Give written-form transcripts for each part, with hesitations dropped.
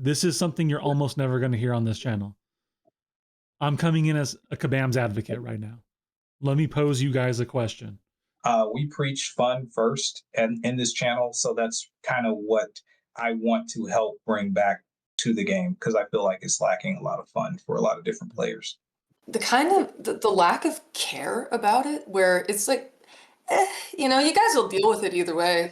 this is something you're almost never going to hear on this channel. I'm coming in as a Kabam's advocate right now. Let me pose you guys a question. We preach fun first and in this channel, so that's kind of what I want to help bring back to the game, because I feel like it's lacking a lot of fun for a lot of different players. The kind of the lack of care about it, where it's like, you know, you guys will deal with it either way.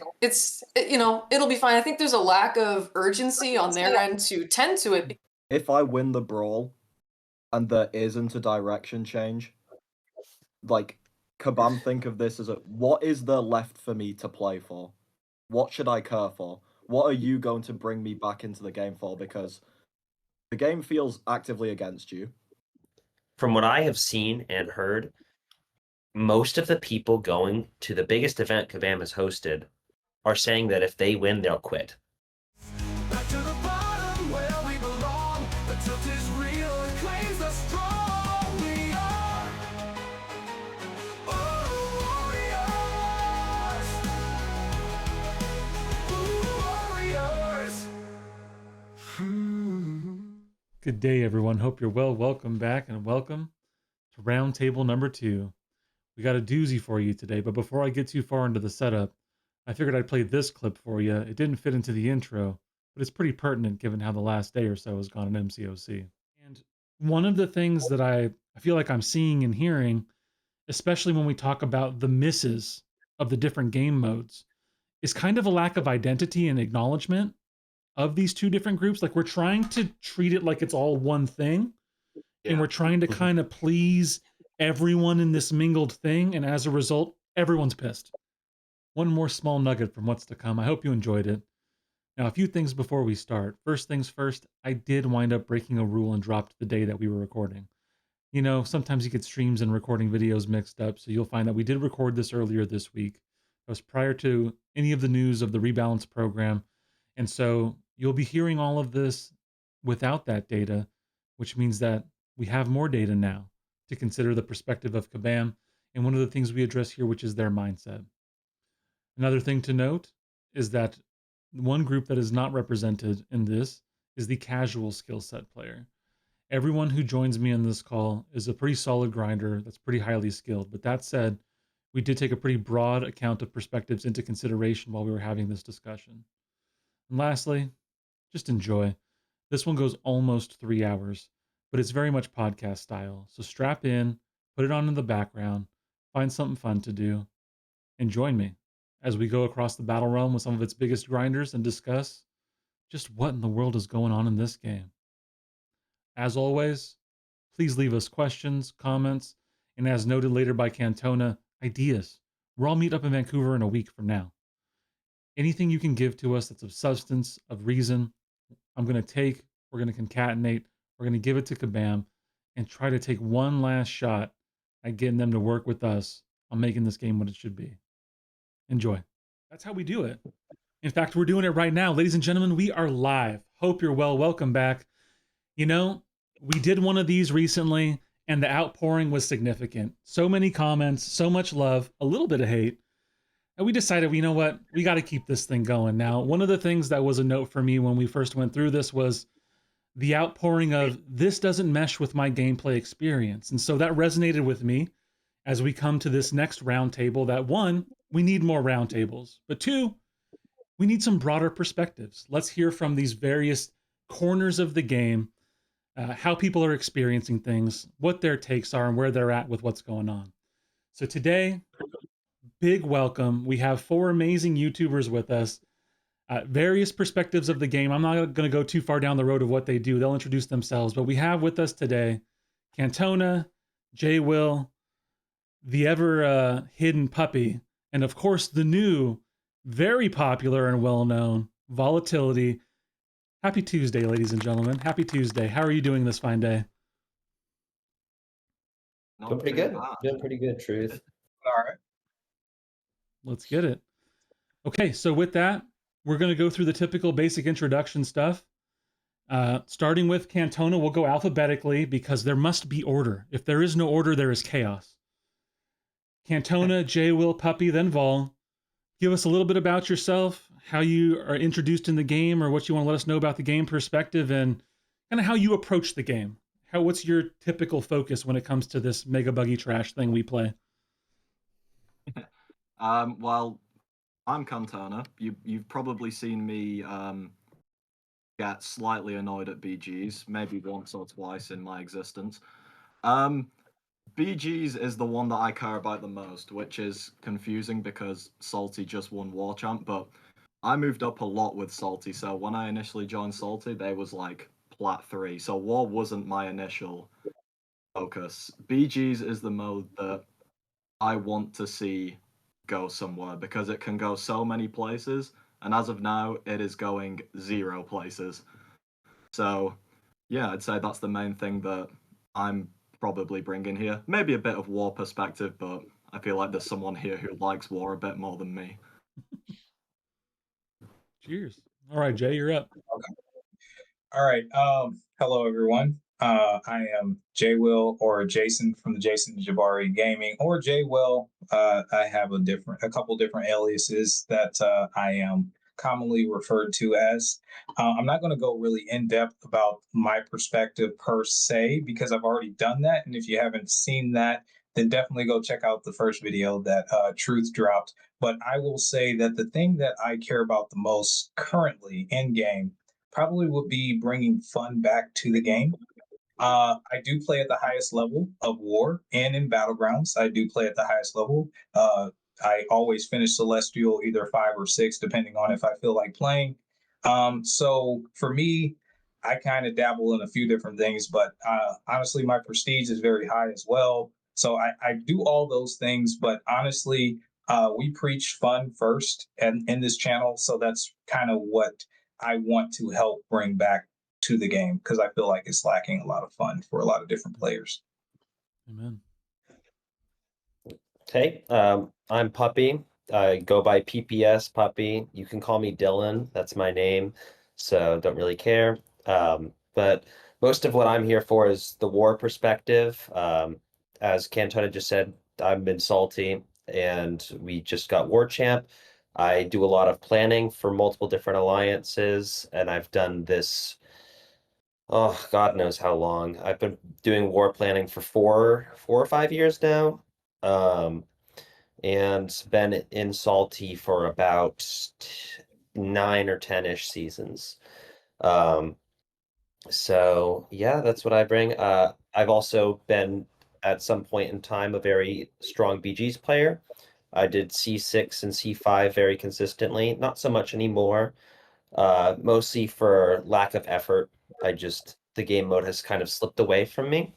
You know, it'll be fine. I think there's a lack of urgency on their end to tend to it. If I win the brawl and there isn't a direction change, like, Kabam, think of this as what is there left for me to play for? What should I care for? What are you going to bring me back into the game for? Because the game feels actively against you. From what I have seen and heard, most of the people going to the biggest event Kabam has hosted are saying that if they win, they'll quit. Back to the bottom where we belong. The truth is real, it claims the strong. We are warriors. Good day, everyone. Hope you're well. Welcome back and welcome to roundtable number 2. We got a doozy for you today, but before I get too far into the setup, I figured I'd play this clip for you. It didn't fit into the intro, but it's pretty pertinent given how the last day or so has gone in MCOC. And one of the things that I feel like I'm seeing and hearing, especially when we talk about the misses of the different game modes, is kind of a lack of identity and acknowledgement of these two different groups. Like, we're trying to treat it like it's all one thing, and we're trying to kind of please everyone in this mingled thing, and as a result, everyone's pissed. One more small nugget from what's to come. I hope you enjoyed it. Now, a few things before we start. First things first, I did wind up breaking a rule and dropped the day that we were recording. You know, sometimes you get streams and recording videos mixed up, so you'll find that we did record this earlier this week. It was prior to any of the news of the rebalance program, and so you'll be hearing all of this without that data, which means that we have more data now to consider the perspective of Kabam, and one of the things we address here, which is their mindset. Another thing to note is that one group that is not represented in this is the casual skill set player. Everyone who joins me in this call is a pretty solid grinder that's pretty highly skilled. But that said, we did take a pretty broad account of perspectives into consideration while we were having this discussion. And lastly, just enjoy. This one goes almost 3 hours, but it's very much podcast style. So strap in, put it on in the background, find something fun to do, and join me as we go across the battle realm with some of its biggest grinders and discuss just what in the world is going on in this game. As always, please leave us questions, comments, and as noted later by Cantona, ideas. We'll all meet up in Vancouver in a week from now. Anything you can give to us that's of substance, of reason, I'm going to take, we're going to concatenate, we're going to give it to Kabam, and try to take one last shot at getting them to work with us on making this game what it should be. Enjoy. That's how we do it. In fact, we're doing it right now. Ladies and gentlemen, we are live. Hope you're well. Welcome back. You know, we did one of these recently, and the outpouring was significant. So many comments, so much love, a little bit of hate. And we decided, you know what? We got to keep this thing going. Now, one of the things that was a note for me when we first went through this was the outpouring of, this doesn't mesh with my gameplay experience. And so that resonated with me as we come to this next roundtable, that one, we need more roundtables, but two, we need some broader perspectives. Let's hear from these various corners of the game, how people are experiencing things, what their takes are, and where they're at with what's going on. So today, big welcome. We have 4 amazing YouTubers with us, various perspectives of the game. I'm not going to go too far down the road of what they do. They'll introduce themselves, but we have with us today Cantona, J. Will, the ever hidden puppy, and of course the new, very popular and well-known Volatility. Happy Tuesday, ladies and gentlemen. Happy Tuesday. How are you doing this fine day? Doing pretty good. Doing pretty good, Truth. All right. Let's get it. Okay, so with that, we're going to go through the typical basic introduction stuff. Starting with Cantona, we'll go alphabetically because there must be order. If there is no order, there is chaos. Cantona, J. Will, Puppy, then Vol. Give us a little bit about yourself, how you are introduced in the game, or what you want to let us know about the game perspective, and kind of how you approach the game. What's your typical focus when it comes to this mega buggy trash thing we play? Well, I'm Cantona. You've probably seen me get slightly annoyed at BGs, maybe once or twice in my existence. BGs is the one that I care about the most, which is confusing because Salty just won War Champ, but I moved up a lot with Salty, so when I initially joined Salty, they was like Plat 3, so War wasn't my initial focus. BGs is the mode that I want to see go somewhere because it can go so many places, and as of now, it is going 0 places. So, yeah, I'd say that's the main thing that I'm probably bringing here. Maybe a bit of War perspective, but I feel like there's someone here who likes War a bit more than me. Cheers. All right, Jay, you're up. Okay. All right. Hello, everyone. I am Jay Will, or Jason from the Jason Jabari Gaming, or Jay Will. I have a couple different aliases that I am commonly referred to as. I'm not going to go really in depth about my perspective per se because I've already done that. And if you haven't seen that, then definitely go check out the first video that Truth dropped. But I will say that the thing that I care about the most currently in game probably would be bringing fun back to the game. I do play at the highest level of War and in Battlegrounds. I do play at the highest level. I always finish Celestial either 5 or 6, depending on if I feel like playing. So for me, I kind of dabble in a few different things, but honestly, my prestige is very high as well. So I do all those things, but honestly, we preach fun first and in this channel. So that's kind of what I want to help bring back to the game because I feel like it's lacking a lot of fun for a lot of different players. Amen. Okay, I'm Puppy. I go by PPS Puppy. You can call me Dylan. That's my name, so don't really care. But most of what I'm here for is the War perspective. As Cantona just said, I've been Salty, and we just got War Champ. I do a lot of planning for multiple different alliances, and I've done this, oh, God knows how long. I've been doing war planning for four or 5 years now. And been in Salty for about 9 or 10-ish seasons. So yeah, that's what I bring. I've also been at some point in time a very strong BGs player. I did C6 and C5 very consistently, not so much anymore, mostly for lack of effort. The game mode has kind of slipped away from me.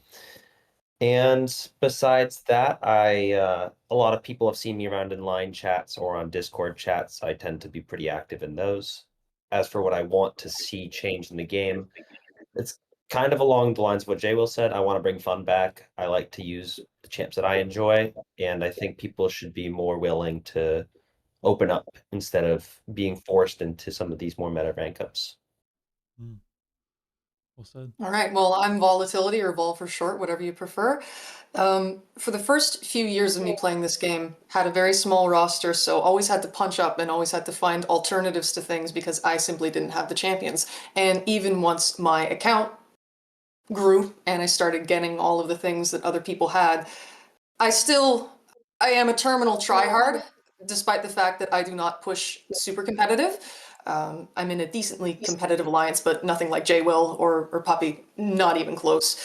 And besides that, a lot of people have seen me around in line chats or on Discord chats. I tend to be pretty active in those. As for what I want to see change in the game, it's kind of along the lines of what Jay Will said. I want to bring fun back. I like to use the champs that I enjoy, and I think people should be more willing to open up instead of being forced into some of these more meta rank ups. Well said. All right, well, I'm Volatility, or Vol for short, whatever you prefer. For the first few years of me playing this game, had a very small roster, so always had to punch up and always had to find alternatives to things because I simply didn't have the champions. And even once my account grew and I started getting all of the things that other people had, I am a terminal tryhard, despite the fact that I do not push super competitive. I'm in a decently competitive alliance, but nothing like Jay Will or Puppy, not even close.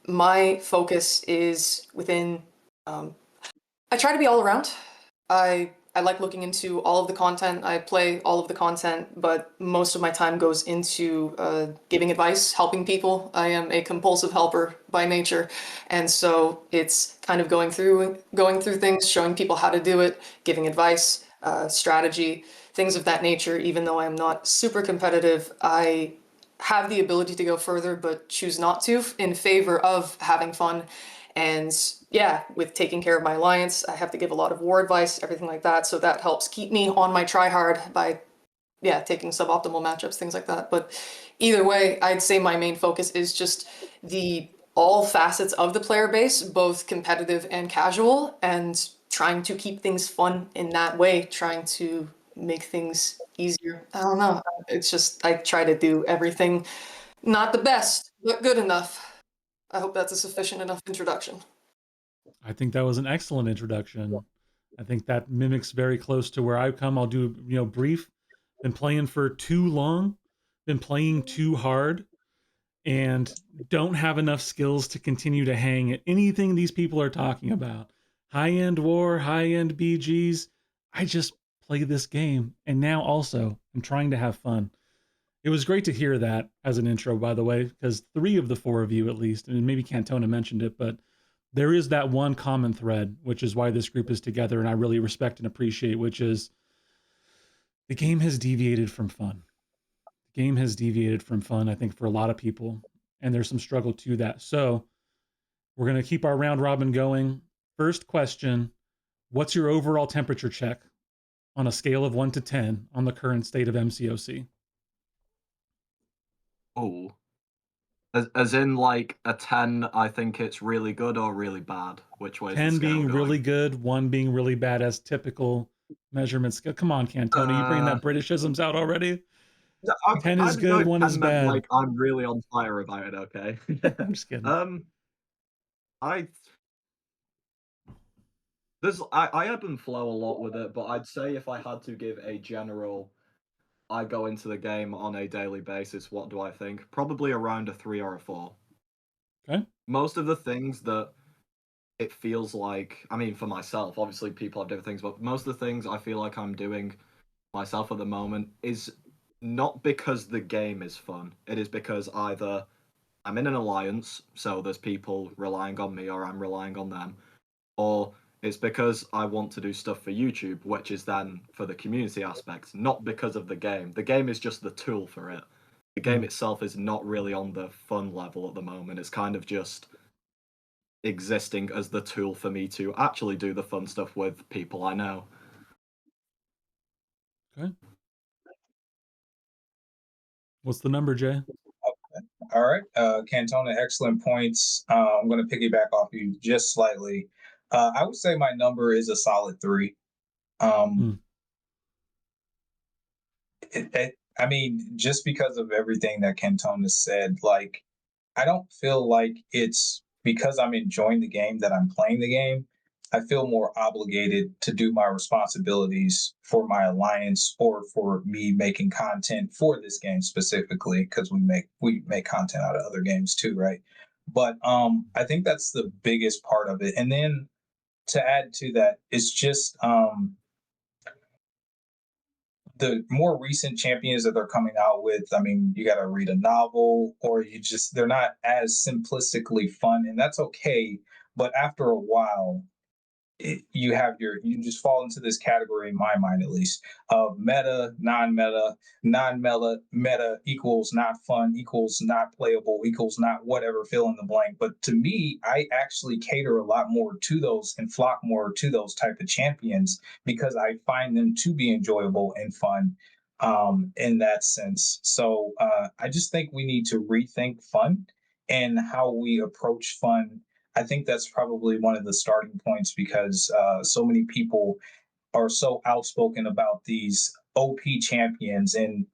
My focus is within, I try to be all around. I like looking into all of the content. I play all of the content, but most of my time goes into giving advice, helping people. I am a compulsive helper by nature, and so it's kind of going through things, showing people how to do it, giving advice, strategy, things of that nature. Even though I'm not super competitive, I have the ability to go further, but choose not to in favor of having fun. And yeah, with taking care of my alliance, I have to give a lot of war advice, everything like that. So that helps keep me on my try hard by, yeah, taking suboptimal matchups, things like that. But either way, I'd say my main focus is just all facets of the player base, both competitive and casual, and trying to keep things fun in that way, trying to make things easier. I don't know. It's just I try to do everything, not the best, but good enough. I hope that's a sufficient enough introduction. I think that was an excellent introduction. I think that mimics very close to where I come. I'll do, brief. Been playing for too long, been playing too hard, and don't have enough skills to continue to hang at anything these people are talking about. High end war, high end BGs. I just play this game. And now also, I'm trying to have fun. It was great to hear that as an intro, by the way, because 3 of the 4 of you, at least, and maybe Cantona mentioned it, but there is that one common thread, which is why this group is together, and I really respect and appreciate, which is the game has deviated from fun. The game has deviated from fun, I think, for a lot of people, and there's some struggle to that. So we're going to keep our round robin going. First question, what's your overall temperature check on a scale of 1 to 10 on the current state of MCOC? Oh. As in, like, a 10, I think it's really good or really bad? Which way is the 10 scale being going? really good, 1 being really bad as typical measurements. Come on, Cantona, you bringing that Britishisms out already? 10 is good, 1 is bad. Like, I'm really on fire about it, okay? I'm just kidding. I ebb and flow a lot with it, but I'd say if I had to give a general, I go into the game on a daily basis, what do I think? Probably around a 3 or a 4. Okay. Most of the things that it feels like, I mean, for myself, obviously people have different things, but most of the things I feel like I'm doing myself at the moment is not because the game is fun. It is because either I'm in an alliance, so there's people relying on me, or I'm relying on them, or it's because I want to do stuff for YouTube, which is then for the community aspect, not because of the game. The game is just the tool for it. The game itself is not really on the fun level at the moment. It's kind of just existing as the tool for me to actually do the fun stuff with people I know. Okay. What's the number, Jay? Okay. All right. Cantona, excellent points. I'm going to piggyback off you just slightly. I would say my number is a solid 3. I mean, just because of everything that Cantona said, like, I don't feel like it's because I'm enjoying the game that I'm playing the game. I feel more obligated to do my responsibilities for my alliance or for me making content for this game specifically, because we make content out of other games too, right? But I think that's the biggest part of it. And then to add to that, it's just the more recent champions that they're coming out with, I mean, you got to read a novel or they're not as simplistically fun, and that's okay. But after a while, you just fall into this category, in my mind at least, of meta, non-meta, non-meta equals not fun, equals not playable, equals not whatever, fill in the blank. But to me, I actually cater a lot more to those and flock more to those type of champions because I find them to be enjoyable and fun in that sense. So I just think we need to rethink fun and how we approach fun. I think that's probably one of the starting points because so many people are so outspoken about these OP champions, and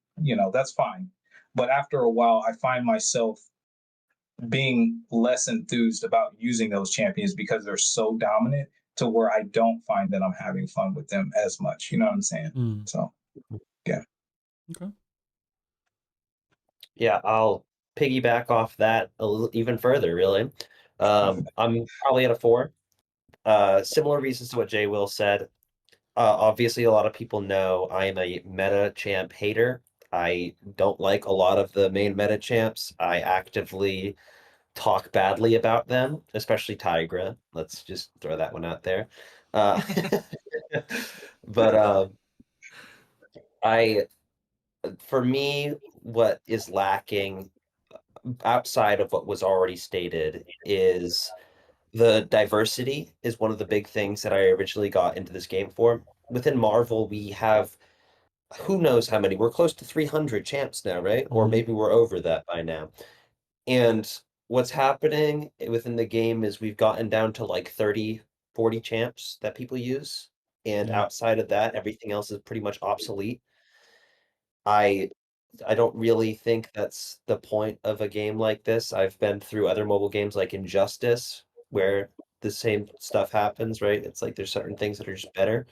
that's fine. But after a while, I find myself being less enthused about using those champions because they're so dominant to where I don't find that I'm having fun with them as much. You know what I'm saying? So, yeah. Okay. Yeah, I'll piggyback off that a little even further, really. I'm probably at a 4. Similar reasons to what Jay Will said. Obviously, a lot of people know I am a meta champ hater. I don't like a lot of the main meta champs. I actively talk badly about them, especially Tigra. Let's just throw that one out there. But for me, what is lacking outside of what was already stated is the diversity is one of the big things that I originally got into this game for. Within Marvel, we have who knows how many. We're close to 300 champs now, right? Or maybe we're over that by now. And what's happening within the game is we've gotten down to like 30, 40 champs that people use. and Yeah. outside of that, everything else is pretty much obsolete. I don't really think that's the point of a game like this. I've been through other mobile games like Injustice, where the same stuff happens, right? It's like there's certain things that are just better.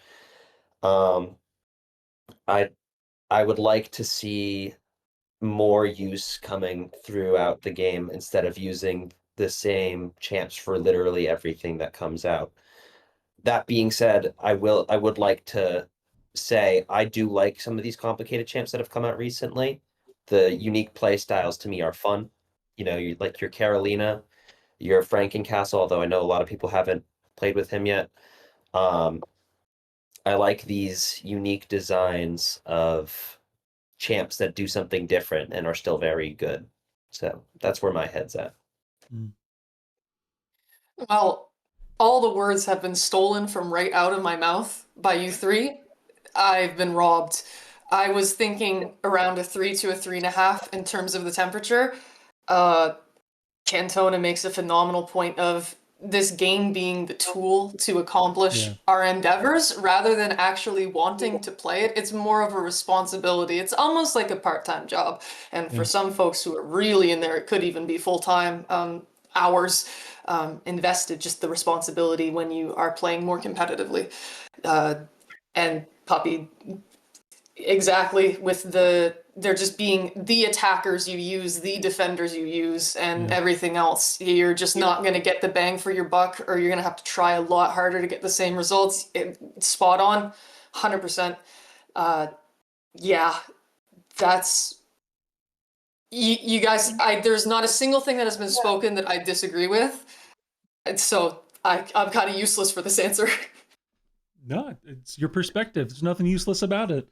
Um, I I would like to see more use coming throughout the game instead of using the same champs for literally everything that comes out. That being said, I would like to say I do like some of these complicated champs that have come out recently. The unique play styles to me are fun. You know, you like your Carolina, your Frankencastle, although I know a lot of people haven't played with him yet. Um, I like these unique designs of champs that do something different and are still very good. So that's where my head's at. Mm. Well, all the words have been stolen from right out of my mouth by you three. I've been robbed. I was thinking around a 3 to a 3.5 in terms of the temperature. Cantona makes a phenomenal point of this game being the tool to accomplish Yeah. our endeavors rather than actually wanting to play it. It's more of a responsibility. It's almost like a part-time job. And for Yeah. some folks who are really in there, it could even be full-time hours invested, just the responsibility when you are playing more competitively. And Puppy, exactly, with they're just being the attackers you use, the defenders you use, and Yeah. everything else. You're just not going to get the bang for your buck, or you're going to have to try a lot harder to get the same results. Spot on, 100%. Yeah, that's you guys. There's not a single thing that has been spoken that I disagree with, and so I'm kind of useless for this answer. No, it's your perspective. There's nothing useless about it.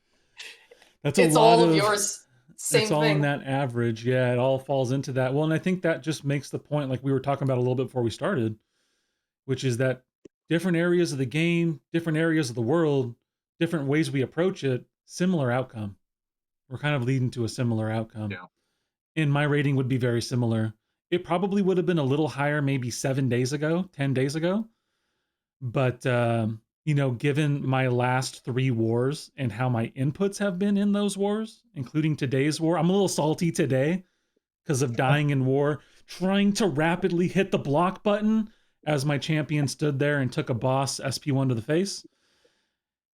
That's a It's lot all of of yours. Same it's all in thing. that average. Yeah, it all falls into that. Well, and I think that just makes the point, like we were talking about a little bit before we started, which is that different areas of the game, different areas of the world, different ways we approach it, similar outcome. We're kind of leading to a similar outcome. Yeah. And my rating would be very similar. It probably would have been a little higher maybe 7 days ago, 10 days ago. But you know, given my last 3 wars and how my inputs have been in those wars, including today's war, I'm a little salty today because of dying in war, trying to rapidly hit the block button as my champion stood there and took a boss SP1 to the face.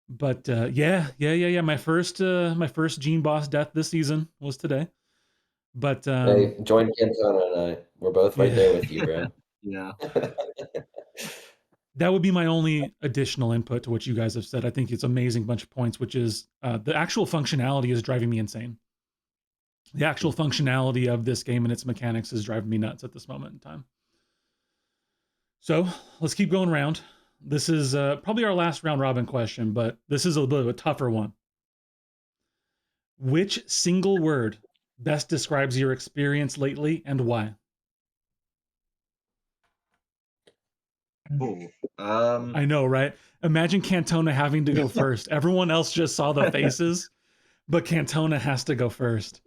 But yeah. My first Gene boss death this season was today. But Hey, join Cantona and I. We're both right there with you, bro. Yeah. that would be my only additional input to what you guys have said. I think it's an amazing bunch of points, which is the actual functionality is driving me insane. The actual functionality of this game and its mechanics is driving me nuts at this moment in time. So let's keep going around. This is probably our last round robin question, but this is a little bit of a tougher one. Which single word best describes your experience lately and why? Ooh. I know, right? Imagine Cantona having to go first. Everyone else just saw the faces, but Cantona has to go first.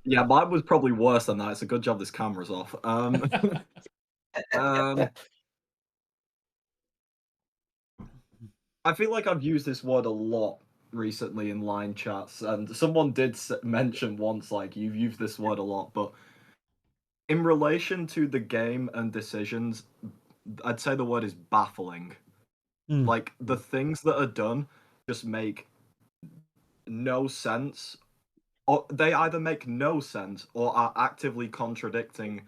Yeah, mine was probably worse than that. It's a good job this camera's off. I feel like I've used this word a lot recently in line chats, and someone did mention once, like, you've used this word a lot, but in relation to the game and decisions, I'd say the word is baffling. Mm. Like, the things that are done just make no sense, or they either make no sense or are actively contradicting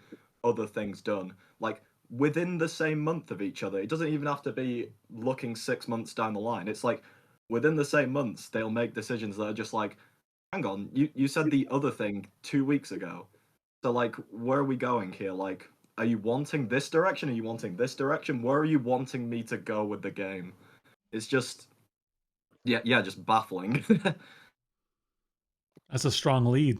other things done. Like, within the same month of each other. It doesn't even have to be looking 6 months down the line. It's like within the same months, they'll make decisions that are just like, hang on, you said the other thing 2 weeks ago. So, like, where are we going here? Like, are you wanting this direction? Are you wanting this direction? Where are you wanting me to go with the game? It's just, yeah, just baffling. That's a strong lead.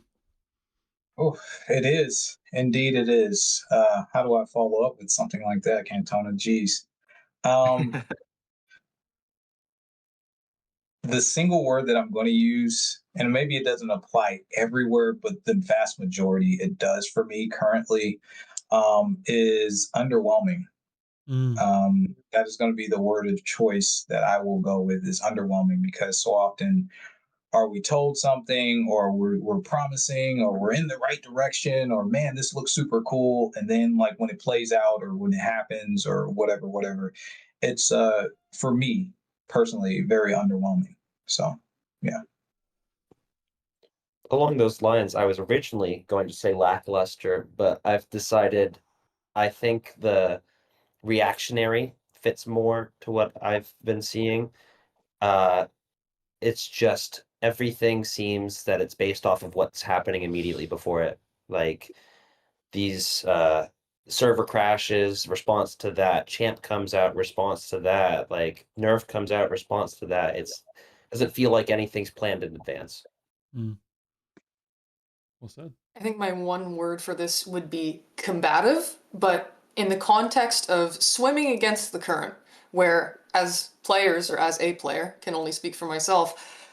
Oh, it is. Indeed, it is. How do I follow up with something like that, Cantona? Geez. The single word that I'm going to use, and maybe it doesn't apply everywhere, but the vast majority it does for me currently, is underwhelming. That is going to be the word of choice that I will go with, is underwhelming, because so often are we told something, or we're promising, or we're in the right direction, or man, this looks super cool, and then like when it plays out or when it happens or whatever, it's for me personally very underwhelming. So yeah. Along those lines, I was originally going to say lackluster, but I've decided I think the reactionary fits more to what I've been seeing. It's just everything seems that it's based off of what's happening immediately before it. Like these server crashes, response to that, champ comes out, response to that, like nerf comes out, response to that. It's doesn't feel like anything's planned in advance. Well said. I think my one word for this would be combative, but in the context of swimming against the current, where as players, or as a player, can only speak for myself,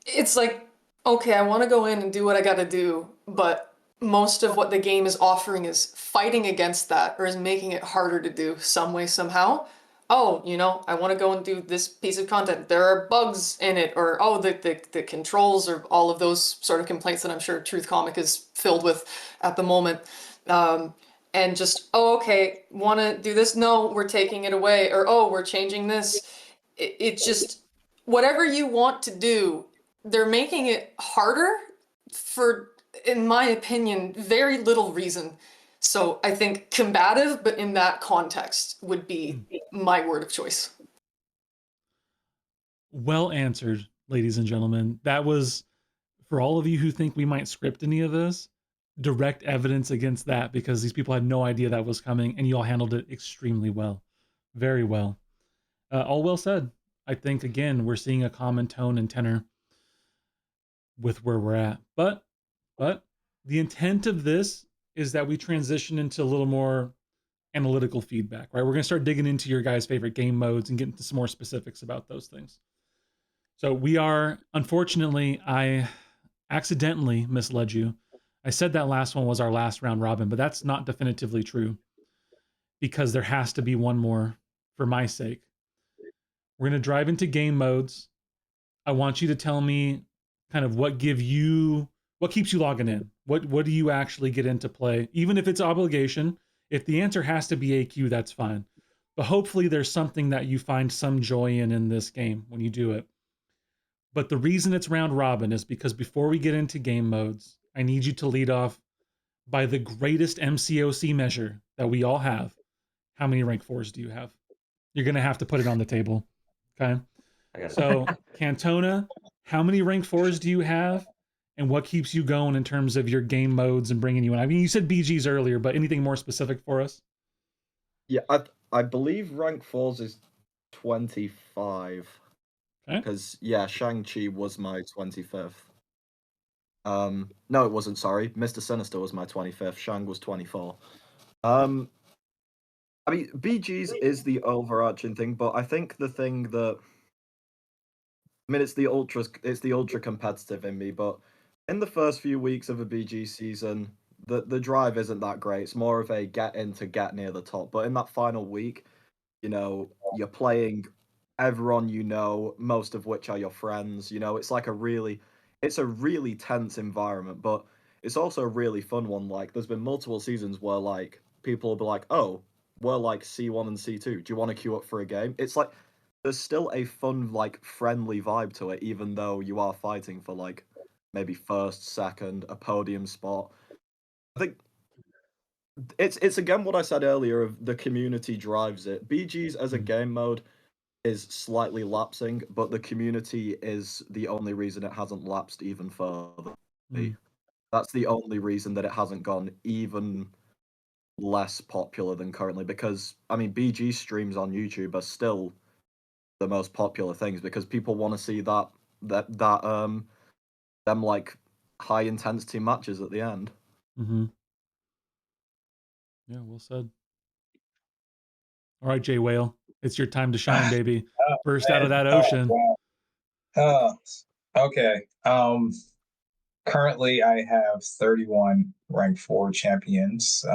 it's like, okay, I want to go in and do what I got to do, but most of what the game is offering is fighting against that, or is making it harder to do some way, somehow. Oh, I want to go and do this piece of content. There are bugs in it, or oh, the controls, or all of those sort of complaints that I'm sure Truth Comic is filled with at the moment. And just, oh, okay, want to do this? No, we're taking it away. Or, oh, we're changing this. It just, whatever you want to do, they're making it harder for, in my opinion, very little reason. So I think combative, but in that context, would be my word of choice. Well answered, ladies and gentlemen. That was, for all of you who think we might script any of this, direct evidence against that, because these people had no idea that was coming, and you all handled it extremely well. Very well. All well said. I think, again, we're seeing a common tone and tenor with where we're at. But the intent of this is that we transition into a little more analytical feedback, right? We're going to start digging into your guys' favorite game modes and get into some more specifics about those things. So we are, unfortunately, I accidentally misled you. I said that last one was our last round robin, but that's not definitively true, because there has to be one more for my sake. We're going to drive into game modes. I want you to tell me kind of what keeps you logging in. What do you actually get into play? Even if it's obligation, if the answer has to be AQ, that's fine. But hopefully there's something that you find some joy in this game when you do it. But the reason it's round robin is because before we get into game modes, I need you to lead off by the greatest MCOC measure that we all have. How many rank 4s do you have? You're going to have to put it on the table. Okay? So, Cantona, how many rank 4s do you have? And what keeps you going in terms of your game modes and bringing you in? I mean, you said BGs earlier, but anything more specific for us? Yeah, I believe rank 4s is 25. Okay. Because, yeah, Shang-Chi was my 25th. No, it wasn't, sorry. Mr. Sinister was my 25th. Shang was 24. I mean, BGs is the overarching thing, but I think the thing that... I mean, it's the ultra competitive in me, but in the first few weeks of a BG season, the drive isn't that great. It's more of a get in to get near the top. But in that final week, you're playing everyone you know, most of which are your friends. It's like it's a really tense environment, but it's also a really fun one. Like, there's been multiple seasons where like people will be like, "Oh, we're like C1 and C2. Do you want to queue up for a game?" It's like there's still a fun, like, friendly vibe to it, even though you are fighting for like maybe first, second, a podium spot. I think it's again what I said earlier of the community drives it. BGs as a game mode is slightly lapsing, but the community is the only reason it hasn't lapsed even further. That's the only reason that it hasn't gone even less popular than currently, because I mean BG streams on YouTube are still the most popular things because people want to see them like high intensity matches at the end. Yeah, well said. All right, Jay Whale, it's your time to shine, baby. Burst out of that ocean. Okay. Currently, I have 31 rank 4 champions.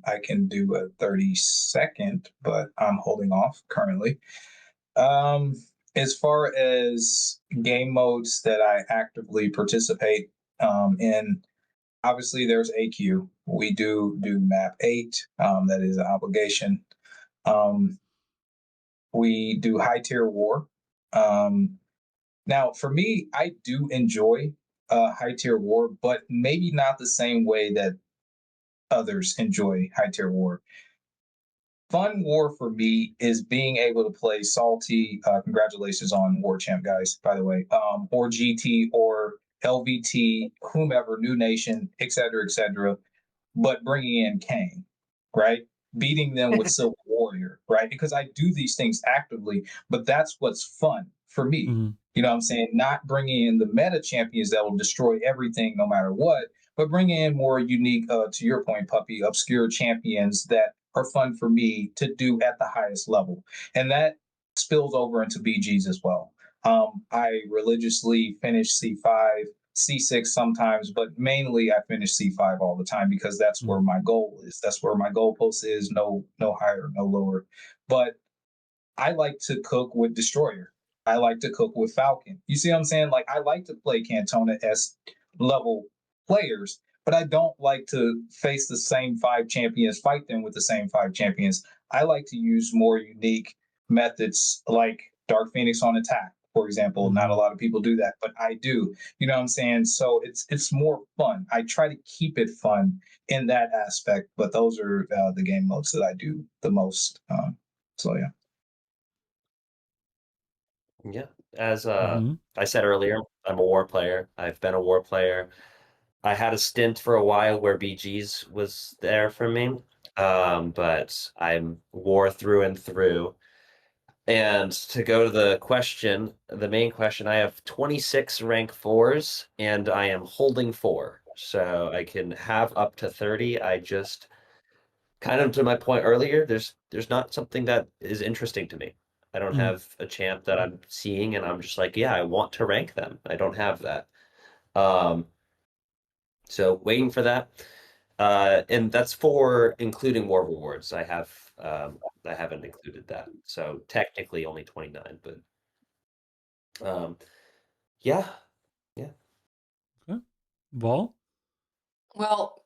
I can do a 32nd, but I'm holding off currently. Um, as far as game modes that I actively participate in, obviously there's AQ. We do map 8. That is an obligation. Um, we do high tier war. Now, for me, I do enjoy high tier war, but maybe not the same way that others enjoy high tier war. Fun war for me is being able to play salty. Congratulations on war champ, guys, by the way, or GT or LVT, whomever, new nation, etc., but bringing in Kang, right? Beating them with Silver Warrior, right? Because I do these things actively, but that's what's fun for me. Mm-hmm. You know what I'm saying? Not bringing in the meta champions that will destroy everything no matter what, but bringing in more unique, to your point, Puppy, obscure champions that are fun for me to do at the highest level. And that spills over into BGs as well. I religiously finish C5, C6 sometimes, but mainly I finish C5 all the time because that's where my goal is. That's where my goalpost is. No higher, no lower. But I like to cook with Destroyer. I like to cook with Falcon. You see what I'm saying? Like I like to play Cantona S level players, but I don't like to face the same 5 champions, fight them with the same 5 champions. I like to use more unique methods like Dark Phoenix on attack, for example. Not a lot of people do that, but I do. You know what I'm saying? So it's more fun. I try to keep it fun in that aspect, but those are the game modes that I do the most. So yeah. Yeah. As Mm-hmm. I said earlier, I'm a war player. I've been a war player. I had a stint for a while where BGs was there for me, but I'm war through and through. And to go to the question, the main question, I have 26 rank 4s and I am holding 4. So I can have up to 30. I just kind of to my point earlier, there's not something that is interesting to me. I don't have a champ that I'm seeing and I'm just like, yeah, I want to rank them. I don't have that. So waiting for that. And that's for including war rewards. I haven't included that. So technically only 29, but yeah. Okay. Vol? Well,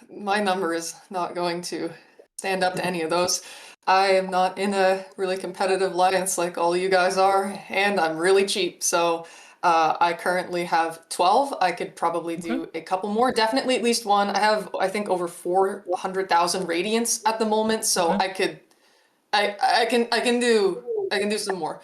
my number is not going to stand up to any of those. I am not in a really competitive alliance like all you guys are, and I'm really cheap. So I currently have 12. I could probably do a couple more. Definitely at least one. I have, I think, over 400,000 radiance at the moment, so I could, I can do some more.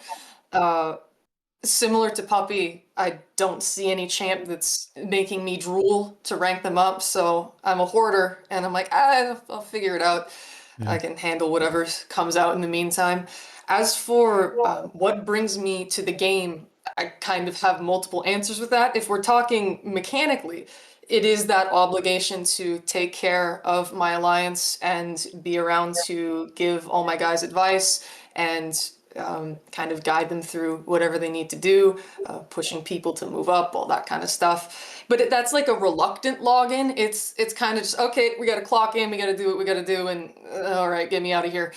Similar to Puppy, I don't see any champ that's making me drool to rank them up, so I'm a hoarder, and I'm like, I'll figure it out. Yeah. I can handle whatever comes out in the meantime. As for what brings me to the game, I kind of have multiple answers with that. If we're talking mechanically, it is that obligation to take care of my alliance and be around to give all my guys advice and kind of guide them through whatever they need to do, pushing people to move up, all that kind of stuff. But that's like a reluctant login. It's kind of just, okay, we got to clock in, we got to do what we got to do, and all right, get me out of here.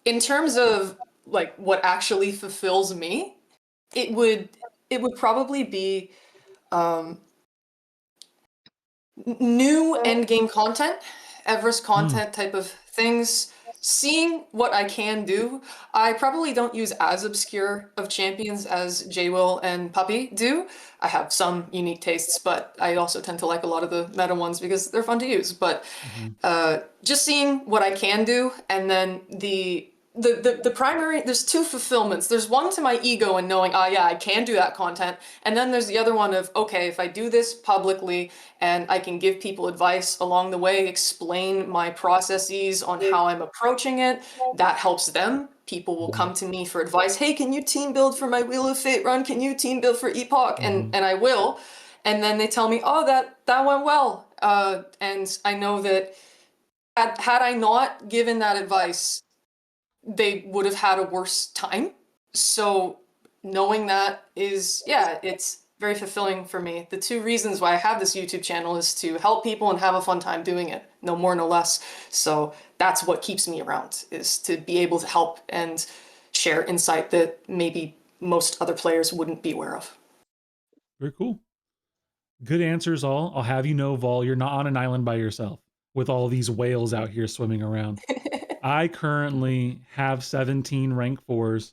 In terms of like what actually fulfills me, it would probably be new end game content, Everest content type of things. Seeing what I can do. I probably don't use as obscure of champions as J-Will and Puppy do. I have some unique tastes, but I also tend to like a lot of the meta ones because they're fun to use. But just seeing what I can do, and then the primary, there's two fulfillments. There's one to my ego and knowing, yeah, I can do that content. And then there's the other one of, okay, if I do this publicly and I can give people advice along the way, explain my processes on how I'm approaching it, that helps them. People will come to me for advice. Hey, can you team build for my Wheel of Fate run? Can you team build for Epoch? And I will. And then they tell me, oh, that went well. And I know that had I not given that advice, they would have had a worse time. So knowing that is, yeah, it's very fulfilling for me. The two reasons why I have this YouTube channel is to help people and have a fun time doing it, no more, no less. So that's what keeps me around, is to be able to help and share insight that maybe most other players wouldn't be aware of. Very cool. Good answers all. I'll have you know, Vol, you're not on an island by yourself with all these whales out here swimming around. I currently have 17 rank 4s.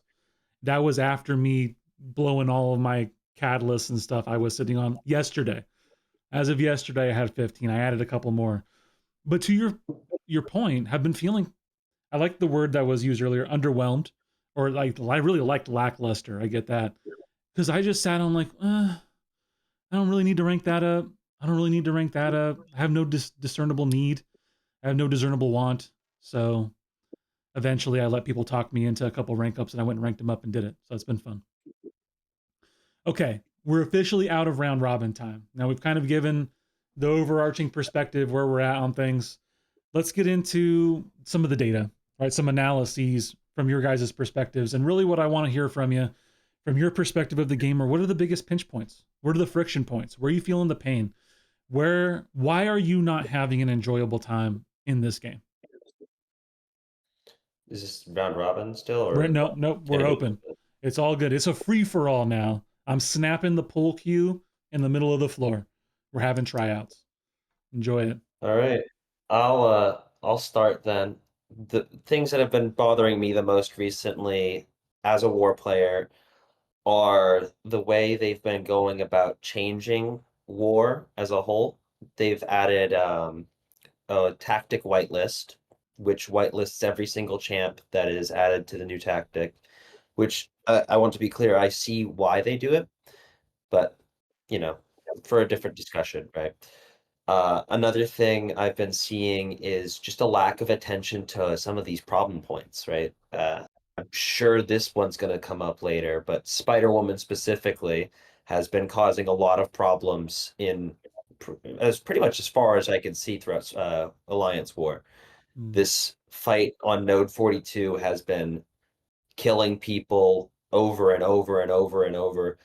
That was after me blowing all of my catalysts and stuff I was sitting on yesterday. As of yesterday, I had 15. I added a couple more. But to your point, have been feeling, I like the word that was used earlier, underwhelmed, or like I really liked lackluster. I get that. Because I just sat on like, I don't really need to rank that up. I don't really need to rank that up. I have no discernible need. I have no discernible want. So eventually I let people talk me into a couple rank ups and I went and ranked them up and did it. So it's been fun. Okay, we're officially out of round robin time. Now we've kind of given the overarching perspective where we're at on things. Let's get into some of the data, right? Some analyses from your guys' perspectives. And really what I want to hear from you, from your perspective of the gamer, what are the biggest pinch points? What are the friction points? Where are you feeling the pain? Why are you not having an enjoyable time in this game? Is this round robin still? Or No, we're open. It's all good. It's a free for all now. I'm snapping the pull cue in the middle of the floor. We're having tryouts. Enjoy it. All right. I'll start then. The things that have been bothering me the most recently as a war player are the way they've been going about changing war as a whole. They've added a tactic whitelist, which whitelists every single champ that is added to the new tactic, which I want to be clear, I see why they do it, but for a different discussion, right? Another thing I've been seeing is just a lack of attention to some of these problem points, right? I'm sure this one's going to come up later, but Spider-Woman specifically has been causing a lot of problems as pretty much as far as I can see throughout Alliance War. This fight on Node 42 has been killing people over and over and over and over.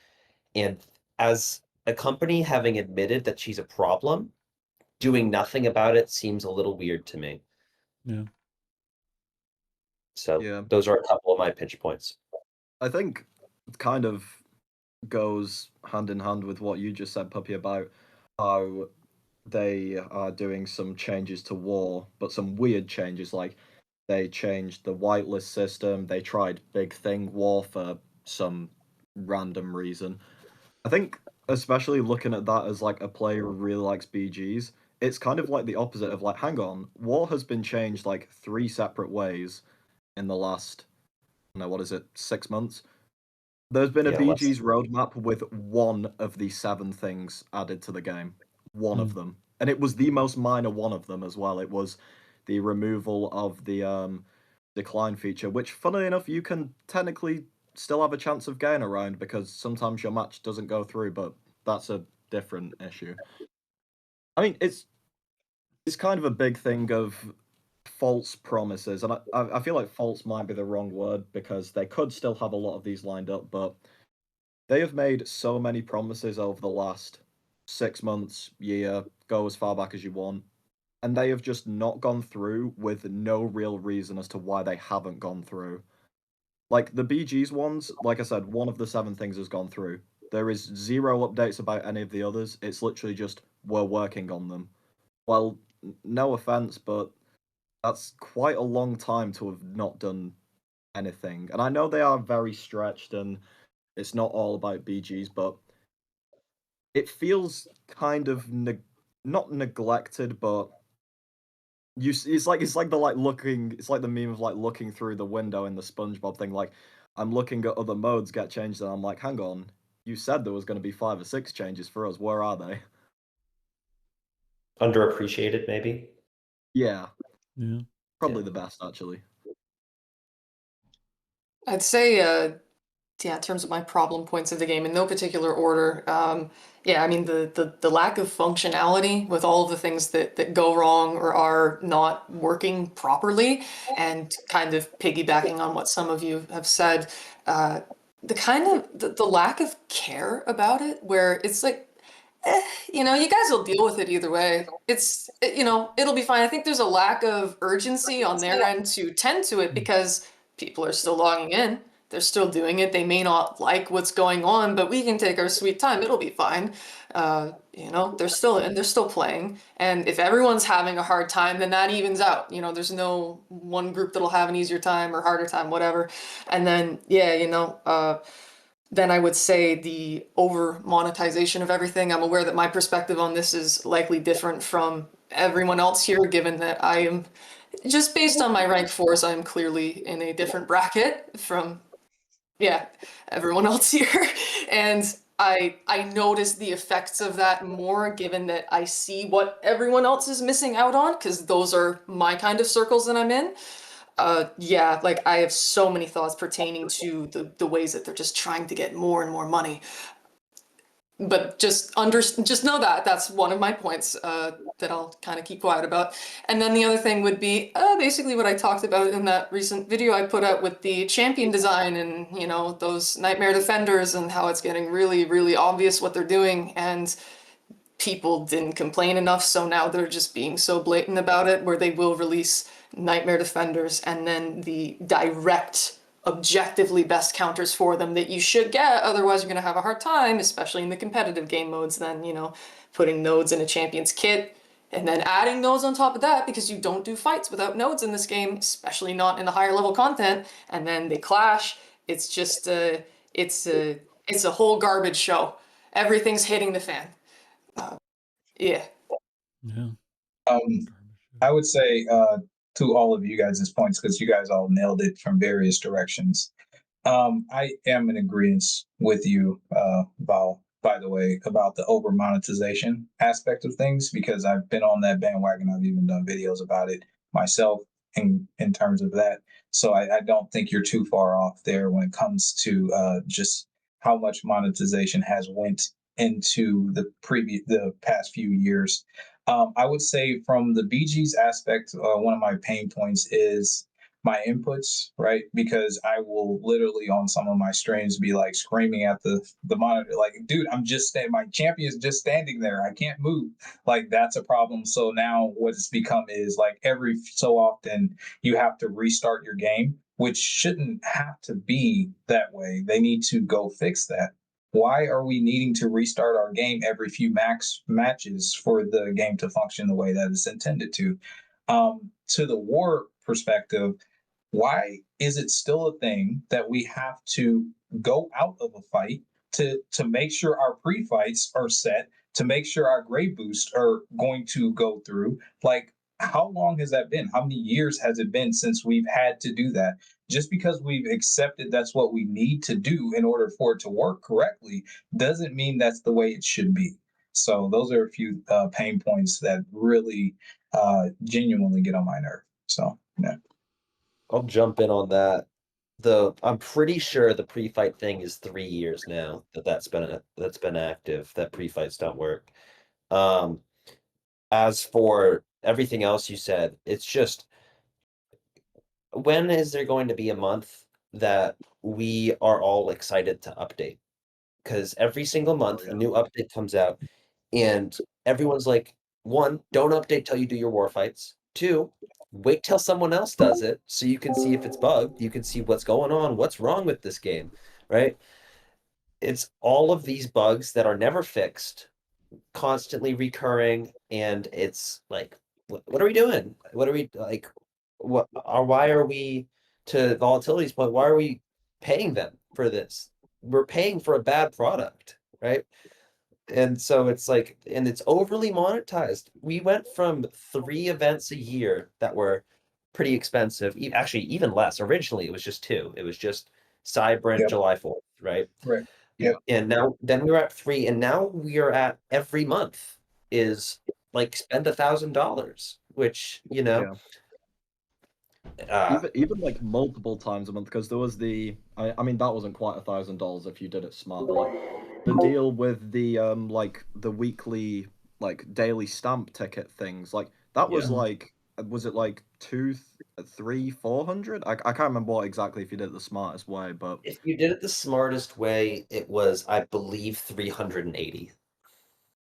And as a company having admitted that she's a problem, doing nothing about it seems a little weird to me. Yeah. So those are a couple of my pinch points. I think it kind of goes hand in hand with what you just said, Puppy, about how they are doing some changes to war, but some weird changes. Like they changed the whitelist system. They tried Big Thing War for some random reason. I think, especially looking at that as like a player who really likes BGs, it's kind of like the opposite of like, hang on, war has been changed like 3 separate ways in the last, I don't know, what is it, 6 months? There's been a BG's roadmap with one of the 7 things added to the game. One of them. And it was the most minor one of them as well. It was the removal of the decline feature, which, funnily enough, you can technically still have a chance of getting around because sometimes your match doesn't go through, but that's a different issue. I mean, it's kind of a big thing of false promises, and I feel like false might be the wrong word because they could still have a lot of these lined up, but they have made so many promises over the last 6 months, year, go as far back as you want, and they have just not gone through with no real reason as to why they haven't gone through. Like the BG's ones, like I said, one of the 7 things has gone through. There is 0 updates about any of the others. It's literally just, we're working on them. Well, no offense, but that's quite a long time to have not done anything. And I know they are very stretched and it's not all about BGs, but it feels kind of not neglected, but it's like the meme of like looking through the window in the SpongeBob thing. Like I'm looking at other modes get changed and I'm like, hang on, you said there was going to be 5 or 6 changes for us. Where are they? Underappreciated, maybe. Yeah. Probably Yeah. the best, actually. I'd say, in terms of my problem points of the game, in no particular order, I mean, the lack of functionality with all of the things that go wrong or are not working properly, and kind of piggybacking on what some of you have said, the kind of the lack of care about it, where it's like, you know, you guys will deal with it either way. You know, it'll be fine. I think there's a lack of urgency on their end to tend to it because people are still logging in. They're still doing it. They may not like what's going on, but we can take our sweet time. It'll be fine. You know, they're still in, they're still playing. And if everyone's having a hard time, then that evens out. You know, there's no one group that'll have an easier time or harder time, whatever. And then, yeah, you know, then I would say the over monetization of everything. I'm aware that my perspective on this is likely different from everyone else here, given that I am just based on my rank fours, I'm clearly in a different bracket from, yeah, everyone else here. And I notice the effects of that more given that I see what everyone else is missing out on, because those are my kind of circles that I'm in. Yeah, like I have so many thoughts pertaining to the ways that they're just trying to get more and more money. But just know that that's one of my points that I'll kind of keep quiet about. And then the other thing would be basically what I talked about in that recent video I put out with the champion design and, you know, those nightmare defenders and how it's getting really, really obvious what they're doing. And people didn't complain enough, so now they're just being so blatant about it, where they will release nightmare defenders and then the direct objectively best counters for them that you should get, otherwise you're going to have a hard time, especially in the competitive game modes. Then, you know, putting nodes in a champion's kit and then adding nodes on top of that, because you don't do fights without nodes in this game, especially not in the higher level content, and then they clash. It's just it's a whole garbage show. Everything's hitting the fan. Yeah. Yeah. I would say to all of you guys' points, because you guys all nailed it from various directions. I am in agreement with you, Val, by the way, about the over monetization aspect of things, because I've been on that bandwagon. I've even done videos about it myself in terms of that. So I don't think you're too far off there when it comes to just how much monetization has went into the past few years. I would say from the BG's aspect, one of my pain points is my inputs, right? Because I will literally on some of my streams be like screaming at the monitor, like, dude, my champion's just standing there. I can't move. Like that's a problem. So now what it's become is like every so often you have to restart your game, which shouldn't have to be that way. They need to go fix that. Why are we needing to restart our game every few matches for the game to function the way that it's intended to? To the war perspective, why is it still a thing that we have to go out of a fight to make sure our pre-fights are set, to make sure our grade boosts are going to go through? Like, how long has that been? How many years has it been since we've had to do that? Just because we've accepted that's what we need to do in order for it to work correctly doesn't mean that's the way it should be. So those are a few pain points that really genuinely get on my nerve. So yeah. I'll jump in on that. I'm pretty sure the pre-fight thing is 3 years now that's been active, that pre-fights don't work. As for everything else you said, it's just, when is there going to be a month that we are all excited to update? Because every single month a new update comes out and everyone's like, one, don't update till you do your war fights. Two, wait till someone else does it so you can see if it's bugged. You can see what's going on, what's wrong with this game, right? It's all of these bugs that are never fixed, constantly recurring, and it's like, what are we doing? What are we like? Why are we, to Volatility's point, why are we paying them for this? We're paying for a bad product, right? And so it's like, and it's overly monetized. We went from 3 events a year that were pretty expensive, actually even less. Originally, it was just 2. It was just Cyber and July 4th, right? Right. Yeah. And now, then we were at 3, and now we are at every month is like spend $1,000, which, you know, even like multiple times a month, because there was I mean that wasn't quite $1,000 if you did it smart, but like the deal with the like the weekly like daily stamp ticket things, like that was like was it like 2, 3, 400? I can't remember what exactly if you did it the smartest way, but If you did it the smartest way, it was, I believe, 380.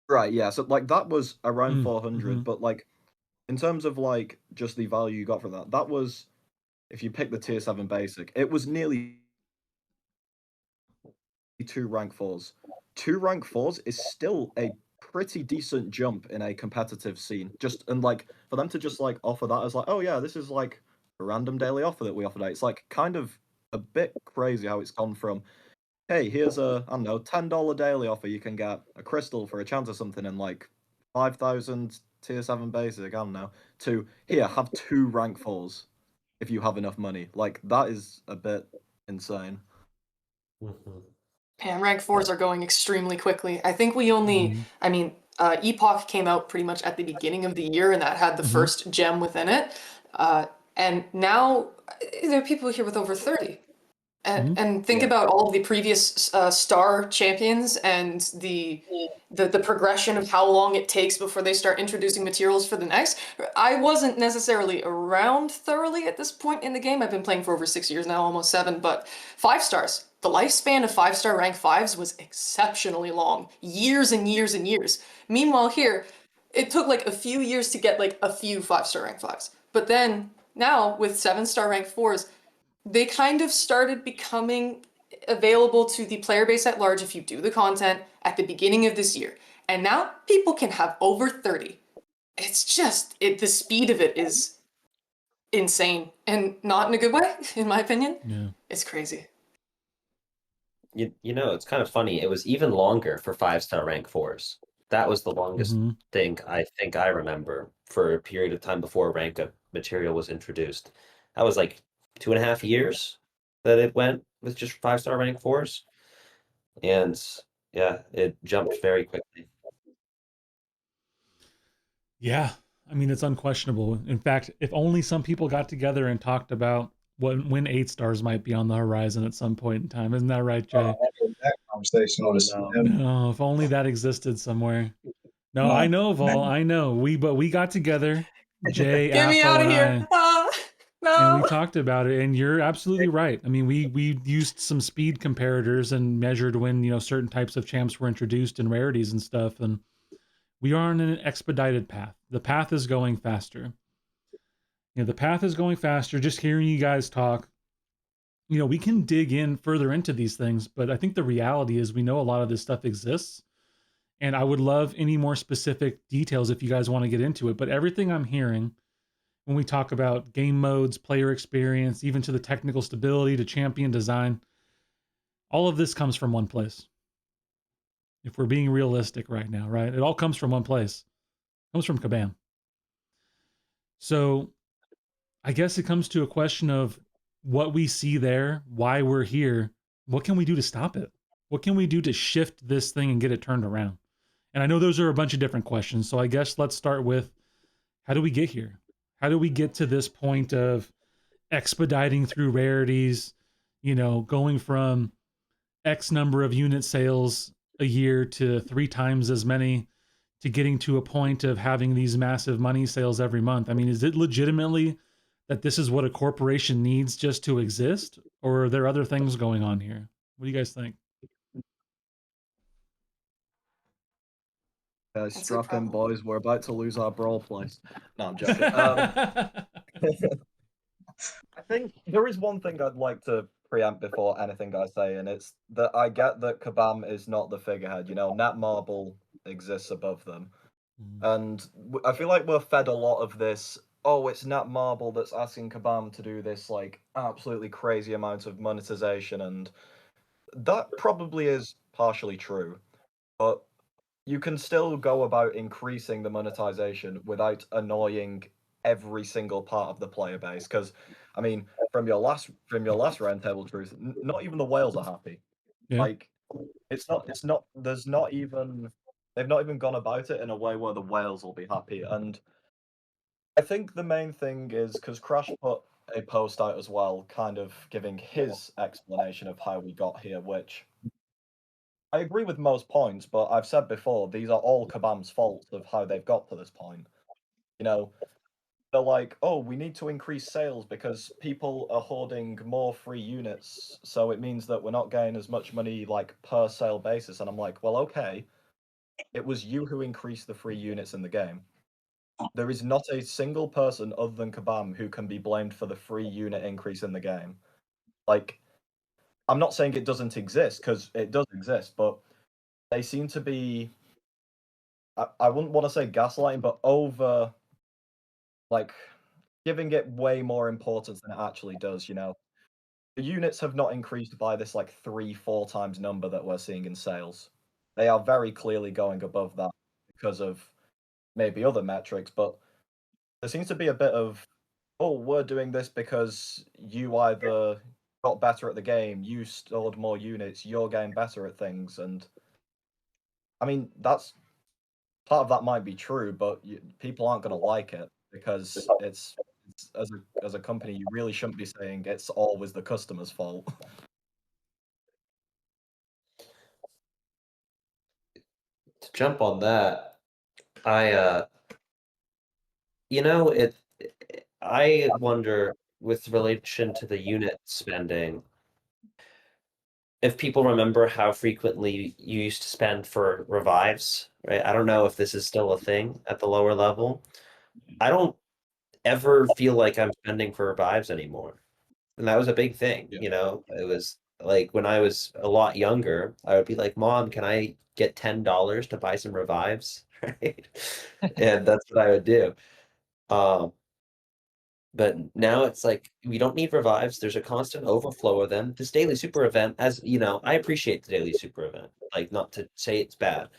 right, yeah. So like that was around 400, Mm-hmm. but like in terms of like just the value you got for that, that was if you pick the tier 7 basic, it was nearly 2 rank 4s. 2 rank 4s is still a pretty decent jump in a competitive scene. Just and like for them to just like offer that as like, oh yeah, this is like a random daily offer that we offer today. It's like kind of a bit crazy how it's gone from, hey, here's a I don't know, $10 daily offer. You can get a crystal for a chance or something and like 5,000 tier 7 basic, I don't know, to here, have 2 rank 4s if you have enough money. Like that is a bit insane. Mhm. And rank 4s are going extremely quickly. I think we only, Mm-hmm. I mean, Epoch came out pretty much at the beginning of the year, and that had the Mhm. first gem within it. And now there are people here with over 30. And think Yeah. about all of the previous star champions and the progression of how long it takes before they start introducing materials for the next. I wasn't necessarily around thoroughly at this point in the game. I've been playing for over 6 years now, almost 7, but 5 stars. The lifespan of 5-star rank 5s was exceptionally long. Years and years and years. Meanwhile here, it took like a few years to get like a few 5-star rank 5s. But then now with 7-star rank 4s, they kind of started becoming available to the player base at large if you do the content at the beginning of this year. And now people can have over 30. It's just the speed of it is insane and not in a good way, in my opinion. Yeah. It's crazy. You know, it's kind of funny. It was even longer for 5-star rank 4s. That was the longest Mm-hmm. thing I think I remember for a period of time before rank up material was introduced. That was like 2.5 years that it went with just 5-star rank 4s. And yeah, it jumped very quickly. Yeah. I mean, it's unquestionable. In fact, if only some people got together and talked about when 8 stars might be on the horizon at some point in time. Isn't that right, Jay? That conversation on the No. No, if only that existed somewhere. No, I No. know, Vol. I know. But we got together, Jay, Get me Affo, out of and here. I, and we No. talked about it. And you're absolutely right. I mean, we used some speed comparators and measured when certain types of champs were introduced and rarities and stuff. And we are on an expedited path. The path is going faster. The path is going faster. Just hearing you guys talk, we can dig in further into these things, but I think the reality is we know a lot of this stuff exists. And I would love any more specific details if you guys want to get into it. But everything I'm hearing when we talk about game modes, player experience, even to the technical stability, to champion design, all of this comes from one place. If we're being realistic right now, right? It all comes from one place. It comes from Kabam. So I guess it comes to a question of what we see there, why we're here, what can we do to stop it? What can we do to shift this thing and get it turned around? And I know those are a bunch of different questions. So I guess let's start with, how do we get here? How do we get to this point of expediting through rarities, going from X number of unit sales a year to 3 times as many, to getting to a point of having these massive money sales every month? I mean, is it legitimately that this is what a corporation needs just to exist? Or are there other things going on here? What do you guys think? That's a Strap in, problem. boys. We're about to lose our brawl place. No, I'm joking. I think there is one thing I'd like to preempt before anything I say, and it's that I get that Kabam is not the figurehead. Netmarble exists above them. And I feel like we're fed a lot of this, oh, it's Netmarble that's asking Kabam to do this, like, absolutely crazy amount of monetization, and that probably is partially true. But you can still go about increasing the monetization without annoying every single part of the player base. Because, I mean, from your last roundtable truth, not even the whales are happy. Yeah. Like, there's not even they've not even gone about it in a way where the whales will be happy. And I think the main thing is because Crash put a post out as well, kind of giving his explanation of how we got here, which I agree with most points, but I've said before, these are all Kabam's faults of how they've got to this point. You know, they're like, oh, we need to increase sales because people are hoarding more free units, so it means that we're not getting as much money like per sale basis. And I'm like, well, okay, it was you who increased the free units in the game. There is not a single person other than Kabam who can be blamed for the free unit increase in the game. Like, I'm not saying it doesn't exist, because it does exist, but they seem to be, I wouldn't want to say gaslighting, but over, like, giving it way more importance than it actually does, you know? The units have not increased by this, like, 3-4 times number that we're seeing in sales. They are very clearly going above that because of maybe other metrics, but there seems to be a bit of, oh, we're doing this because you either got better at the game, you stored more units, you're getting better at things, and I mean, that's part of that might be true, but people aren't going to like it because it's as a company, you really shouldn't be saying it's always the customer's fault. To jump on that, I you know, I wonder with relation to the unit spending, if people remember how frequently you used to spend for revives, right? I don't know if this is still a thing at the lower level. I don't ever feel like I'm spending for revives anymore. And that was a big thing, Yeah. you know? It was like when I was a lot younger, I would be like, Mom, can I get $10 to buy some revives? Right? And that's what I would do. Um, but now it's like we don't need revives. There's a constant overflow of them. This daily super event, as you know, I appreciate the daily super event. Like, not to say it's bad,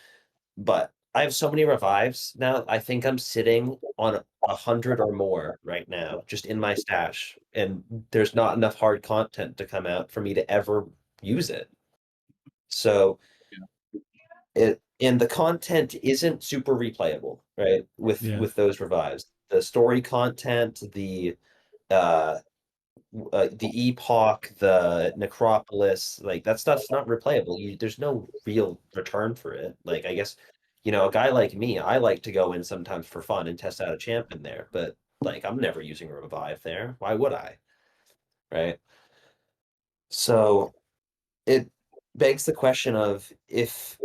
but I have so many revives now. I think I'm sitting on 100 or more right now, just in my stash, and there's not enough hard content to come out for me to ever use it. So and the content isn't super replayable, right? Yeah. With those revives, the story content, uh the epoch, the necropolis, like that stuff's not replayable. There's no real return for it. Like, I guess, you know, a guy like me, I like to go in sometimes for fun and test out a champ in there, but like I'm never using a revive there. Why would I? Right? So it begs the question of, if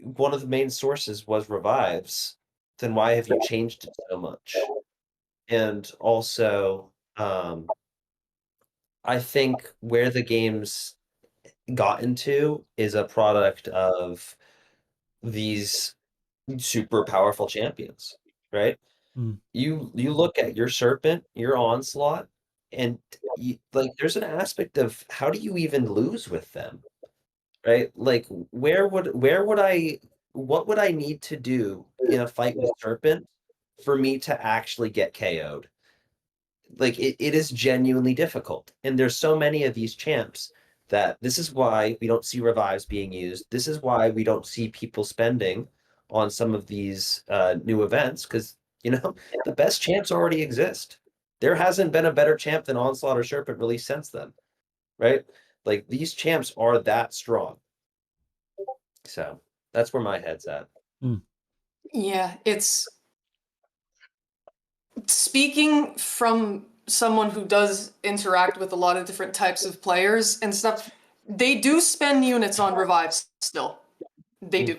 one of the main sources was revives, then why have you changed it so much? And also, I think where the game's gotten to is a product of these super powerful champions, right? Mm. You look at your Serpent, your Onslaught, and like there's an aspect of how do you even lose with them, right? Like where would I what would I need to do in a fight with Serpent for me to actually get KO'd? Like it is genuinely difficult. And there's so many of these champs that this is why we don't see revives being used. This is why we don't see people spending on some of these new events, because you know the best champs already exist. There hasn't been a better champ than Onslaught or Serpent released since then, right? Like these champs are that strong. So that's where my head's at. Yeah, it's speaking from someone who does interact with a lot of different types of players and stuff. They do spend units on revives still. They do.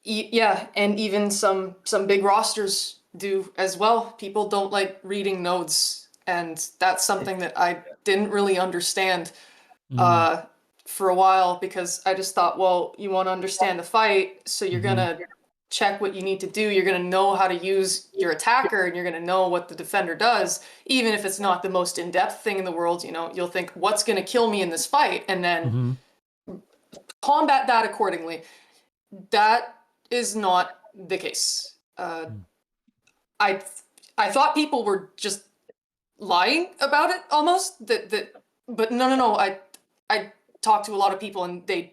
Yeah, and even some big rosters do as well. People don't like reading nodes, and that's something that I didn't really understand for a while, because I just thought, well, you want to understand the fight, so you're gonna check what you need to do. You're gonna know how to use your attacker, and you're gonna know what the defender does, even if it's not the most in-depth thing in the world. You know, you'll think, what's gonna kill me in this fight, and then combat that accordingly. That is not the case. I thought people were just lying about it almost. But no. I talked to a lot of people, and they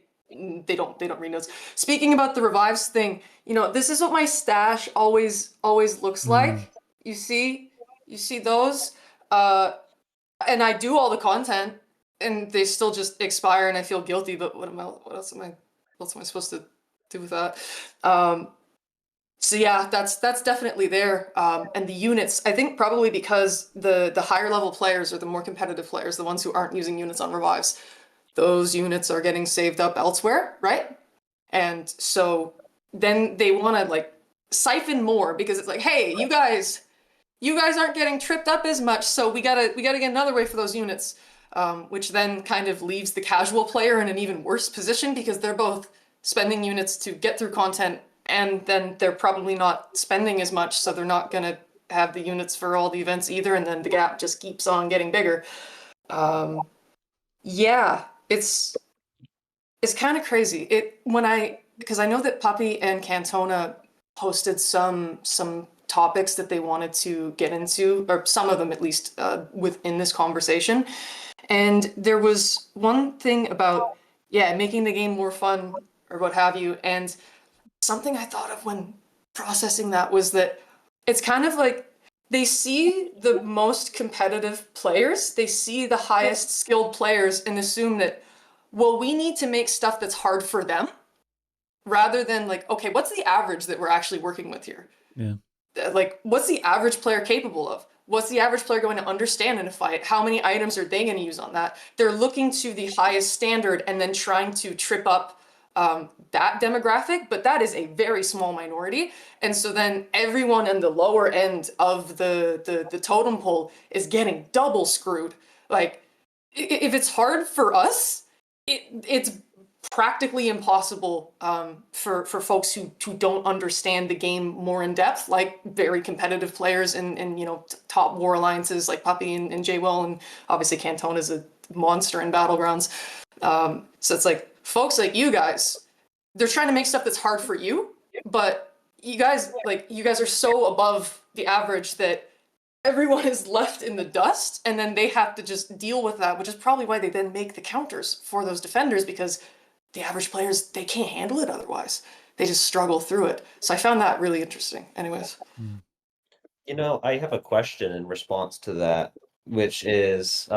don't read notes. Speaking about the revives thing, you know, this is what my stash always looks like. You see those, and I do all the content, and they still just expire, and I feel guilty. But what else am I supposed to do with that? So yeah, that's definitely there. And the units, I think probably because the higher level players or the more competitive players, the ones who aren't using units on revives, those units are getting saved up elsewhere, right? And so then they want to like siphon more because it's like, hey, you guys aren't getting tripped up as much, so we gotta get another way for those units, which then kind of leaves the casual player in an even worse position because they're both spending units to get through content, and then they're probably not spending as much, so they're not gonna have the units for all the events either, and then the gap just keeps on getting bigger. Yeah, it's kind of crazy. Because I know that Puppy and Cantona posted some topics that they wanted to get into, or some of them at least, within this conversation. And there was one thing about, yeah, making the game more fun or what have you. And something I thought of when processing that was that it's kind of like they see the most competitive players, they see the highest skilled players and assume that, well, we need to make stuff that's hard for them rather than like, okay, what's the average that we're actually working with here? Yeah. Like, what's the average player capable of? What's the average player going to understand in a fight? How many items are they going to use on that? They're looking to the highest standard and then trying to trip up that demographic, but that is a very small minority. And so then everyone in the lower end of the totem pole is getting double screwed. Like, if it's hard for us, it's practically impossible for folks who don't understand the game more in depth, like very competitive players and you know, top war alliances like Puppy and J-Will, and obviously Cantona is a monster in Battlegrounds. So it's like folks like you guys, they're trying to make stuff that's hard for you, but you guys are so above the average that everyone is left in the dust, and then they have to just deal with that, which is probably why they then make the counters for those defenders, because the average players, they can't handle it otherwise. They just struggle through it. So I found that really interesting. Anyways. You know, I have a question in response to that, which is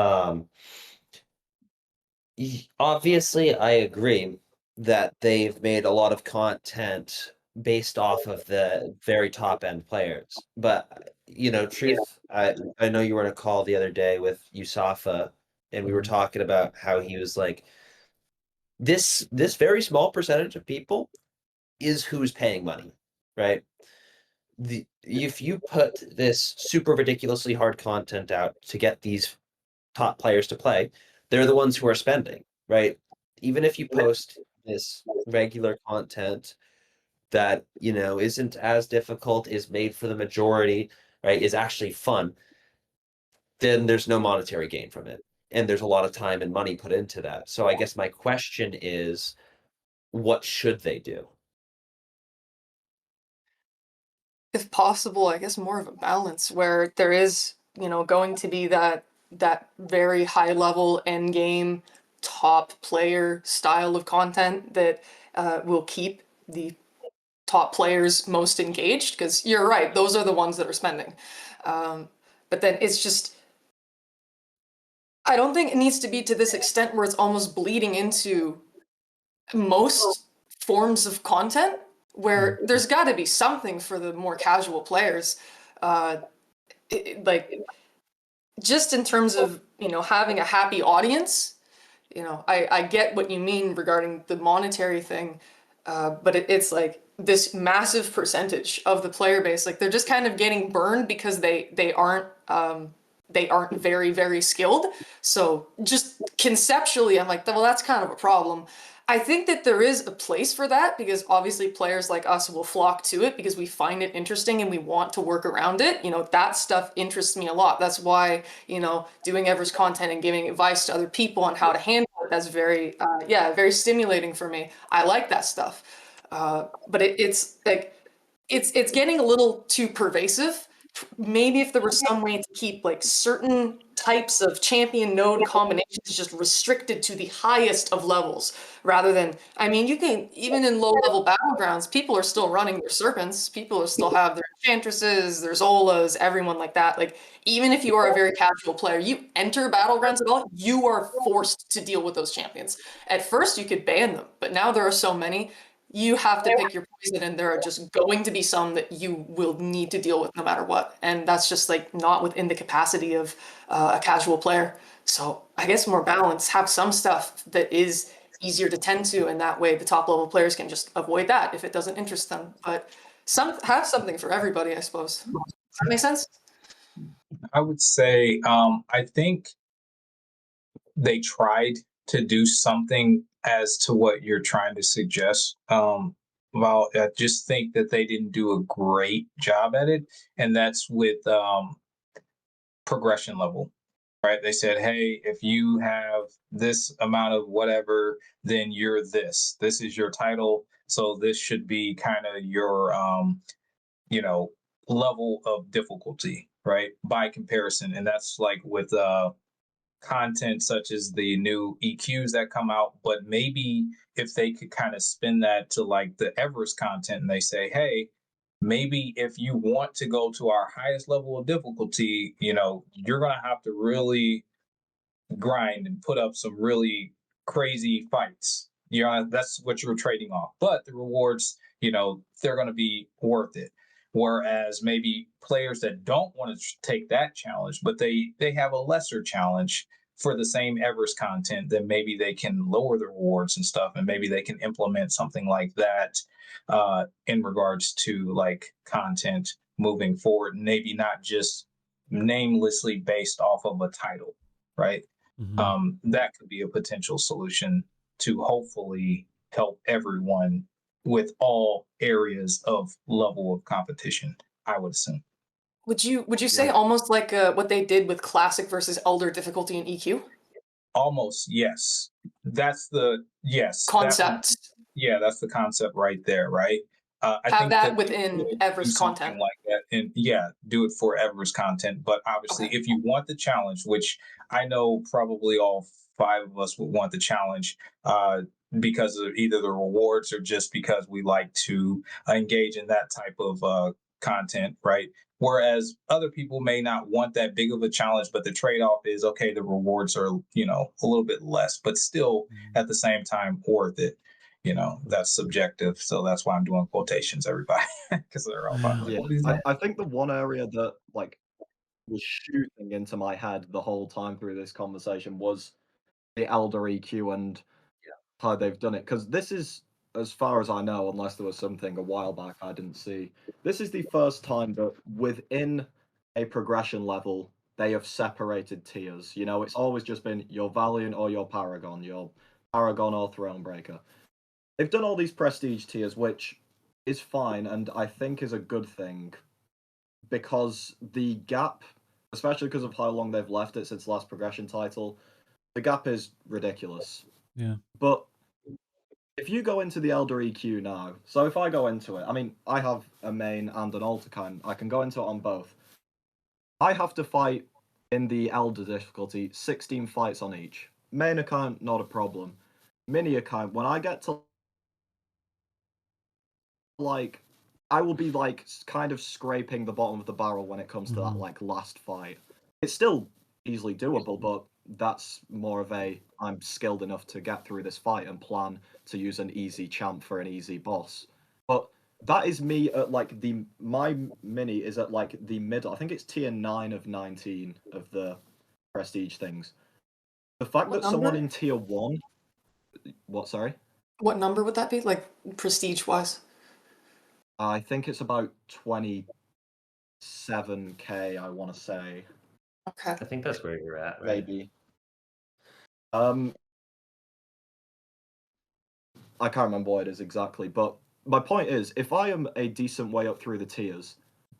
obviously I agree that they've made a lot of content based off of the very top end players. But you know, truth, I know you were on a call the other day with Yusafa, and we were talking about how he was like, this very small percentage of people is who's paying money, right? If you put this super ridiculously hard content out to get these top players to play, they're the ones who are spending, right? Even if you post this regular content that, you know, isn't as difficult, is made for the majority, right, is actually fun, then there's no monetary gain from it. And there's a lot of time and money put into that. So I guess my question is, what should they do? If possible, I guess more of a balance where there is, you know, going to be that very high level end game top player style of content that will keep the top players most engaged, because you're right, those are the ones that are spending. But then it's just, I don't think it needs to be to this extent where it's almost bleeding into most forms of content, where there's got to be something for the more casual players. Like, just in terms of, you know, having a happy audience, you know, I get what you mean regarding the monetary thing, but it's like this massive percentage of the player base, like they're just kind of getting burned because they aren't very, very skilled. So just conceptually, I'm like, well, that's kind of a problem. I think that there is a place for that, because obviously players like us will flock to it because we find it interesting and we want to work around it. You know, that stuff interests me a lot. That's why, you know, doing Ever's content and giving advice to other people on how to handle it, that's very, very stimulating for me. I like that stuff. But it's like, it's getting a little too pervasive. Maybe if there was some way to keep like certain types of champion node combinations just restricted to the highest of levels, rather than, I mean, you can, even in low level battlegrounds, people are still running their serpents, people are still have their enchantresses, their Zolas, everyone like that. Like, even if you are a very casual player, you enter battlegrounds at all, you are forced to deal with those champions. At first you could ban them, but now there are so many, you have to pick your poison, and there are just going to be some that you will need to deal with no matter what. And that's just like not within the capacity of a casual player. So I guess more balance, have some stuff that is easier to tend to, and that way the top level players can just avoid that if it doesn't interest them. But have something for everybody, I suppose. Does that make sense? I would say I think they tried to do something as to what you're trying to suggest. Well, I just think that they didn't do a great job at it, and that's with progression level, right? They said, hey, if you have this amount of whatever, then you're this. This is your title, so this should be kind of your you know, level of difficulty, right? By comparison, and that's like with content such as the new EQs that come out, but maybe if they could kind of spin that to like the Everest content and they say, hey, maybe if you want to go to our highest level of difficulty, you're going to have to really grind and put up some really crazy fights. That's what you're trading off. But the rewards, they're going to be worth it. Whereas maybe players that don't want to take that challenge, but they have a lesser challenge for the same Everest content, then maybe they can lower the rewards and stuff, and maybe they can implement something like that in regards to like content moving forward. Maybe not just namelessly based off of a title, right? That could be a potential solution to hopefully help everyone with all areas of level of competition, I would assume. Would you say almost like what they did with classic versus elder difficulty in EQ? Almost, yes. That's the Concept. that's the concept right there, right? I Have think that within Everest something content. like that, and do it for Everest content. But obviously, if you want the challenge, which I know probably all 5 of us would want the challenge, because of either the rewards or just because we like to engage in that type of content, right? Whereas other people may not want that big of a challenge, but the trade-off is okay, the rewards are, a little bit less, but still at the same time worth it. That's subjective. So that's why I'm doing quotations, everybody, because they're all fun. Yeah, I think the one area that like was shooting into my head the whole time through this conversation was the elder EQ and how they've done it. Because this is, as far as I know, unless there was something a while back I didn't see, this is the first time that within a progression level they have separated tiers. It's always just been your Valiant or your Paragon or Thronebreaker. They've done all these prestige tiers, which is fine and I think is a good thing, because the gap, especially because of how long they've left it since last progression title, the gap is ridiculous. Yeah. But if you go into the Elder EQ now, so if I go into it, I mean, I have a main and an alt account. I can go into it on both. I have to fight in the Elder difficulty 16 fights on each. Main account, not a problem. Mini account, when I get to like, I will be like kind of scraping the bottom of the barrel when it comes to that like last fight. It's still easily doable, but that's more of a I'm skilled enough to get through this fight and plan to use an easy champ for an easy boss. But that is me at like my mini is at like the middle. I think it's tier 9 of 19 of the prestige things. The fact that someone in tier 1, what, sorry? What number would that be, like prestige wise? I think it's about 27k, I want to say. Okay. I think that's where you're at, right? Maybe. I can't remember what it is exactly, but my point is, if I am a decent way up through the tiers,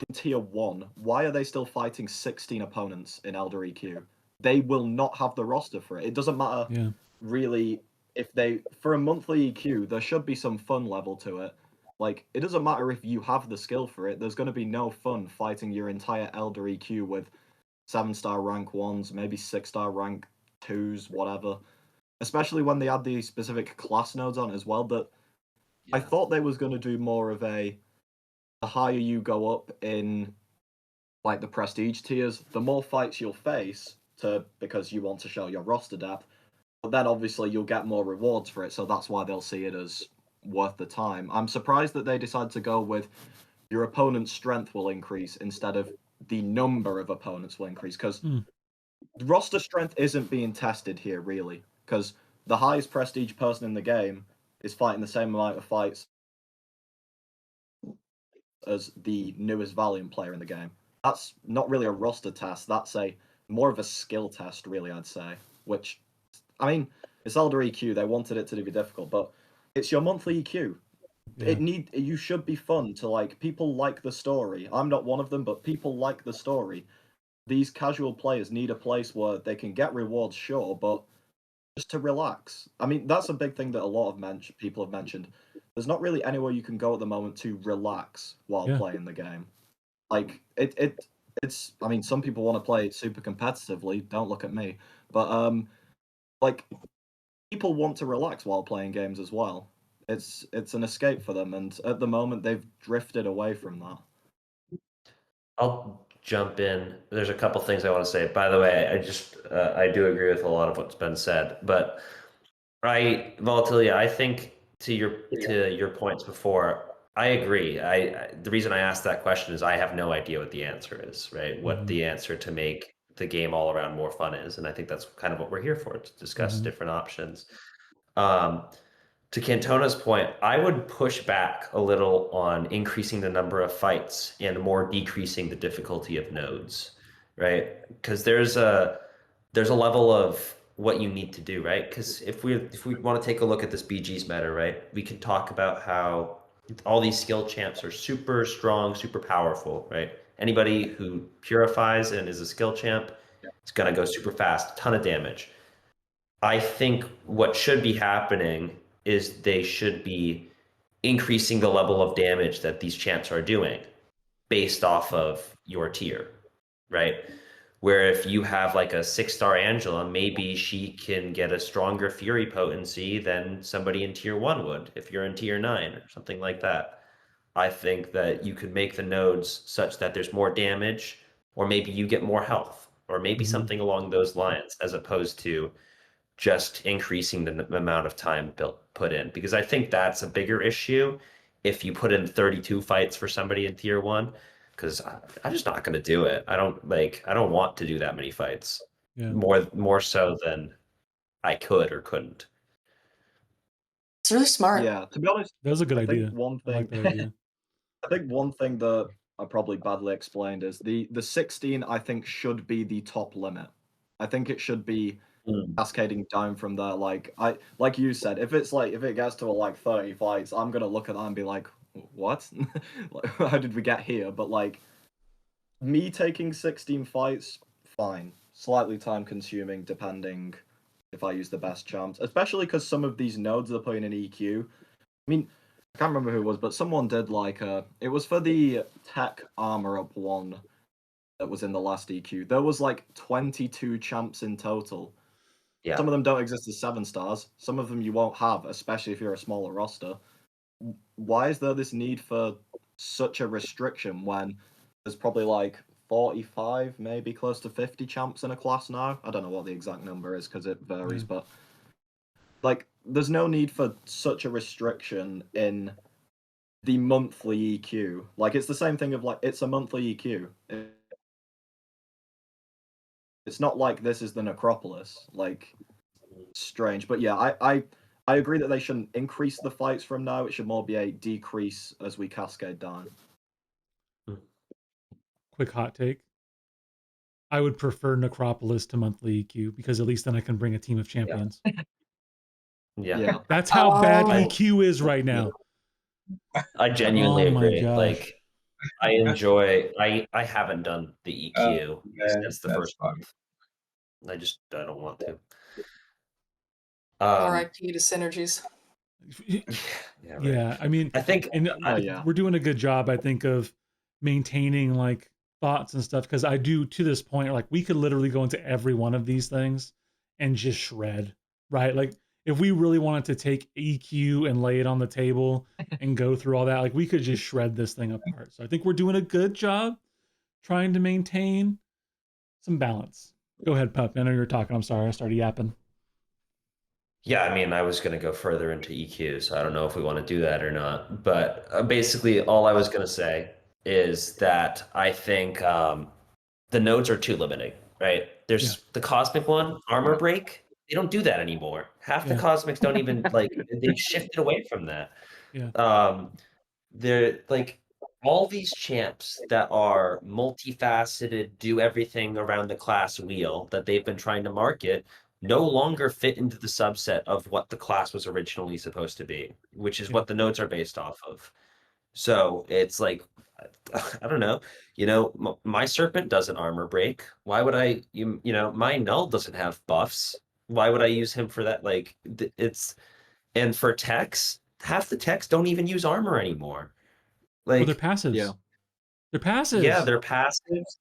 in tier 1, why are they still fighting 16 opponents in Elder EQ? They will not have the roster for it. It doesn't matter really if for a monthly EQ, there should be some fun level to it. Like, it doesn't matter if you have the skill for it, there's going to be no fun fighting your entire Elder EQ with 7-star rank 1s, maybe 6-star rank 2s, whatever. Especially when they add the specific class nodes on as well, that I thought they was going to do more of the higher you go up in like the prestige tiers, the more fights you'll face because you want to show your roster depth. But then obviously you'll get more rewards for it, so that's why they'll see it as worth the time. I'm surprised that they decided to go with your opponent's strength will increase instead of the number of opponents will increase, because roster strength isn't being tested here, really, because the highest prestige person in the game is fighting the same amount of fights as the newest Valiant player in the game. That's not really a roster test. That's more of a skill test, really, I'd say. Which, I mean, it's Elder EQ. They wanted it to be difficult, but it's your monthly EQ. Yeah. You should be fun to like. People like the story. I'm not one of them, but people like the story. These casual players need a place where they can get rewards, sure, but just to relax. I mean, that's a big thing that a lot of people have mentioned. There's not really anywhere you can go at the moment to relax while playing the game. Like it's. I mean, some people want to play it super competitively. Don't look at me, but like people want to relax while playing games as well. It's an escape for them, and at the moment they've drifted away from that. I'll jump in. There's a couple things I want to say. By the way, I do agree with a lot of what's been said, but Volatility, I think to your points before, I agree. The reason I asked that question is I have no idea what the answer is, right? What the answer to make the game all around more fun is, and I think that's kind of what we're here for, to discuss different options. To Cantona's point, I would push back a little on increasing the number of fights and more decreasing the difficulty of nodes, right? Because there's a level of what you need to do, right? Because if we want to take a look at this BG's meta, right, we can talk about how all these skill champs are super strong, super powerful, right? Anybody who purifies and is a skill champ is gonna go super fast, ton of damage. I think what should be happening is they should be increasing the level of damage that these champs are doing based off of your tier, right? Where if you have like a 6-star Angela, maybe she can get a stronger Fury potency than somebody in tier 1 would, if you're in tier 9 or something like that. I think that you could make the nodes such that there's more damage, or maybe you get more health, or maybe something along those lines, as opposed to just increasing the amount of time put in, because I think that's a bigger issue if you put in 32 fights for somebody in tier 1, because I'm just not going to do it. I don't want to do that many fights. More so than I could or couldn't. It's really smart. Yeah, to be honest, that was a good idea. One thing, I like that idea. I think one thing that I probably badly explained is the 16. I think should be the top limit. I think it should be cascading down from there. Like you said, if it gets to like 30 fights, I'm gonna look at that and be like, what? Like, how did we get here? But like me taking 16 fights, fine. Slightly time consuming depending if I use the best champs, especially because some of these nodes are putting in EQ. I mean, I can't remember who it was, but someone did it was for the tech armor up one that was in the last EQ. There was like 22 champs in total. Yeah. Some of them don't exist as 7 stars. Some of them you won't have, especially if you're a smaller roster. Why is there this need for such a restriction when there's probably like 45, maybe close to 50 champs in a class now? I don't know what the exact number is because it varies, but like there's no need for such a restriction in the monthly EQ. Like it's the same thing of like it's a monthly EQ. It's not like this is the Necropolis. Like strange, but yeah, I agree that they shouldn't increase the fights from now. It should more be a decrease as we cascade down. Quick hot take. I would prefer Necropolis to monthly EQ because at least then I can bring a team of champions. Yeah. That's how bad EQ is right now. I genuinely agree. Gosh. Like I enjoy I haven't done the EQ since the first month. I don't want to. RIP to synergies. Yeah, I mean, I think we're doing a good job, I think, of maintaining like thoughts and stuff, because I do to this point, like we could literally go into every one of these things and just shred, right? Like if we really wanted to take EQ and lay it on the table and go through all that, like we could just shred this thing apart. So I think we're doing a good job trying to maintain some balance. Go ahead, Pup. I know you were talking. I'm sorry. I started yapping. Yeah, I mean, I was going to go further into EQ, so I don't know if we want to do that or not. But basically, all I was going to say is that I think the nodes are too limiting, right? Yeah. There's the cosmic one, armor break. They don't do that anymore. Half the Yeah. cosmics don't even like they've shifted away from that. Yeah. They're like all these champs that are multifaceted, do everything around the class wheel that they've been trying to market no longer fit into the subset of what the class was originally supposed to be, which is Yeah. what the nodes are based off of. So it's like, I don't know, my serpent doesn't armor break. Why would my null doesn't have buffs. Why would I use him for that? Like and for techs, half the techs don't even use armor anymore. Or they're Like, passives. Yeah. They're passives. yeah, they're passives.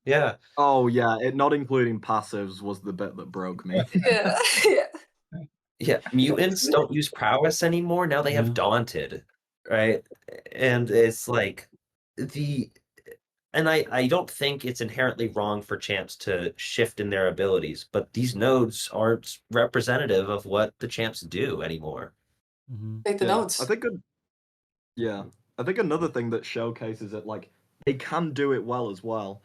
Yeah. Oh yeah, it not including passives was the bit that broke me. Yeah. Yeah. Yeah. Mutants don't use prowess anymore. Now they Yeah. have daunted, right? And it's like and I don't think it's inherently wrong for champs to shift in their abilities, but these nodes aren't representative of what the champs do anymore. Mhm. Take the Yeah, notes. I think I think another thing that showcases it, like, they can do it well as well.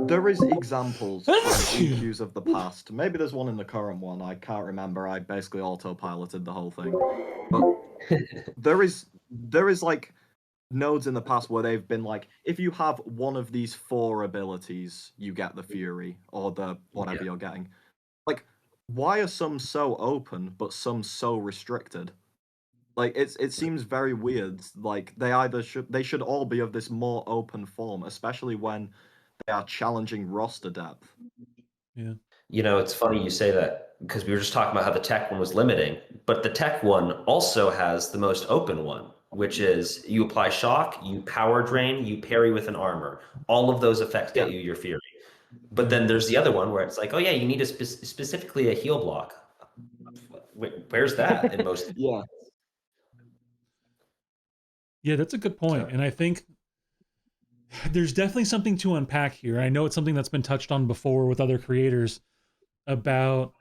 There is examples from EQs of the past. Maybe there's one in the current one. I can't remember. I basically autopiloted the whole thing. But there is like nodes in the past where they've been like, if you have one of these 4 abilities, you get the Fury or the whatever you're getting. Like, why are some so open but some so restricted? Like, it seems very weird. Like, they should all be of this more open form, especially when they are challenging roster depth. Yeah. It's funny you say that because we were just talking about how the tech one was limiting, but the tech one also has the most open one, which is you apply shock, you power drain, you parry with an armor. All of those effects get you your Fury. But then there's the other one where it's like, oh yeah, you need specifically a heal block. Where's that in most? Yeah. Yeah, that's a good point. And I think there's definitely something to unpack here. I know it's something that's been touched on before with other creators about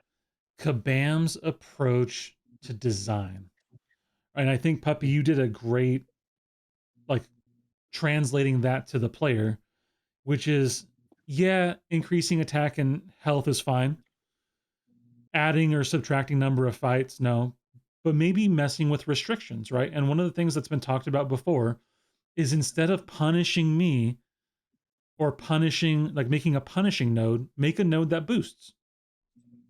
Kabam's approach to design. And I think, Puppy, you did a great, like, translating that to the player, which is, yeah, increasing attack and health is fine. Adding or subtracting number of fights, no. But maybe messing with restrictions, right? And one of the things that's been talked about before is instead of punishing me or punishing, like making a punishing node, make a node that boosts,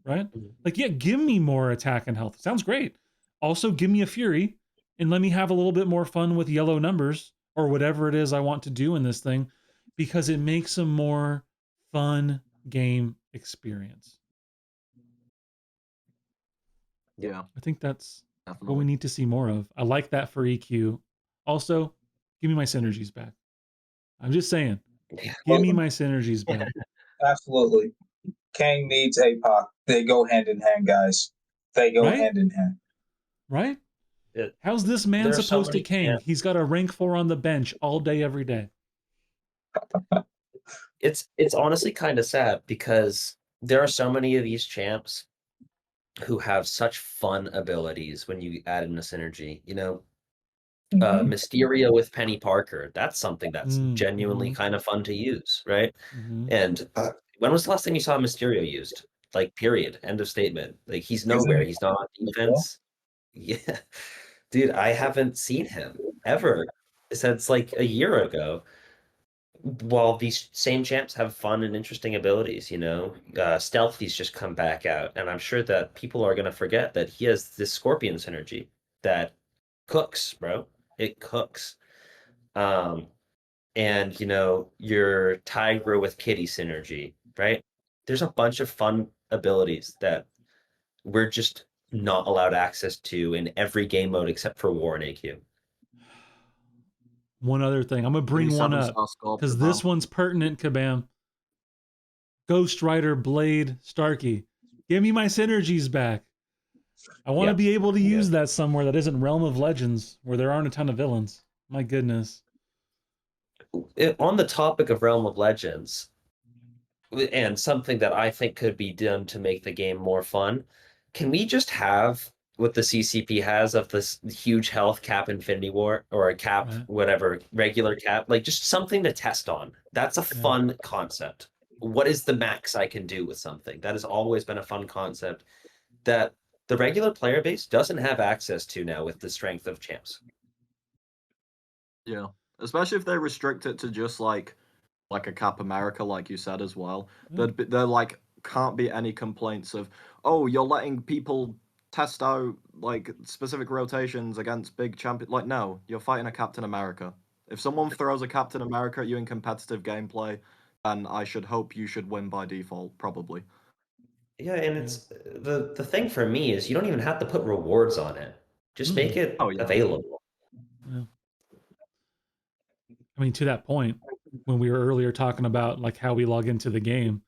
right? Like, yeah, give me more attack and health. Sounds great. Also, give me a Fury and let me have a little bit more fun with yellow numbers or whatever it is I want to do in this thing, because it makes a more fun game experience. Yeah. I think that's Definitely. what we need to see more of. I like that for EQ. Also, give me my synergies back. I'm just saying, give me my synergies back. Absolutely. Kang needs APOC. They go hand in hand, guys. They go Right? hand in hand. Right? How's this man There are so supposed to many Kang? champs. He's got a rank 4 on the bench all day, every day. It's honestly kind of sad because there are so many of these champs who have such fun abilities when you add in a synergy. Mysterio with Penny Parker. That's something that's genuinely kind of fun to use, right? And when was the last time you saw Mysterio used? Like, period. End of statement. Like, he's nowhere. He's not on defense. Yeah. Dude, I haven't seen him ever since like a year ago. While these same champs have fun and interesting abilities, Stealthy's just come back out, and I'm sure that people are going to forget that he has this Scorpion synergy that cooks, bro. It cooks. And your Tigra with Kitty synergy, right? There's a bunch of fun abilities that we're just not allowed access to in every game mode except for War and AQ. One other thing. I'm going to bring one up because this one's pertinent, Kabam. Ghost Rider, Blade, Starkey. Give me my synergies back. I want to be able to use that somewhere that isn't Realm of Legends, where there aren't a ton of villains. My goodness. On the topic of Realm of Legends, and something that I think could be done to make the game more fun, can we just have what the CCP has of this huge health cap Infinity War or a cap, Right. whatever, regular cap, like just something to test on. That's a fun concept. What is the max I can do with something? That has always been a fun concept that the regular player base doesn't have access to now with the strength of champs. Yeah, especially if they restrict it to just like a Cap America, like you said as well. There like can't be any complaints of, oh, you're letting people test out like specific rotations against big champion. Like, no, you're fighting a Captain America. If someone throws a Captain America at you in competitive gameplay, then I should hope you should win by default, probably. Yeah, and it's the thing for me is you don't even have to put rewards on it. Just make it available. Yeah. I mean, to that point, when we were earlier talking about like how we log into the game,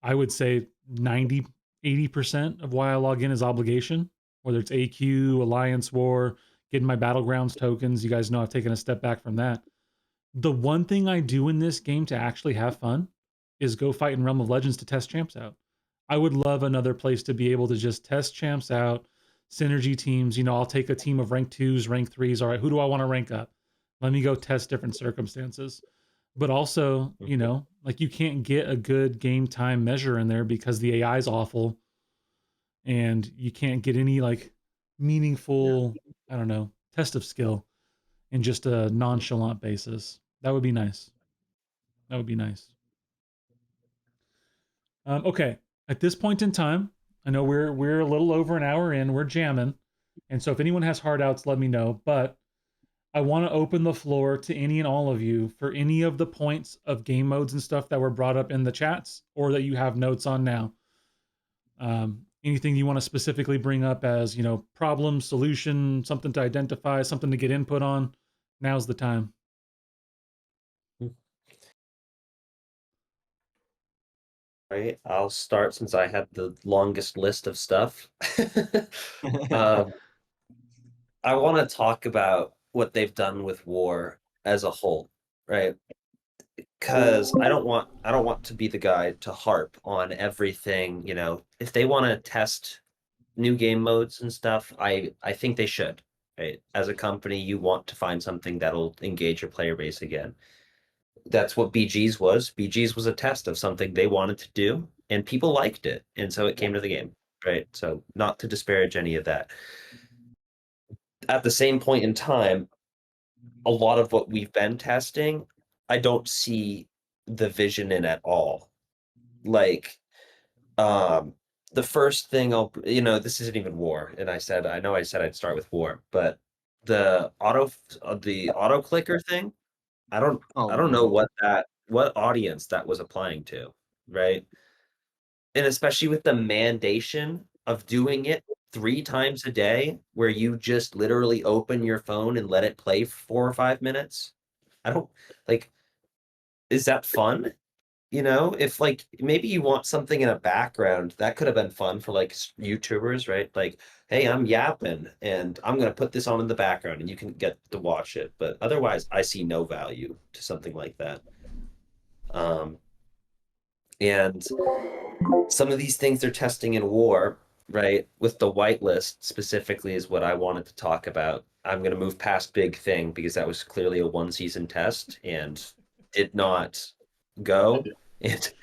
I would say 90, 80% of why I log in is obligation, whether it's AQ, Alliance War, getting my Battlegrounds tokens. You guys know I've taken a step back from that. The one thing I do in this game to actually have fun is go fight in Realm of Legends to test champs out. I would love another place to be able to just test champs out, synergy teams. You know, I'll take a team of rank 2s, rank 3s. All right, who do I want to rank up? Let me go test different circumstances. But also, you know, like you can't get a good game time measure in there because the AI is awful and you can't get any like meaningful, I don't know, test of skill in just a nonchalant basis. That would be nice. That would be nice. Okay, at this point in time, I know we're a little over an hour in. We're jamming, and so if anyone has hard outs, let me know. But I want to open the floor to any and all of you for any of the points of game modes and stuff that were brought up in the chats or that you have notes on now. Anything you want to specifically bring up as, you know, problem, solution, something to identify, something to get input on. Now's the time. Right, I'll start since I had the longest list of stuff. I want to talk about what they've done with war as a whole, right? Because I don't want to be the guy to harp on everything, you know. If they want to test new game modes and stuff, I think they should, right? As a company, you want to find something that'll engage your player base again. That's what BG's was. BG's was a test of something they wanted to do, and people liked it, and so it came to the game, right? So not to disparage any of that. At the same point in time, a lot of what we've been testing, I don't see the vision in at all. Like, the first thing you know, this isn't even war, and I know I said I'd start with war, but the auto clicker thing, I don't know what audience that was applying to, right? And especially with the mandation of doing it 3 times a day, where you just literally open your phone and let it play for 4 or 5 minutes. I don't like, is that fun? You know, if like maybe you want something in a background, that could have been fun for like YouTubers, right? Like, hey, I'm yapping and I'm gonna put this on in the background and you can get to watch it. But otherwise, I see no value to something like that. And some of these things they're testing in war, right? With the whitelist specifically is what I wanted to talk about. I'm gonna move past big thing because that was clearly a 1-season test and did not go. It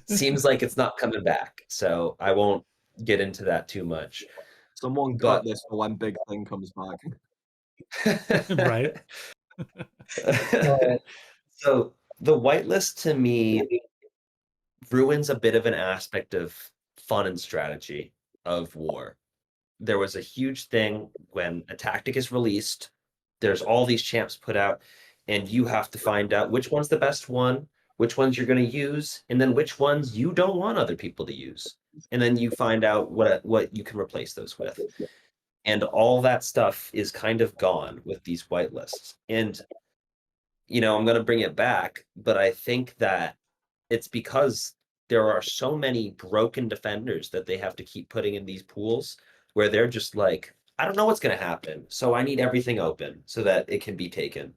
seems like it's not coming back, so I won't get into that too much. Someone cut this for when big thing comes back. Right. So the whitelist to me ruins a bit of an aspect of fun and strategy of war. There was a huge thing when a tactic is released, there's all these champs put out, and you have to find out which one's the best one, which ones you're going to use, and then which ones you don't want other people to use. And then you find out what you can replace those with. And all that stuff is kind of gone with these whitelists. And you know, I'm going to bring it back, but I think that it's because there are so many broken defenders that they have to keep putting in these pools where they're just like, I don't know what's going to happen, so I need everything open so that it can be taken.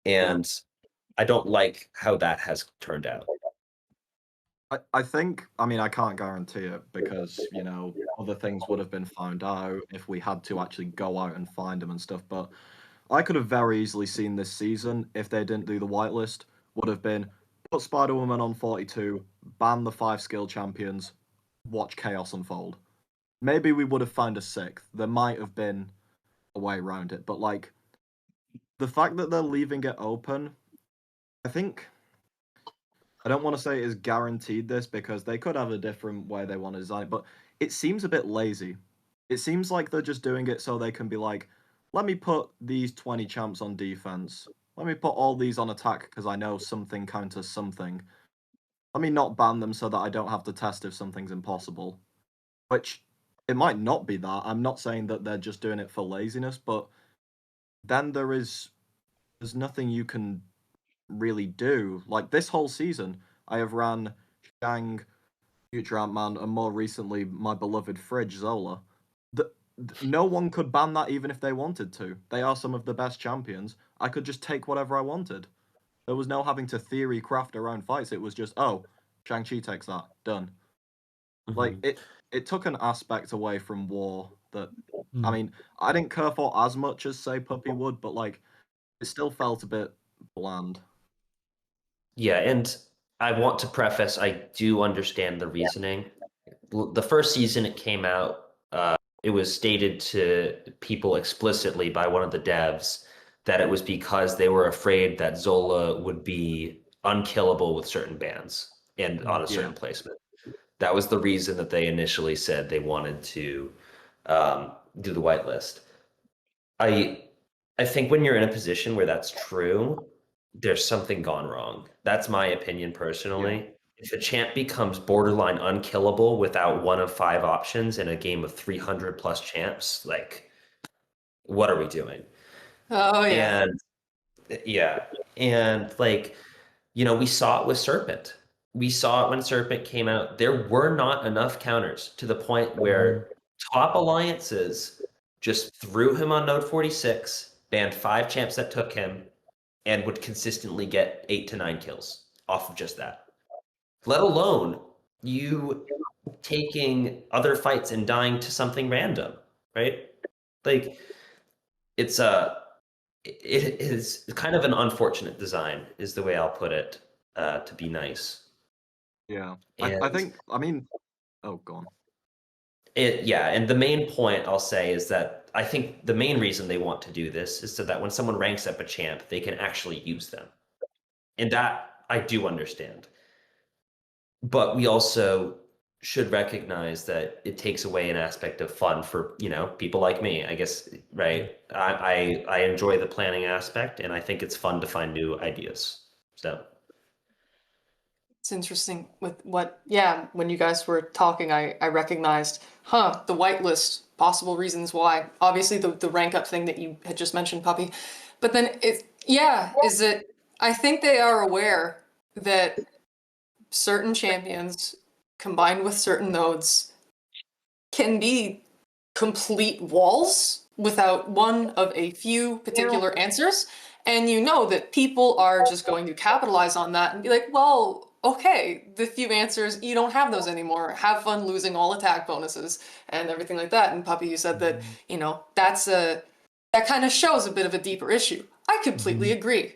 And I don't like how that has turned out. I think, I mean, I can't guarantee it because, you know, other things would have been found out if we had to actually go out and find them and stuff. But I could have very easily seen this season, if they didn't do the whitelist, would have been put Spider-Woman on 42, ban the 5 skill champions, watch chaos unfold. Maybe we would have found a 6th. There might have been a way around it, but like the fact that they're leaving it open, I think I don't want to say it is guaranteed this because they could have a different way they want to design it, but it seems a bit lazy. It seems like they're just doing it so they can be like, let me put these 20 champs on defense. Let me put all these on attack because I know something counters something. Let me not ban them so that I don't have to test if something's impossible. Which, it might not be that. I'm not saying that they're just doing it for laziness, but then there's nothing you can really do. Like this whole season, I have ran Shang, Future Ant-Man, and more recently my beloved Fridge Zola. No one could ban that even if they wanted to. They are some of the best champions. I could just take whatever I wanted. There was no having to theory craft around fights. It was just, oh, Shang-Chi takes that. Done. Like, it took an aspect away from War that, I mean, I didn't care for as much as, say, Puppy would, but, like, it still felt a bit bland. Yeah, and I want to preface, I do understand the reasoning. The first season it came out, it was stated to people explicitly by one of the devs that it was because they were afraid that Zola would be unkillable with certain bans and on a certain placement. That was the reason that they initially said they wanted to do the whitelist. I think when you're in a position where that's true, there's something gone wrong. That's my opinion personally. If a champ becomes borderline unkillable without one of 5 options in a game of 300 plus champs, like, what are we doing? Oh yeah. And like, you know, we saw it with Serpent. We saw it when Serpent came out. There were not enough counters to the point where top alliances just threw him on node 46, banned 5 champs that took him, and would consistently get 8 to 9 kills off of just that. Let alone you taking other fights and dying to something random, right? Like, it is kind of an unfortunate design, is the way I'll put it, to be nice. Yeah, I think, I mean, oh, go on. And the main point I'll say is that I think the main reason they want to do this is so that when someone ranks up a champ, they can actually use them. And that I do understand. But we also should recognize that it takes away an aspect of fun for, you know, people like me, I guess, right? I enjoy the planning aspect, and I think it's fun to find new ideas. So It's interesting with what, when you guys were talking, I recognized, the whitelist, possible reasons why. Obviously the rank up thing that you had just mentioned, Puppy. But then I think they are aware that certain champions combined with certain nodes can be complete walls without one of a few particular answers. And you know that people are just going to capitalize on that and be like, well, okay, the few answers, you don't have those anymore. Have fun losing all attack bonuses and everything like that. And Puppy, you said that, you know, that kind of shows a bit of a deeper issue. I completely agree.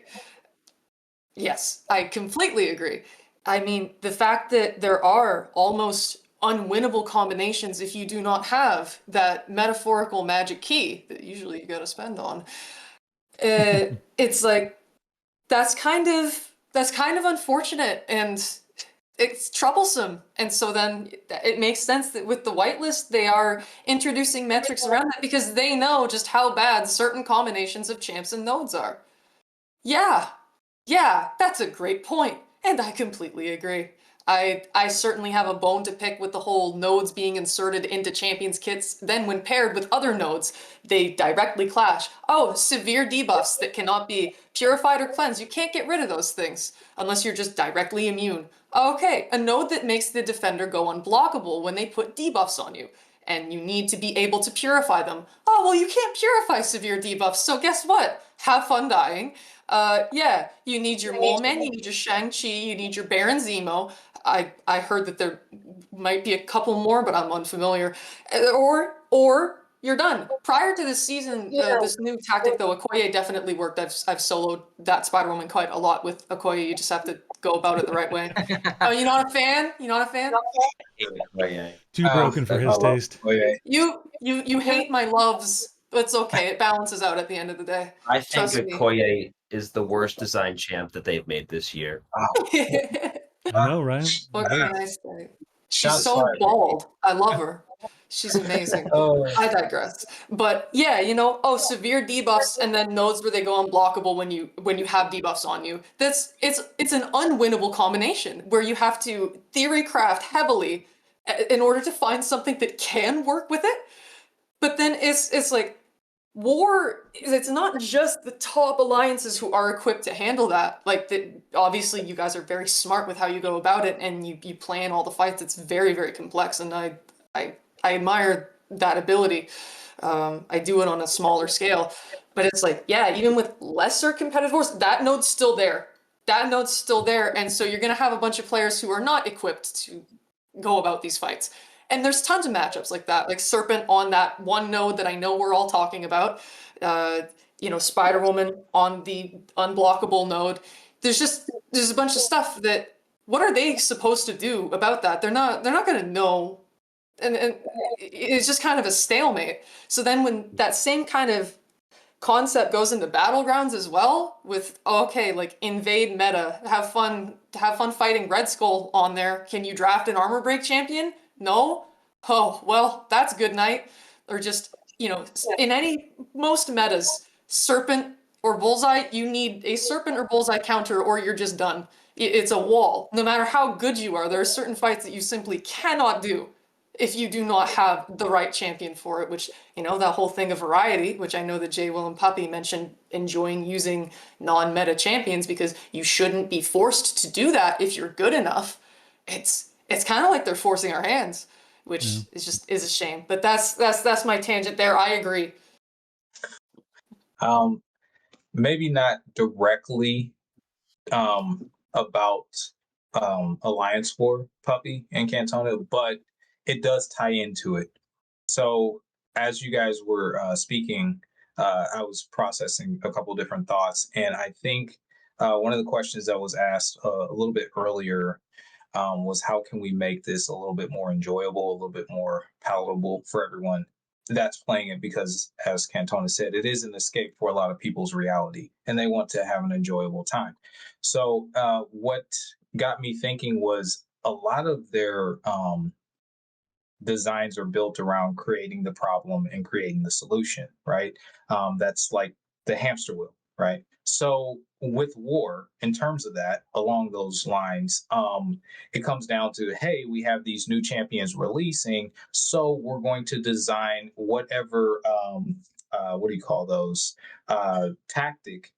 Yes, I completely agree. I mean, the fact that there are almost unwinnable combinations if you do not have that metaphorical magic key that usually you gotta spend on. It's like that's kind of unfortunate and it's troublesome. And so then it makes sense that with the whitelist they are introducing metrics around that because they know just how bad certain combinations of champs and nodes are. Yeah, that's a great point. And I completely agree. I certainly have a bone to pick with the whole nodes being inserted into champions kits. Then when paired with other nodes, they directly clash. Oh, severe debuffs that cannot be purified or cleansed. You can't get rid of those things unless you're just directly immune. Okay, a node that makes the defender go unblockable when they put debuffs on you. and you need to be able to purify them. Oh, well, you can't purify severe debuffs, so guess what? Have fun dying. Yeah, you need your Mole Man, you need your Shang-Chi, you need your Baron Zemo. I heard that there might be a couple more, but I'm unfamiliar. Or you're done. Prior to this season, this new tactic though, Okoye definitely worked. I've soloed that Spider-Woman quite a lot with Okoye. You just have to go about it the right way. Oh, you not a fan? You not a fan? Too broken for his taste. You hate my loves. It's okay. It balances out at the end of the day. I think Trust me. Okoye is the worst design champ that they've made this year. I know, right? What can I say? She's Shots so fired. bald. I love her. She's amazing. I digress. But yeah, you know, severe debuffs and then nodes where they go unblockable when you have debuffs on you. It's an unwinnable combination where you have to theory craft heavily in order to find something that can work with it. But then it's like war, it's not just the top alliances who are equipped to handle that. Like, obviously you guys are very smart with how you go about it, and you plan all the fights. It's very, very complex, and I admire that ability. I do it on a smaller scale, but it's like, yeah, even with lesser competitors, that node's still there. That node's still there, and so you're gonna have a bunch of players who are not equipped to go about these fights. And there's tons of matchups like that, like Serpent on that one node that I know we're all talking about. You know, Spider-Woman on the unblockable node. There's a bunch of stuff that, what are they supposed to do about that? They're not gonna know. And it's just kind of a stalemate. So then when that same kind of concept goes into battlegrounds as well, with okay, like invade meta, have fun fighting Red Skull on there. Can you draft an armor break champion? No? Oh, well, that's good night. Or just, you know, in most metas, Serpent or Bullseye, you need a Serpent or Bullseye counter or you're just done. It's a wall. No matter how good you are, there are certain fights that you simply cannot do if you do not have the right champion for it, which, you know, that whole thing of variety, which I know that J. Will and Puppy mentioned enjoying using non-meta champions because you shouldn't be forced to do that if you're good enough. It's kind of like they're forcing our hands, which is a shame. But that's my tangent there. I agree. Maybe not directly about Alliance War, Puppy and Cantona, but it does tie into it. So as you guys were speaking, I was processing a couple different thoughts, and I think one of the questions that was asked a little bit earlier was how can we make this a little bit more enjoyable, a little bit more palatable for everyone that's playing it, because as Cantona said, it is an escape for a lot of people's reality and they want to have an enjoyable time. So what got me thinking was a lot of their designs are built around creating the problem and creating the solution, right? That's like the hamster wheel, right? So with war, in terms of that, along those lines, it comes down to, hey, we have these new champions releasing, so we're going to design whatever, what do you call those, tactic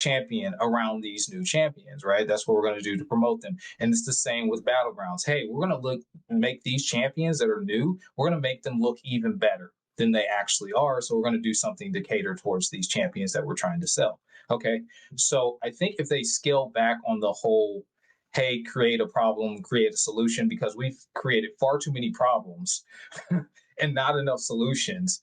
champion around these new champions, right? That's what we're going to do to promote them. And it's the same with battlegrounds. Hey, we're going to make these champions that are new, we're going to make them look even better than they actually are. So we're going to do something to cater towards these champions that we're trying to sell. Okay. So I think if they scale back on the whole, hey, create a problem, create a solution, because we've created far too many problems and not enough solutions.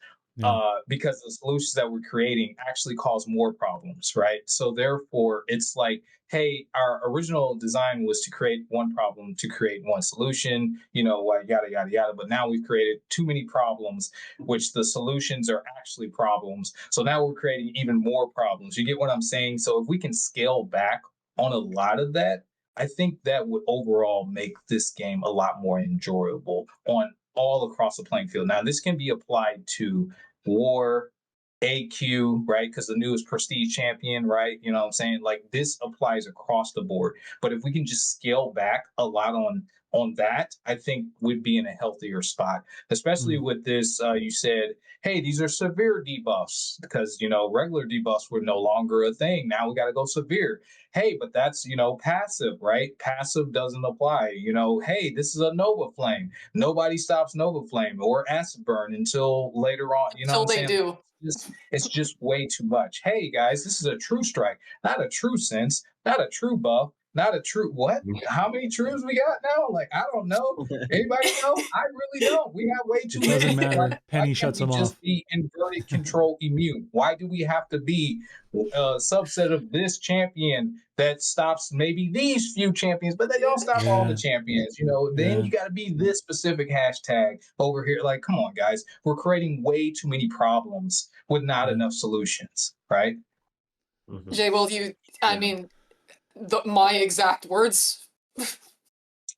Because the solutions that we're creating actually cause more problems, right? So therefore, it's like, hey, our original design was to create one problem to create one solution, you know, yada, yada, yada. But now we've created too many problems, which the solutions are actually problems. So now we're creating even more problems. You get what I'm saying? So if we can scale back on a lot of that, I think that would overall make this game a lot more enjoyable on all across the playing field. Now, this can be applied to war, AQ, right? Because the newest prestige champion, right? You know what I'm saying? Like, this applies across the board. But if we can just scale back a lot on on that, I think would be in a healthier spot, especially Mm. with this. You said, hey, these are severe debuffs because, regular debuffs were no longer a thing. Now we got to go severe. Hey, but that's, passive, right? Passive doesn't apply. Hey, this is a Nova Flame. Nobody stops Nova Flame or Acid Burn until later on. You know what Until I'm they saying? do. It's just way too much. Hey, guys, this is a true strike, not a true sense, not a true buff, not a true what? How many trues we got now? Like, I don't know. Anybody know? I really don't. We have way too It doesn't many. matter. Why Penny can't shuts we them just off. be inverted control immune? Why do we have to be a subset of this champion that stops maybe these few champions, but they don't stop all the Yeah. champions? Then Yeah. you got to be this specific hashtag over here. Like, come on, guys. We're creating way too many problems with not Yeah. enough solutions, right? Mhm. Jay, well, I mean, my exact words,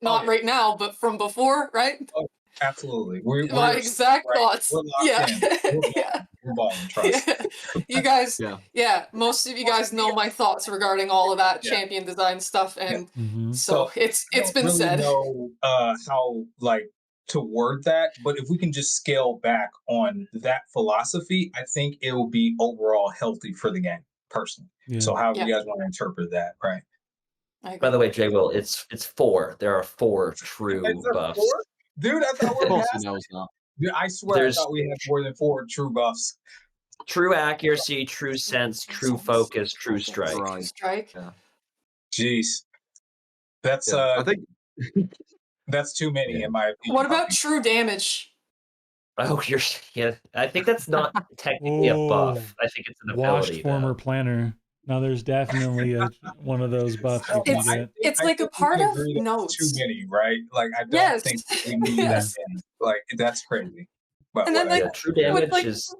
not yeah. right now, but from before, right? Oh, absolutely. We're My exact right. thoughts. We're locked Yeah. in. We're balling. Yeah. We're balling. Trust. Yeah. You guys, Yeah. yeah, most of you guys know my thoughts regarding all of that Yeah. champion design stuff, Yeah. and Mm-hmm. so it's I don't been really said. know how to word that, but if we can just scale back on that philosophy, I think it will be overall healthy for the game, personally. Yeah. So how Yeah. you guys want to interpret that, right? I agree. By the way, Jay Will, it's 4. There are 4 true Is there buffs. 4? Dude, I thought Of we were course past. he knows that. Dude, I swear There's I thought we had more than 4 true buffs. true accuracy, true sense, true focus, true strike. Right. Strike. Yeah. Jeez. That's Yeah. I think that's too many Yeah. in my opinion. What about true damage? Oh, yeah. I think that's not technically a buff. I think it's an Washed ability. former Though. planner. Now there's definitely one of those buffs you can get. It's like a think we part can of agree that notes. it's too many, right? Like I don't Yes. think we need Yes. that many. Like that's crazy. But And then, whatever. like, Yeah, true damage like, is.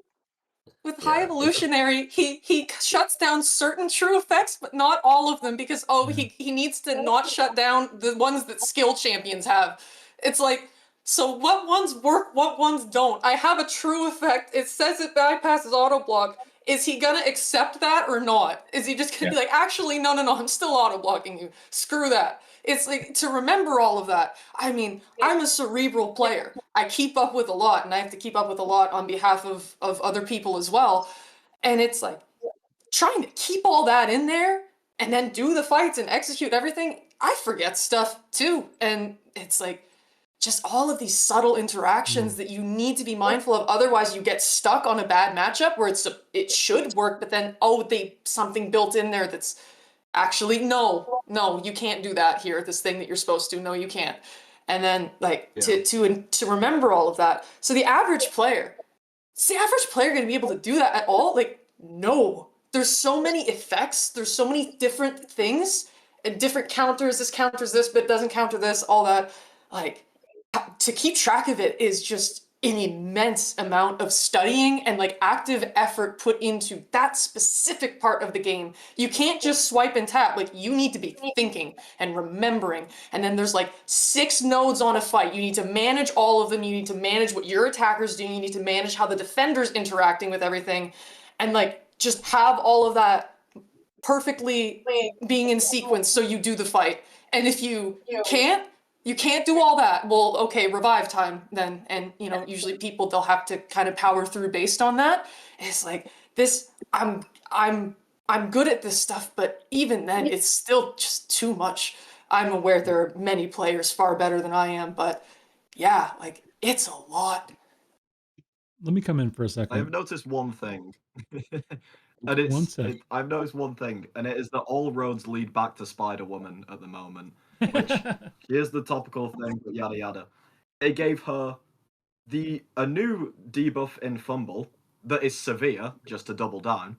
with Yeah, high evolutionary, he shuts down certain true effects, but not all of them because he needs to not shut down the ones that skill champions have. It's like, so what ones work, what ones don't? I have a true effect. It says it bypasses auto block. Is he gonna accept that or not? Is he just gonna be like, actually, no, I'm still auto blocking you. Screw that. It's like, to remember all of that. I mean, I'm a cerebral player. I keep up with a lot, and I have to keep up with a lot on behalf of other people as well. And it's like, trying to keep all that in there and then do the fights and execute everything, I forget stuff too. And it's like, just all of these subtle interactions that you need to be mindful of. Otherwise, you get stuck on a bad matchup where it should work, but then, something built in there that's actually, no, you can't do that here, this thing that you're supposed to, no, you can't. And then, like, to remember all of that. So the average player, is the average player going to be able to do that at all? Like, no. There's so many effects, there's so many different things, and different counters, this counters this, but it doesn't counter this, all that. Like, to keep track of it is just an immense amount of studying and like active effort put into that specific part of the game. You can't just swipe and tap. Like, you need to be thinking and remembering. And then there's like 6 nodes on a fight. You need to manage all of them. You need to manage what your attacker's doing. You need to manage how the defender's interacting with everything. And like, just have all of that perfectly being in sequence so you do the fight. And if you can't do all that, well, okay, revive time then. And usually people, they'll have to kind of power through based on that. And it's like, this, I'm good at this stuff, but even then it's still just too much. I'm aware there are many players far better than I am, but yeah, like, it's a lot. Let me come in for a second. I've noticed one thing. And I've noticed one thing, and it is that all roads lead back to Spider-Woman at the moment. Which, here's the topical thing, but yada yada. They gave her a new debuff in Fumble that is severe, just to double down.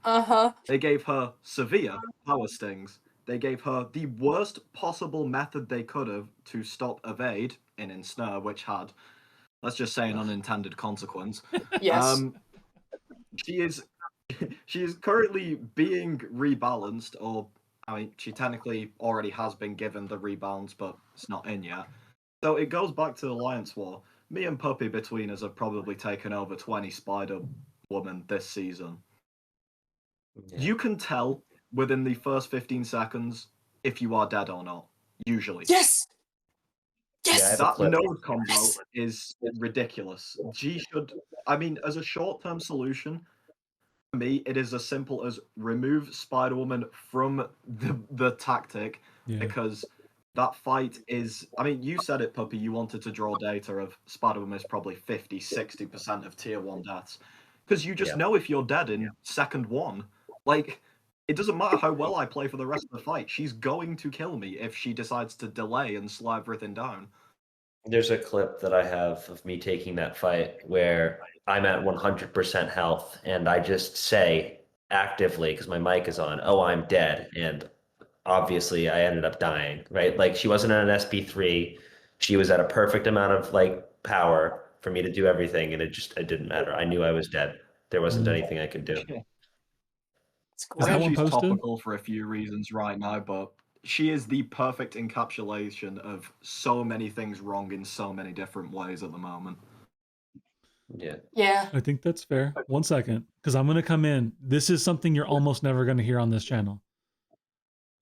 They gave her severe power stings. They gave her the worst possible method they could have to stop evade in Ensnare, which had, let's just say, an unintended consequence. Yes. She is currently being rebalanced, or I mean, she technically already has been given the rebalance, but it's not in yet. So it goes back to Alliance War. Me and Puppy between us have probably taken over 20 Spider-Woman this season. Yeah. You can tell within the first 15 seconds if you are dead or not, usually. Yes! Yes. Yeah, I have a That clip. node combo Yes. is ridiculous. G should, I mean, as a short-term solution, for me, it is as simple as remove Spider-Woman from the tactic, Yeah. because that fight is, I mean, you said it, Puppy, you wanted to draw data of Spider-Woman is probably 50, 60% of tier 1 deaths. Because you just Yeah. know if you're dead in second one, like, it doesn't matter how well I play for the rest of the fight, she's going to kill me if she decides to delay and slow everything down. There's a clip that I have of me taking that fight where I'm at 100% health and I just say actively, because my mic is on, oh, I'm dead. And obviously I ended up dying, right? Like she wasn't at an SP3. She was at a perfect amount of like power for me to do everything. And it didn't matter. I knew I was dead. There wasn't anything I could do. It's Is that great. one She's posted? topical for a few reasons right now, but she is the perfect encapsulation of so many things wrong in so many different ways at the moment. Yeah. Yeah. I think that's fair. 1 second, because I'm going to come in. This is something you're almost never going to hear on this channel.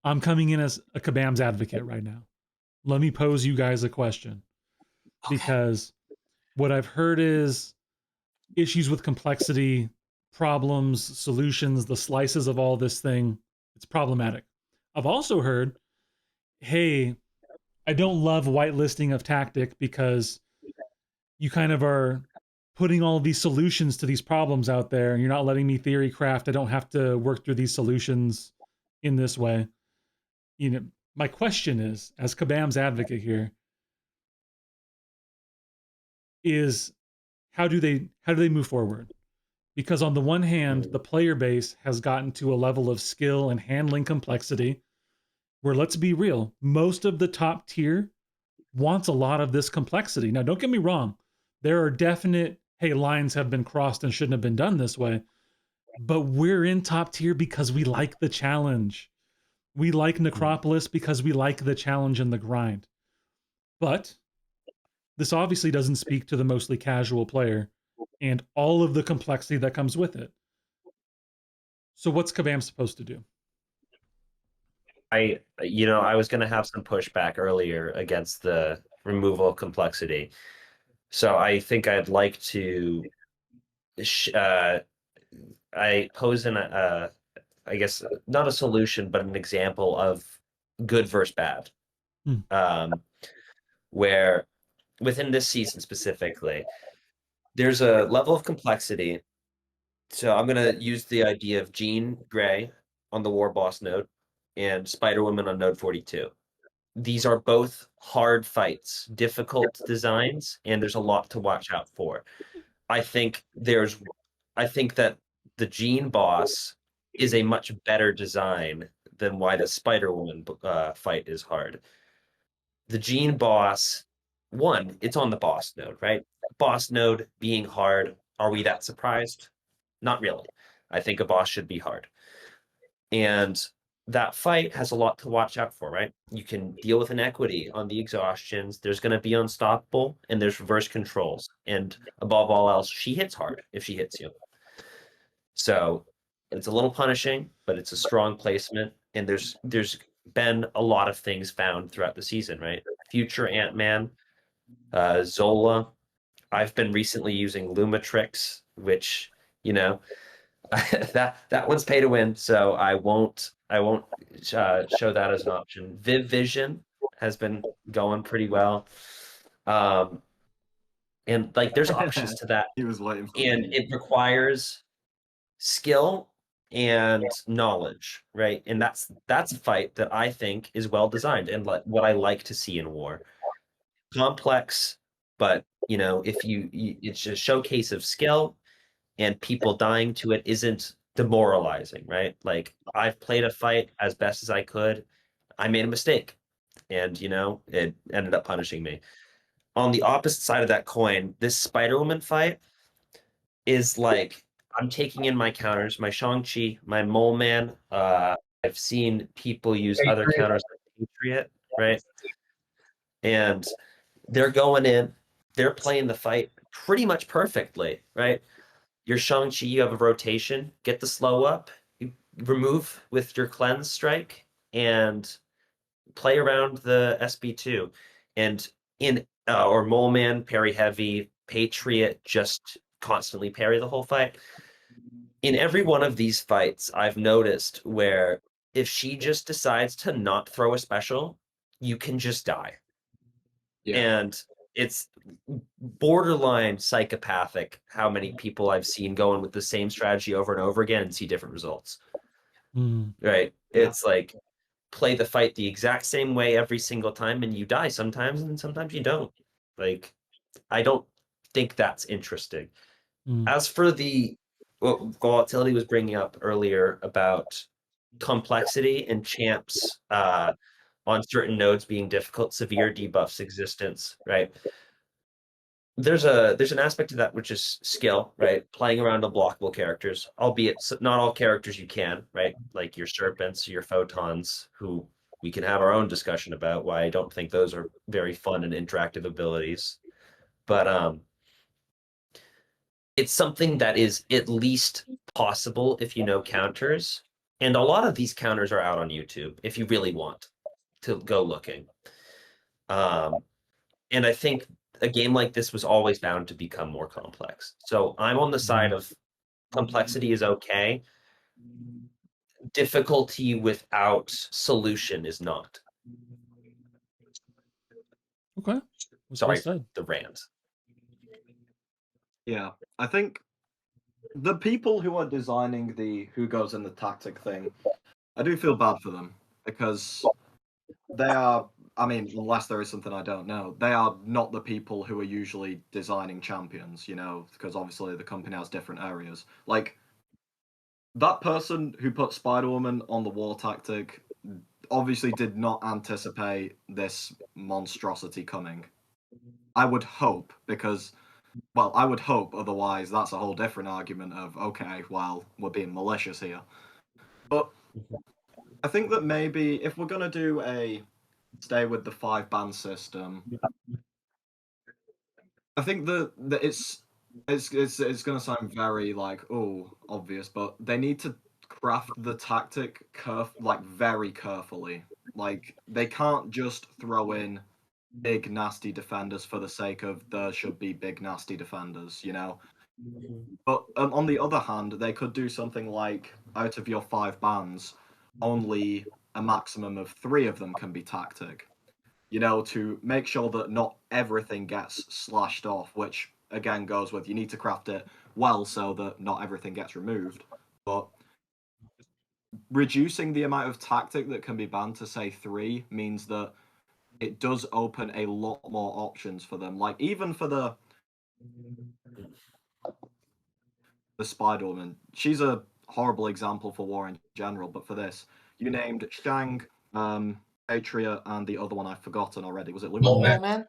I'm coming in as a Kabam's advocate right now. Let me pose you guys a question. Okay. Because what I've heard is issues with complexity, problems, solutions, the slices of all this thing. It's problematic. I've also heard, hey, I don't love whitelisting of tactic because you kind of are putting all these solutions to these problems out there and you're not letting me theory craft. I don't have to work through these solutions in this way. You know, my question is, as Kabam's advocate here, is how do they move forward? Because on the one hand, the player base has gotten to a level of skill and handling complexity where, let's be real, most of the top tier wants a lot of this complexity. Now, don't get me wrong. There are definite, hey, lines have been crossed and shouldn't have been done this way. But we're in top tier because we like the challenge. We like Necropolis because we like the challenge and the grind. But this obviously doesn't speak to the mostly casual player and all of the complexity that comes with it. So what's Kabam supposed to do? I was going to have some pushback earlier against the removal of complexity. So I think I'd like to, I pose I guess not a solution, but an example of good versus bad. Where within this season specifically, there's a level of complexity. So I'm going to use the idea of Jean Grey on the War Boss node and Spider-Woman on node 42. These are both hard fights, difficult designs, and there's a lot to watch out for. I think that the Jean Boss is a much better design than why the Spider-Woman fight is hard. The Jean Boss, one, it's on the boss node, right? Boss node being hard, are we that surprised? Not really. I think a boss should be hard. And that fight has a lot to watch out for, right? You can deal with inequity on the exhaustions. There's going to be unstoppable, and there's reverse controls. And above all else, she hits hard if she hits you. So it's a little punishing, but it's a strong placement. And there's been a lot of things found throughout the season, right? Future Ant-Man, Zola. I've been recently using Lumatrix, which, that one's pay to win, so I won't show that as an option. Viv Vision has been going pretty well, and like there's options to that, He was waiting for and me. it requires skill and knowledge, right? And that's a fight that I think is well designed and what I like to see in war. Complex, but if it's a showcase of skill. And people dying to it isn't demoralizing, right? Like I've played a fight as best as I could. I made a mistake and it ended up punishing me. On the opposite side of that coin, this Spider-Woman fight is like I'm taking in my counters, my Shang-Chi, my Mole Man. I've seen people use other counters like Patriot, right? And they're going in, they're playing the fight pretty much perfectly, right? Your Shang-Chi, you have a rotation, get the slow up, you remove with your cleanse strike, and play around the SB2. And or Mole Man, parry heavy, Patriot, just constantly parry the whole fight. In every one of these fights, I've noticed where if she just decides to not throw a special, you can just die. Yeah. And it's borderline psychopathic how many people I've seen going with the same strategy over and over again and see different results. Right? Yeah. It's like play the fight the exact same way every single time and you die sometimes and sometimes you don't. Like, I don't think that's interesting. As for what Volatility was bringing up earlier about complexity and champs on certain nodes being difficult, severe debuffs existence, right? There's an aspect to that which is skill, right? Playing around unblockable characters, albeit not all characters you can, right? Like your serpents, your photons, who we can have our own discussion about why I don't think those are very fun and interactive abilities. But it's something that is at least possible if you know counters. And a lot of these counters are out on YouTube if you really want to go looking. And I think a game like this was always bound to become more complex. So I'm on the side of complexity is okay. Difficulty without solution is not. Okay. That's Sorry, well said. the rant. Yeah, I think the people who are designing the who goes in the tactic thing, I do feel bad for them because they are, I mean, unless there is something I don't know, they are not the people who are usually designing champions, you know, because obviously the company has different areas. Like, that person who put Spider-Woman on the war tactic obviously did not anticipate this monstrosity coming. I would hope, because, well, I would hope, otherwise that's a whole different argument of, okay, well, we're being malicious here. But I think that maybe if we're going to do a stay with the 5-band system, I think that it's going to sound very like, oh, obvious, but they need to craft the tactic like very carefully. Like, they can't just throw in big nasty defenders for the sake of there should be big nasty defenders, you know. But on the other hand, they could do something like, out of your 5 bands, only a maximum of 3 of them can be tactic. You know, to make sure that not everything gets slashed off, which again goes with you need to craft it well so that not everything gets removed. But reducing the amount of tactic that can be banned to say 3 means that it does open a lot more options for them. Like, even for the Spider-Woman, she's a horrible example for war in general, but for this, you named Shang, Patriot, and the other one I've forgotten already. Was it Luma? Mole Man.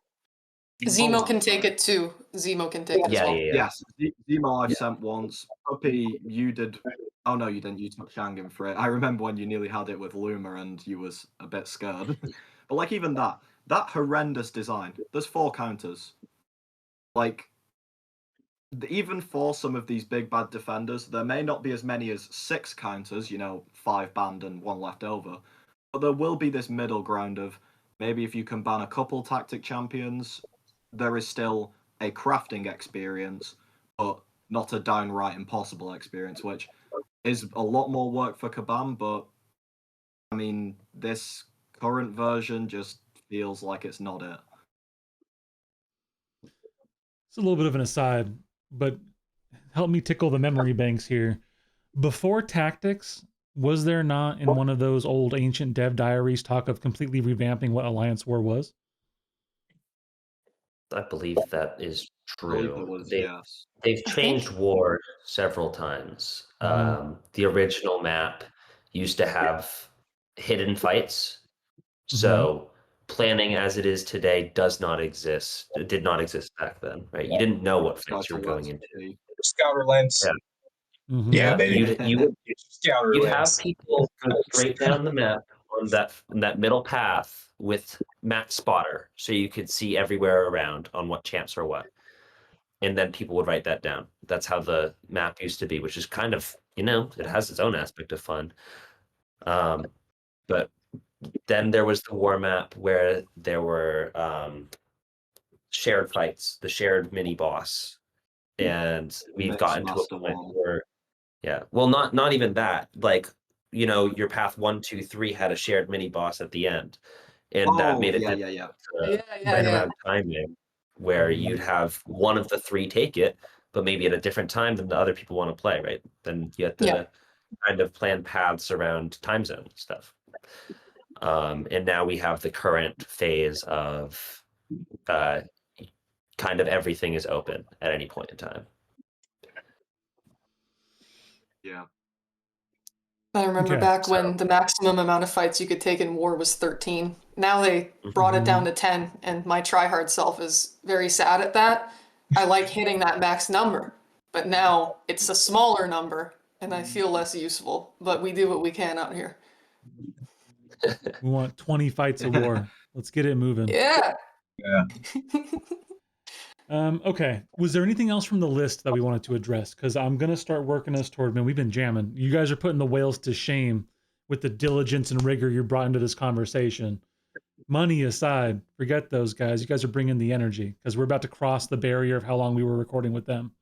Zemo can take it too. Zemo can take it as well. Yes, Zemo I've sent once. Puppy, you did. Oh no, you didn't. You took Shangin for it. I remember when you nearly had it with Luma and you was a bit scared. But like, even that horrendous design. There's 4 counters. Like, even for some of these big bad defenders, there may not be as many as 6 counters. You know, 5 banned and 1 left over. But there will be this middle ground of maybe if you can ban a couple tactic champions, there is still a crafting experience, but not a downright impossible experience, which is a lot more work for Kabam, but I mean, this current version just feels like it's not it. It's a little bit of an aside, but help me tickle the memory banks here. Before Tactics, was there not in one of those old ancient dev diaries talk of completely revamping what Alliance War was? I believe that is true. Yes. They've changed war several times. The original map used to have hidden fights. So planning as it is today does not exist. It did not exist back then, right? You didn't know what fights you were going into. Scouter lens. Yeah. Yeah, baby. You'd have people go straight down the map on that middle path with map spotter, so you could see everywhere around on what champs are what. And then people would write that down. That's how the map used to be, which is kind of, you know, it has its own aspect of fun. But then there was the war map where there were shared fights, the shared mini boss, and we've gotten to a point where, well, not even that. Like, your path 1, 2, 3 had a shared mini boss at the end, and that made it right around timing, where you'd have one of the 3 take it, but maybe at a different time than the other people want to play, right? Then you have to kind of plan paths around time zone stuff. And now we have the current phase of kind of everything is open at any point in time. Yeah. I remember back when the maximum amount of fights you could take in war was 13. Now they brought it down to 10, and my tryhard self is very sad at that. I like hitting that max number, but now it's a smaller number, and I feel less useful. But we do what we can out here. We want 20 fights of war. Let's get it moving. Yeah. Okay. Was there anything else from the list that we wanted to address? Because I'm going to start working us toward, man, we've been jamming. You guys are putting the whales to shame with the diligence and rigor you brought into this conversation. Money aside, forget those guys. You guys are bringing the energy because we're about to cross the barrier of how long we were recording with them.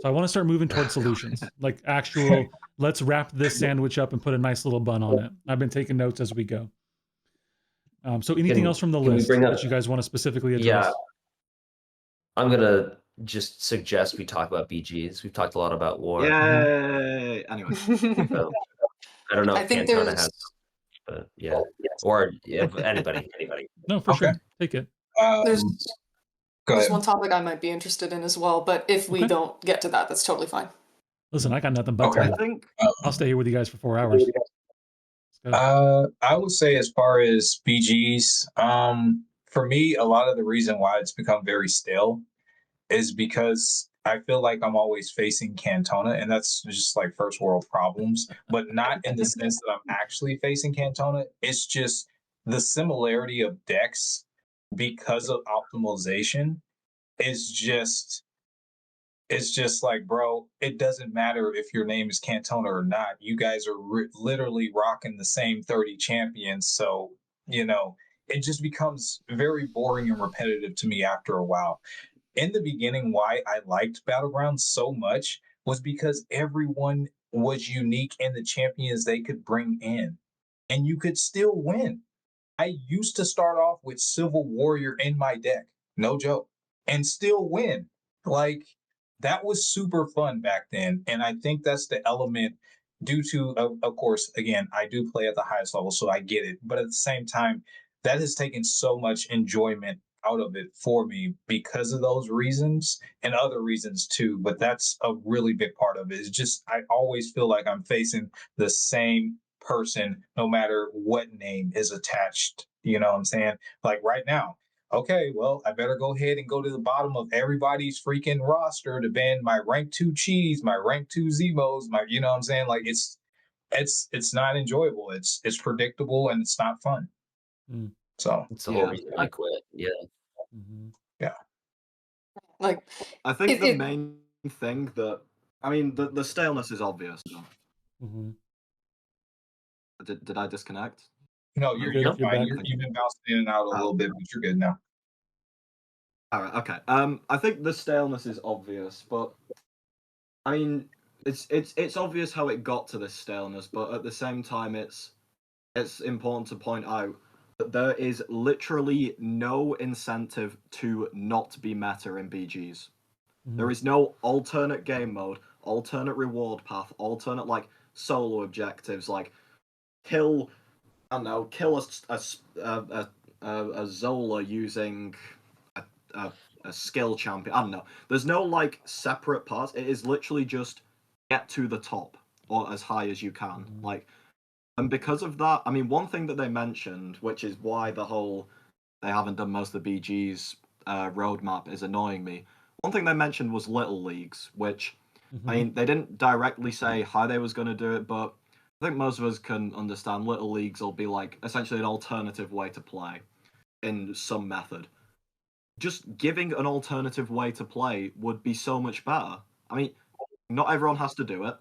So I want to start moving towards solutions, like actual, let's wrap this sandwich up and put a nice little bun on it. I've been taking notes as we go. So anything else from the list that you guys want to specifically address? Yeah. I'm going to just suggest we talk about BGs. We've talked a lot about war. Yay! Anyway. So, I don't know if Cantona has, but yeah. Or if anybody. No, for sure. Take it. There's one topic I might be interested in as well, but if we don't get to that, that's totally fine. Listen, I got nothing but time. I'll stay here with you guys for 4 hours. I would say as far as BGs, for me, a lot of the reason why it's become very stale is because I feel like I'm always facing Cantona, and that's just like first world problems, but not in the sense that I'm actually facing Cantona. It's just the similarity of decks because of optimization is just, it's just like, bro, it doesn't matter if your name is Cantona or not. You guys are literally rocking the same 30 champions. So, it just becomes very boring and repetitive to me after a while. In the beginning, why I liked Battlegrounds so much was because everyone was unique in the champions they could bring in, and you could still win. I used to start off with Civil Warrior in my deck, no joke, and still win. Like, that was super fun back then. And I think that's the element due to, of course, again, I do play at the highest level, so I get it. But at the same time, that has taken so much enjoyment out of it for me because of those reasons and other reasons too. But that's a really big part of it. It's just, I always feel like I'm facing the same person, no matter what name is attached. You know what I'm saying? Like right now, okay, well, I better go ahead and go to the bottom of everybody's freaking roster to ban my rank 2 cheese, my rank 2 Zemos, you know what I'm saying? Like it's not enjoyable. It's predictable and it's not fun. So it's the whole reason I quit. Yeah. Yeah. Like, I think the main thing that, I mean, the staleness is obvious. Did I disconnect? No, you're fine. You've been bouncing in and out a little bit, but you're good now. All right, okay. I think the staleness is obvious, but I mean, it's obvious how it got to this staleness, but at the same time, it's important to point out that there is literally no incentive to not be meta in BGs. There is no alternate game mode, alternate reward path, alternate like solo objectives, like kill a Zola using a skill champion. I don't know. There's no like separate parts. It is literally just get to the top or as high as you can. Like, and because of that, I mean, one thing that they mentioned, which is why they haven't done most of the BG's roadmap is annoying me. One thing they mentioned was Little Leagues, which, I mean, they didn't directly say how they was going to do it, but I think most of us can understand Little Leagues will be like essentially an alternative way to play in some method. Just giving an alternative way to play would be so much better. I mean, not everyone has to do it.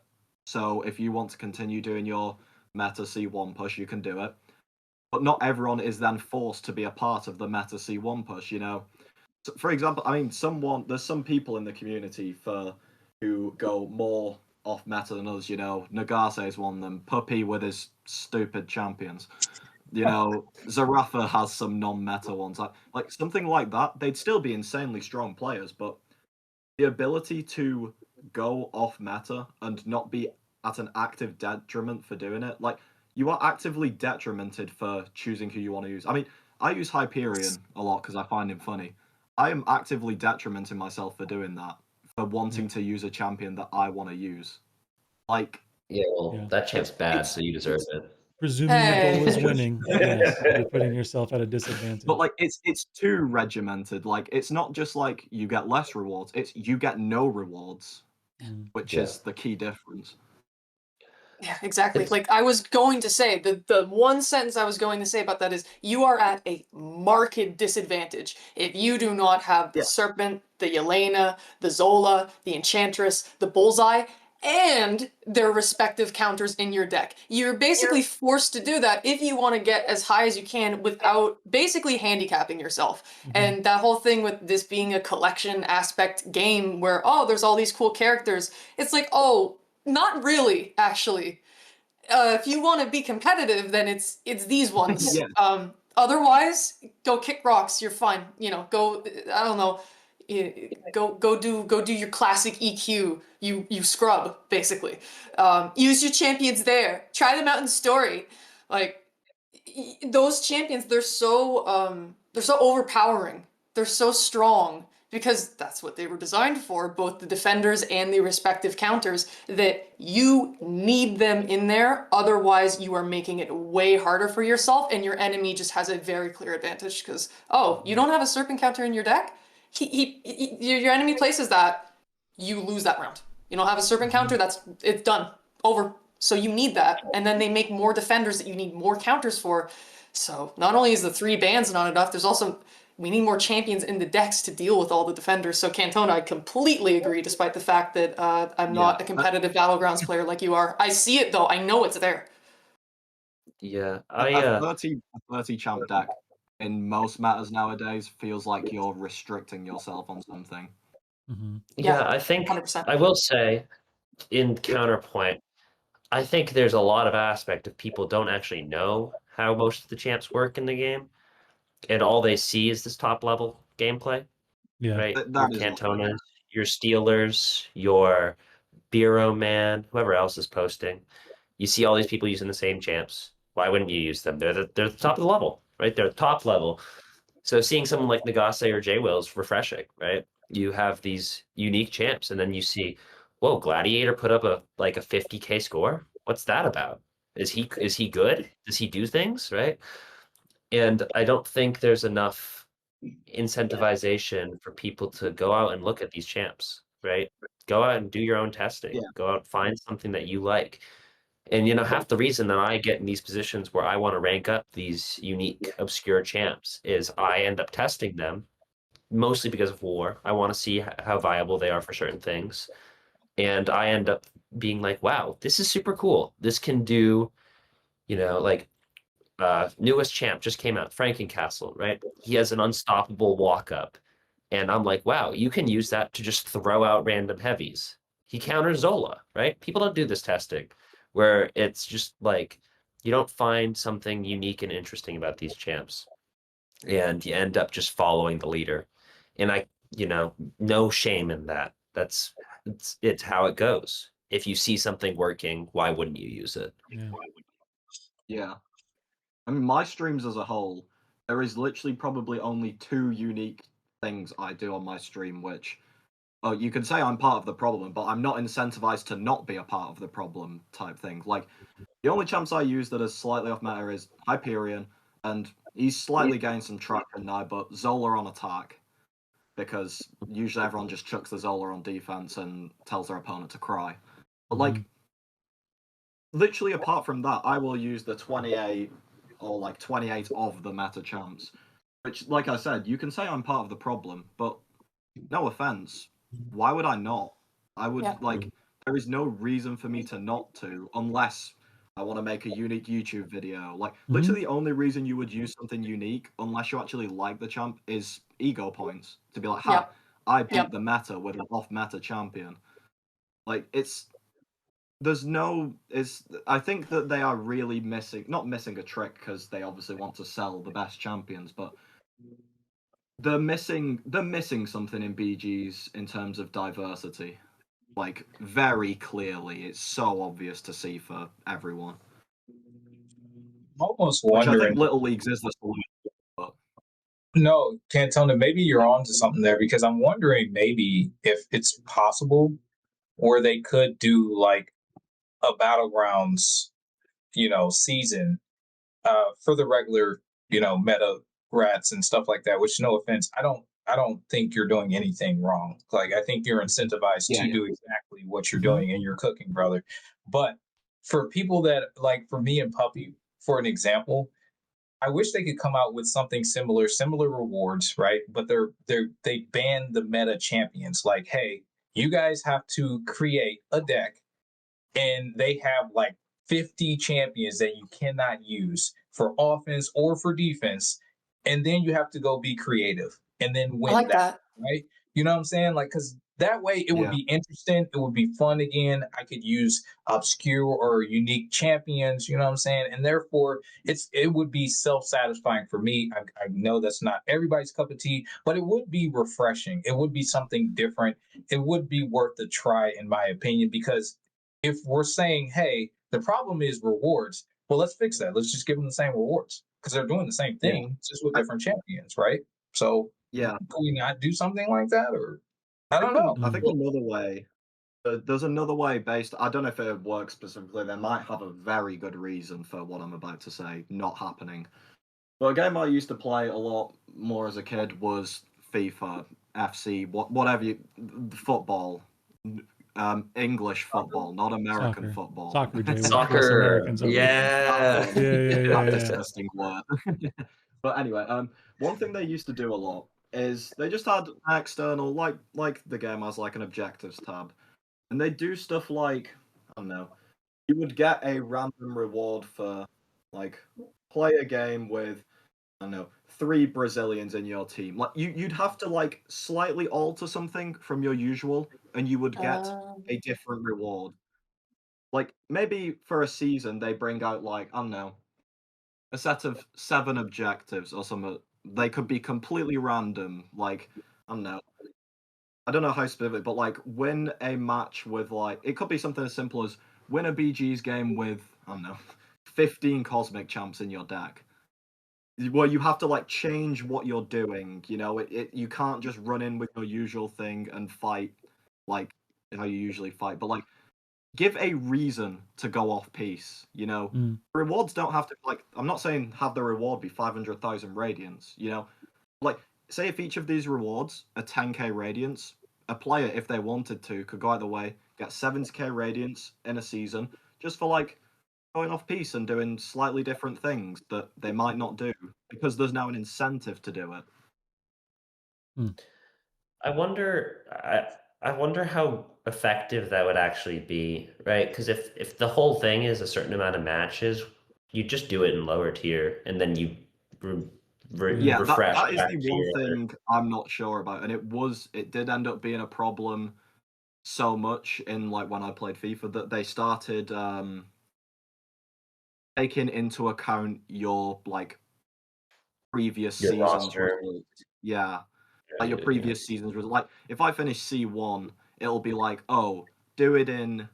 So if you want to continue doing your meta C1 push, you can do it. But not everyone is then forced to be a part of the meta C1 push, you know? for example, I mean, there's some people in the community who go more off meta than others. You know, Nagase is one of them. Puppy with his stupid champions. You know, Zarafa has some non-meta ones. Like something like that. They'd still be insanely strong players, but the ability to go off meta and not be at an active detriment for doing it, like you are actively detrimented for choosing who you want to use. I mean, I use Hyperion a lot because I find him funny. I am actively detrimenting myself for doing that, for wanting to use a champion that I want to use. Like, Yeah, well, Yeah. that champ's bad, so you deserve it. Presuming the goal is Hey. winning, yes, you're putting yourself at a disadvantage. but like it's too regimented. Like it's not just like you get less rewards; it's you get no rewards, which Yeah. is the key difference. Yeah, exactly. It's- Like I was going to say, the one sentence I was going to say about that is you are at a marked disadvantage if you do not have the Yeah. Serpent, the Yelena, the Zola, the Enchantress, the Bullseye, and their respective counters in your deck. You're basically forced to do that if you want to get as high as you can without basically handicapping yourself. And that whole thing with this being a collection aspect game where, oh, there's all these cool characters, it's like, oh, not really, actually. If you want to be competitive, then it's these ones. Yeah. Otherwise, go kick rocks. You're fine. You know, go. I don't know. Go do your classic EQ. You scrub basically. Use your champions there. Try them out in story. Like those champions, they're so overpowering. They're so strong because that's what they were designed for, both the defenders and the respective counters, that you need them in there. Otherwise, you are making it way harder for yourself, and your enemy just has a very clear advantage because, oh, you don't have a Serpent counter in your deck? Your enemy places that, you lose that round. You don't have a Serpent counter, it's done. Over. So you need that. And then they make more defenders that you need more counters for. So not only is the 3 bans not enough, there's also we need more champions in the decks to deal with all the defenders. So Cantona, I completely agree, despite the fact that I'm not a competitive Battlegrounds player like you are. I see it though. I know it's there. Yeah, A 30 champ deck in most matters nowadays feels like you're restricting yourself on something. Yeah, I think 100%. I will say, in counterpoint, I think there's a lot of aspect of people don't actually know how most of the champs work in the game, and all they see is this top level gameplay, Yeah. right? That Your is Cantonas, your Steelers, your Bureau Man, whoever else is posting. You see all these people using the same champs. Why wouldn't you use them? They're the top of the level, right? They're top level. So seeing someone like Nagase or J-Will is refreshing, right? You have these unique champs, and then you see, whoa, Gladiator put up a 50K score. What's that about? Is he good? Does he do things, right? And I don't think there's enough incentivization for people to go out and look at these champs, right? Go out and do your own testing. Yeah. Go out and find something that you like. And half the reason that I get in these positions where I want to rank up these unique, obscure champs is I end up testing them, mostly because of war. I want to see how viable they are for certain things. And I end up being like, wow, this is super cool. This can do, newest champ just came out, Frankencastle, right? He has an unstoppable walk up. And I'm like, wow, you can use that to just throw out random heavies. He counters Zola, right? People don't do this testing where it's just like you don't find something unique and interesting about these champs. And you end up just following the leader. And no shame in that. It's how it goes. If you see something working, why wouldn't you use it? Yeah. Yeah. I mean, my streams as a whole, there is literally probably only 2 unique things I do on my stream, which, you can say I'm part of the problem, but I'm not incentivized to not be a part of the problem type thing. Like, the only champs I use that is slightly off meta is Hyperion, and he's slightly gained some traction now, but Zola on attack, because usually everyone just chucks the Zola on defense and tells their opponent to cry. But, like, literally apart from that, I will use the 28 or 28 of the meta champs. Which, like I said, you can say I'm part of the problem, but no offense, why would I not? I would, there is no reason for me to not to, unless I want to make a unique YouTube video. Literally the only reason you would use something unique, unless you actually like the champ, is ego points to be like, ha, Yep. I beat Yep. the meta with an off-meta champion. Like, there's no, I think that they are really not missing a trick because they obviously want to sell the best champions, but they're missing something in BGs in terms of diversity. Like, very clearly, it's so obvious to see for everyone. I'm almost Which I wondering. think Little Leagues is the solution. But... No, Cantona, maybe you're on to something there because I'm wondering maybe if it's possible or they could do like a battlegrounds, season for the regular, meta rats and stuff like that. Which, no offense, I don't think you're doing anything wrong. Like, I think you're incentivized to do exactly what you're doing and you're cooking, brother. But for people that like, for me and Puppy, for an example, I wish they could come out with something similar rewards, right? But they ban the meta champions. Like, hey, you guys have to create a deck and they have like 50 champions that you cannot use for offense or for defense. And then you have to go be creative and then win I like that, that. right? You know what I'm saying? Like, because that way it would be interesting. It would be fun again. I could use obscure or unique champions, you know what I'm saying? And therefore, it would be self-satisfying for me. I know that's not everybody's cup of tea, but it would be refreshing. It would be something different. It would be worth the try, in my opinion, because if we're saying, hey, the problem is rewards, well, let's fix that. Let's just give them the same rewards because they're doing the same thing, just with different champions, right? So, can we not do something like that? Or I don't know. I think another way, there's another way based, I don't know if it works specifically, they might have a very good reason for what I'm about to say not happening. But a game I used to play a lot more as a kid was FIFA, FC, whatever football. English football, not American football. Soccer, Jay. Soccer. Yeah. That disgusting word. But anyway, one thing they used to do a lot is they just had an external, like the game has like an objectives tab, and they do stuff like, I don't know, you would get a random reward for like play a game with, I don't know, 3 Brazilians in your team. Like you'd have to like slightly alter something from your usual, and you would get a different reward. Like maybe for a season they bring out like, I don't know, a set of 7 objectives or something. They could be completely random. Like, I don't know how specific, but like win a match with like, it could be something as simple as win a BG's game with, I don't know, 15 cosmic champs in your deck. Well, you have to like change what you're doing. You can't just run in with your usual thing and fight like how you usually fight, but like give a reason to go off piece. Rewards don't have to, like, I'm not saying have the reward be 500,000 radiance. Like say if each of these rewards are 10k radiance, a player, if they wanted to, could go out the way, get 70k radiance in a season just for like going off piece and doing slightly different things that they might not do because there's now an incentive to do it. I wonder how effective that would actually be, right? Because if the whole thing is a certain amount of matches, you just do it in lower tier, and then you refresh. That is the one thing I'm not sure about, and it did end up being a problem so much in like when I played FIFA that they started taking into account your like previous seasons results. Like your previous seasons was like, if I finish C1, it'll be like, oh, do it in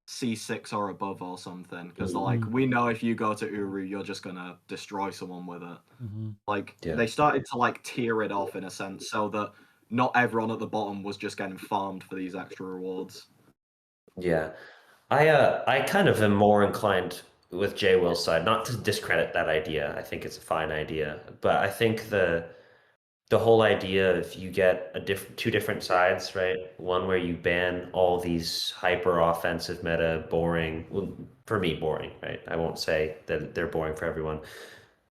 C6 or above or something, because like we know if you go to Uru, you're just gonna destroy someone with it. Like they started to like tier it off in a sense, so that not everyone at the bottom was just getting farmed for these extra rewards. Yeah, I kind of am more inclined with Jay Will's side, not to discredit that idea. I think it's a fine idea, but I think the whole idea of you get two different sides, right? One where you ban all these hyper offensive meta boring, well, for me boring, right? I won't say that they're boring for everyone.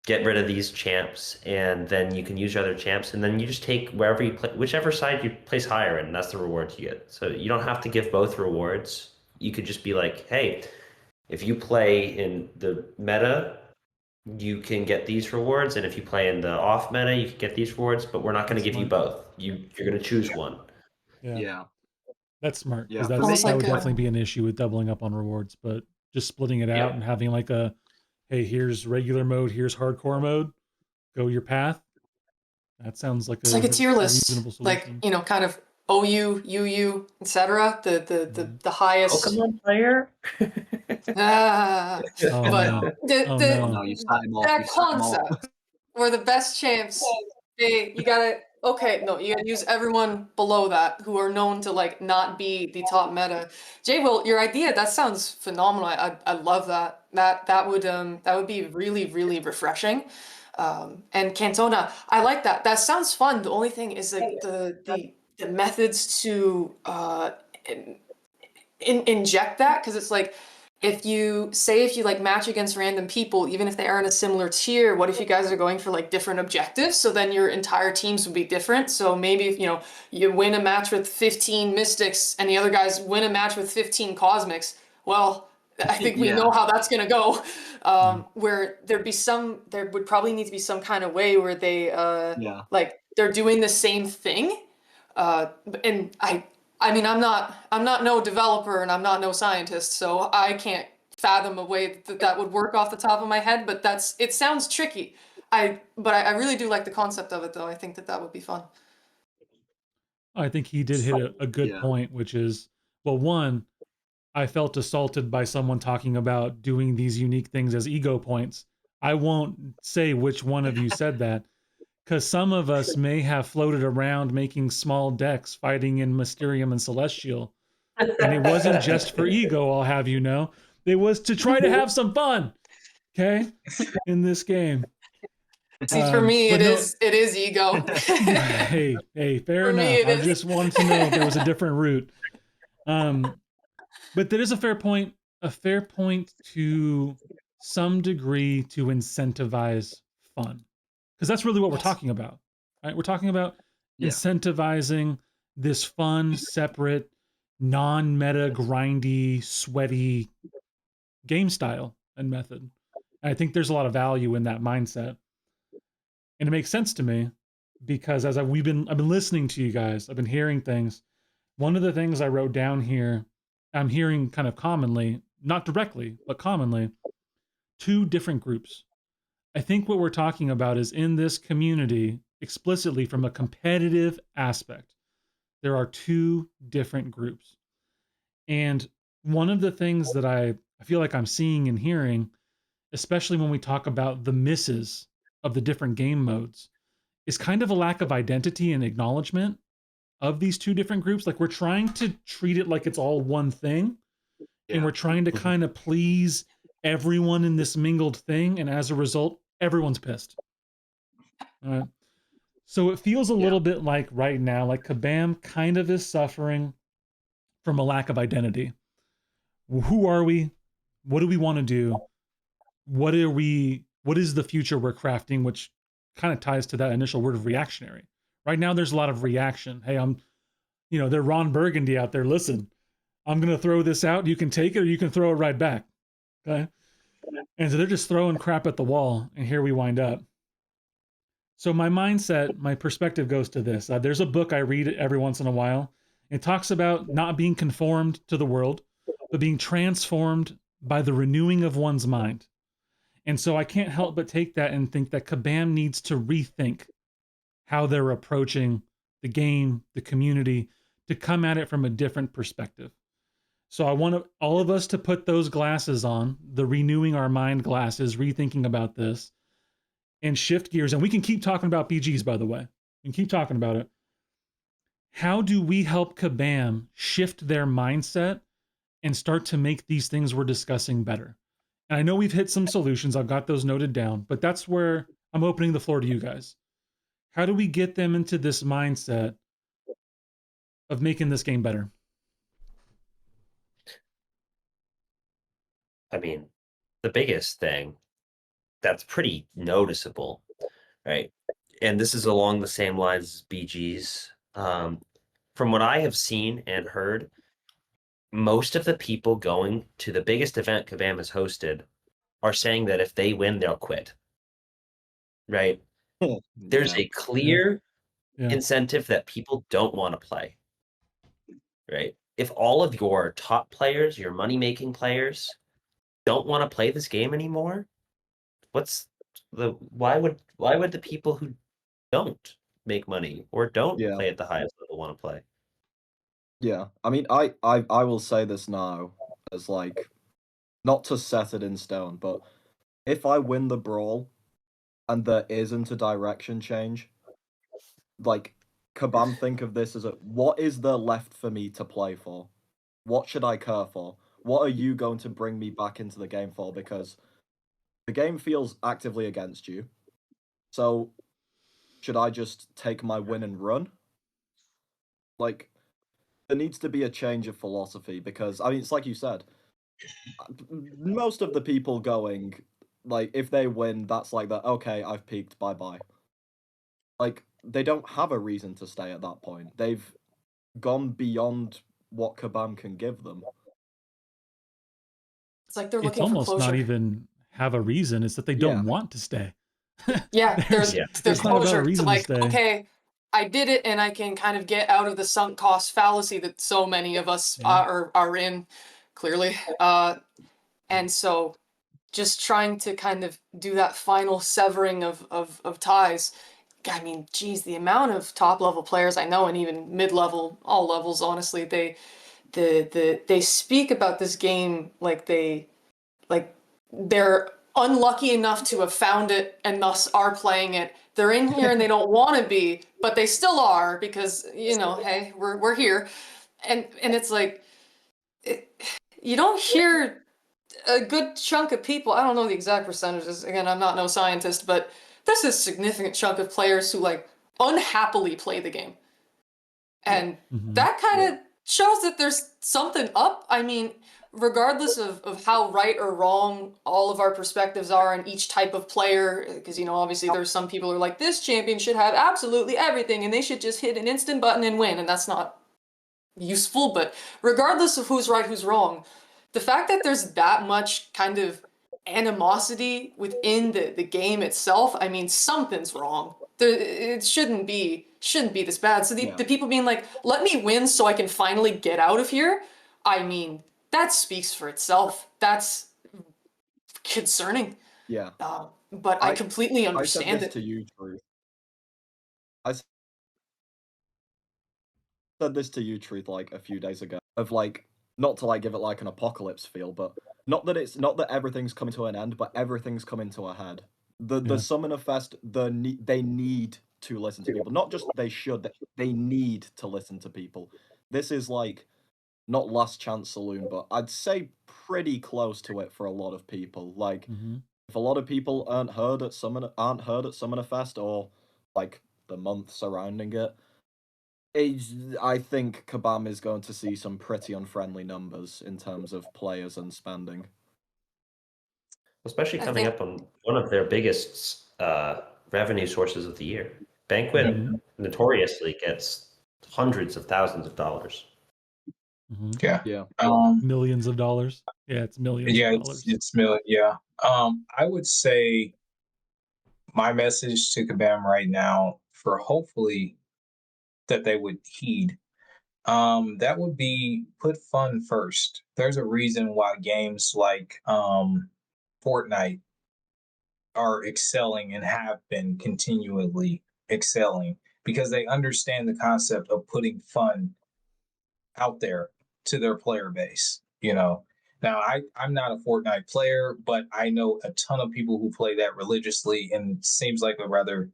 Get rid of these champs, and then you can use your other champs, and then you just take wherever you play, whichever side you place higher in, that's the reward you get. So you don't have to give both rewards. You could just be like, hey, if you play in the meta you can get these rewards, and if you play in the off meta, you can get these rewards, but we're not going to That's give you smart. both. You're going to choose one. Yeah. That's smart, because Yeah, for Almost that like would a- definitely be an issue with doubling up on rewards, but just splitting it out Yeah. and having like a, hey, here's regular mode, here's hardcore mode, go your path. That sounds like It's like a tier list, reasonable like, solution. you know, kind of OU, UU, etc. The highest. Pokemon player? Ah, Oh but no. the Oh the no. no, you start him off. that You start him off. concept where the best champs, you gotta you gotta use everyone below that who are known to like not be the top meta. Jay, Will, your idea, that sounds phenomenal. I love that. That would be really, really refreshing. And Cantona, I like that. That sounds fun. The only thing is like the methods to inject that, because it's like, if you like match against random people, even if they are in a similar tier, what if you guys are going for like different objectives? So then your entire teams would be different. So maybe if you win a match with 15 Mystics and the other guys win a match with 15 Cosmics, well, I think we know how that's gonna go. Where there would probably need to be some kind of way where they Yeah. like they're doing the same thing. And I mean, I'm not no developer and I'm not no scientist, so I can't fathom a way that would work off the top of my head. But it sounds tricky. But I really do like the concept of it, though. I think that would be fun. I think he did hit a good Yeah. point, which is, well, one, I felt assaulted by someone talking about doing these unique things as ego points. I won't say which one of you said that, because some of us may have floated around making small decks fighting in Mysterium and Celestial. And it wasn't just for ego, I'll have you know. It was to try to have some fun, okay, in this game. See, for me, but it no- is ego. hey, fair For me, enough. it I is. just wanted to know if there was a different route. But there is a fair point to some degree to incentivize fun, because that's really what we're Yes. talking about, right? We're talking about Yeah. incentivizing this fun, separate, non-meta, grindy, sweaty game style and method. And I think there's a lot of value in that mindset, and it makes sense to me because as I've been listening to you guys, I've been hearing things. One of the things I wrote down here, I'm hearing kind of commonly, not directly, but commonly, two different groups. I think what we're talking about is in this community, explicitly from a competitive aspect, there are two different groups. And one of the things that I feel like I'm seeing and hearing, especially when we talk about the misses of the different game modes, is kind of a lack of identity and acknowledgement of these two different groups. Like, we're trying to treat it like it's all one thing, and we're trying to kind of please everyone in this mingled thing, and as a result, everyone's pissed. All right. So it feels a little bit like right now, like Kabam kind of is suffering from a lack of identity. Who are we? What do we want to do? What is the future we're crafting? Which kind of ties to that initial word of reactionary. Right now, there's a lot of reaction. Hey, they're Ron Burgundy out there. Listen, I'm going to throw this out. You can take it or you can throw it right back. Okay. And so they're just throwing crap at the wall. And here we wind up. So my mindset, my perspective goes to this. There's a book I read every once in a while. It talks about not being conformed to the world, but being transformed by the renewing of one's mind. And so I can't help but take that and think that Kabam needs to rethink how they're approaching the game, the community, to come at it from a different perspective. So I want all of us to put those glasses on, the renewing our mind glasses, rethinking about this, and shift gears. And we can keep talking about BGs, by the way. We can keep talking about it. How do we help Kabam shift their mindset and start to make these things we're discussing better? And I know we've hit some solutions. I've got those noted down, but that's where I'm opening the floor to you guys. How do we get them into this mindset of making this game better? I mean, the biggest thing that's pretty noticeable, right? And this is along the same lines as BG's. From what I have seen and heard, most of the people going to the biggest event Kabam has hosted are saying that if they win, they'll quit. Right? There's Yeah. a clear Yeah. incentive that people don't want to play. Right? If all of your top players, your money-making players, don't want to play this game anymore, why would the people who don't make money or don't Yeah. play at the highest level want to play? Yeah. I mean, I will say this now as like, not to set it in stone, but if I win the brawl and there isn't a direction change, like, Kabam, think of this as what is there left for me to play for? What should I care for? What are you going to bring me back into the game for? Because the game feels actively against you. So, should I just take my win and run? Like, there needs to be a change of philosophy because, I mean, it's like you said, most of the people going, like, if they win, that's like that, okay, I've peaked, bye-bye. Like, they don't have a reason to stay at that point. They've gone beyond what Kabam can give them. It's like they're It's looking for almost closure. not even have a reason. It's that they don't want to stay. Yeah, there's it's not about a closure to reason like, to stay. okay, I did it and I can kind of get out of the sunk cost fallacy that so many of us are in, clearly. And so just trying to kind of do that final severing of ties. I mean, geez, the amount of top level players I know, and even mid level, all levels, honestly, they speak about this game like they're unlucky enough to have found it and thus are playing it. They're in here and they don't want to be, but they still are because, you know, hey, we're here. And it's like, you don't hear a good chunk of people, I don't know the exact percentages, again, I'm not no scientist, but there's a significant chunk of players who like unhappily play the game. And that kind of shows that there's something up. I mean, regardless of how right or wrong all of our perspectives are on each type of player, because, you know, obviously there's some people who are like, this champion should have absolutely everything and they should just hit an instant button and win, and that's not useful. But regardless of who's right, who's wrong, the fact that there's that much kind of animosity within the game itself, I mean, something's wrong. It shouldn't be this bad. So the people being like, let me win so I can finally get out of here, I mean, that speaks for itself. That's concerning. Yeah. But I completely understand I said this it. to you, Truth. I said this to you, Truth, like a few days ago, of like, not to like give it like an apocalypse feel, but not that everything's coming to an end, but everything's coming to a head. The Summoner Fest, they need to listen to people. Not just they should, they need to listen to people. This is like not Last Chance Saloon, but I'd say pretty close to it for a lot of people. Like, if a lot of people aren't heard at Summoner Fest or like the month surrounding it, I think Kabam is going to see some pretty unfriendly numbers in terms of players and spending. Especially coming up on one of their biggest revenue sources of the year. Banquet notoriously gets hundreds of thousands of dollars. Yeah. Millions of dollars. Yeah, it's millions of dollars. It's million. Yeah. I would say my message to Kabam right now, for hopefully that they would heed, that would be put fun first. There's a reason why games like Fortnite are excelling and have been continually excelling, because they understand the concept of putting fun out there to their player base. You know, now I'm not a Fortnite player, but I know a ton of people who play that religiously, and it seems like a rather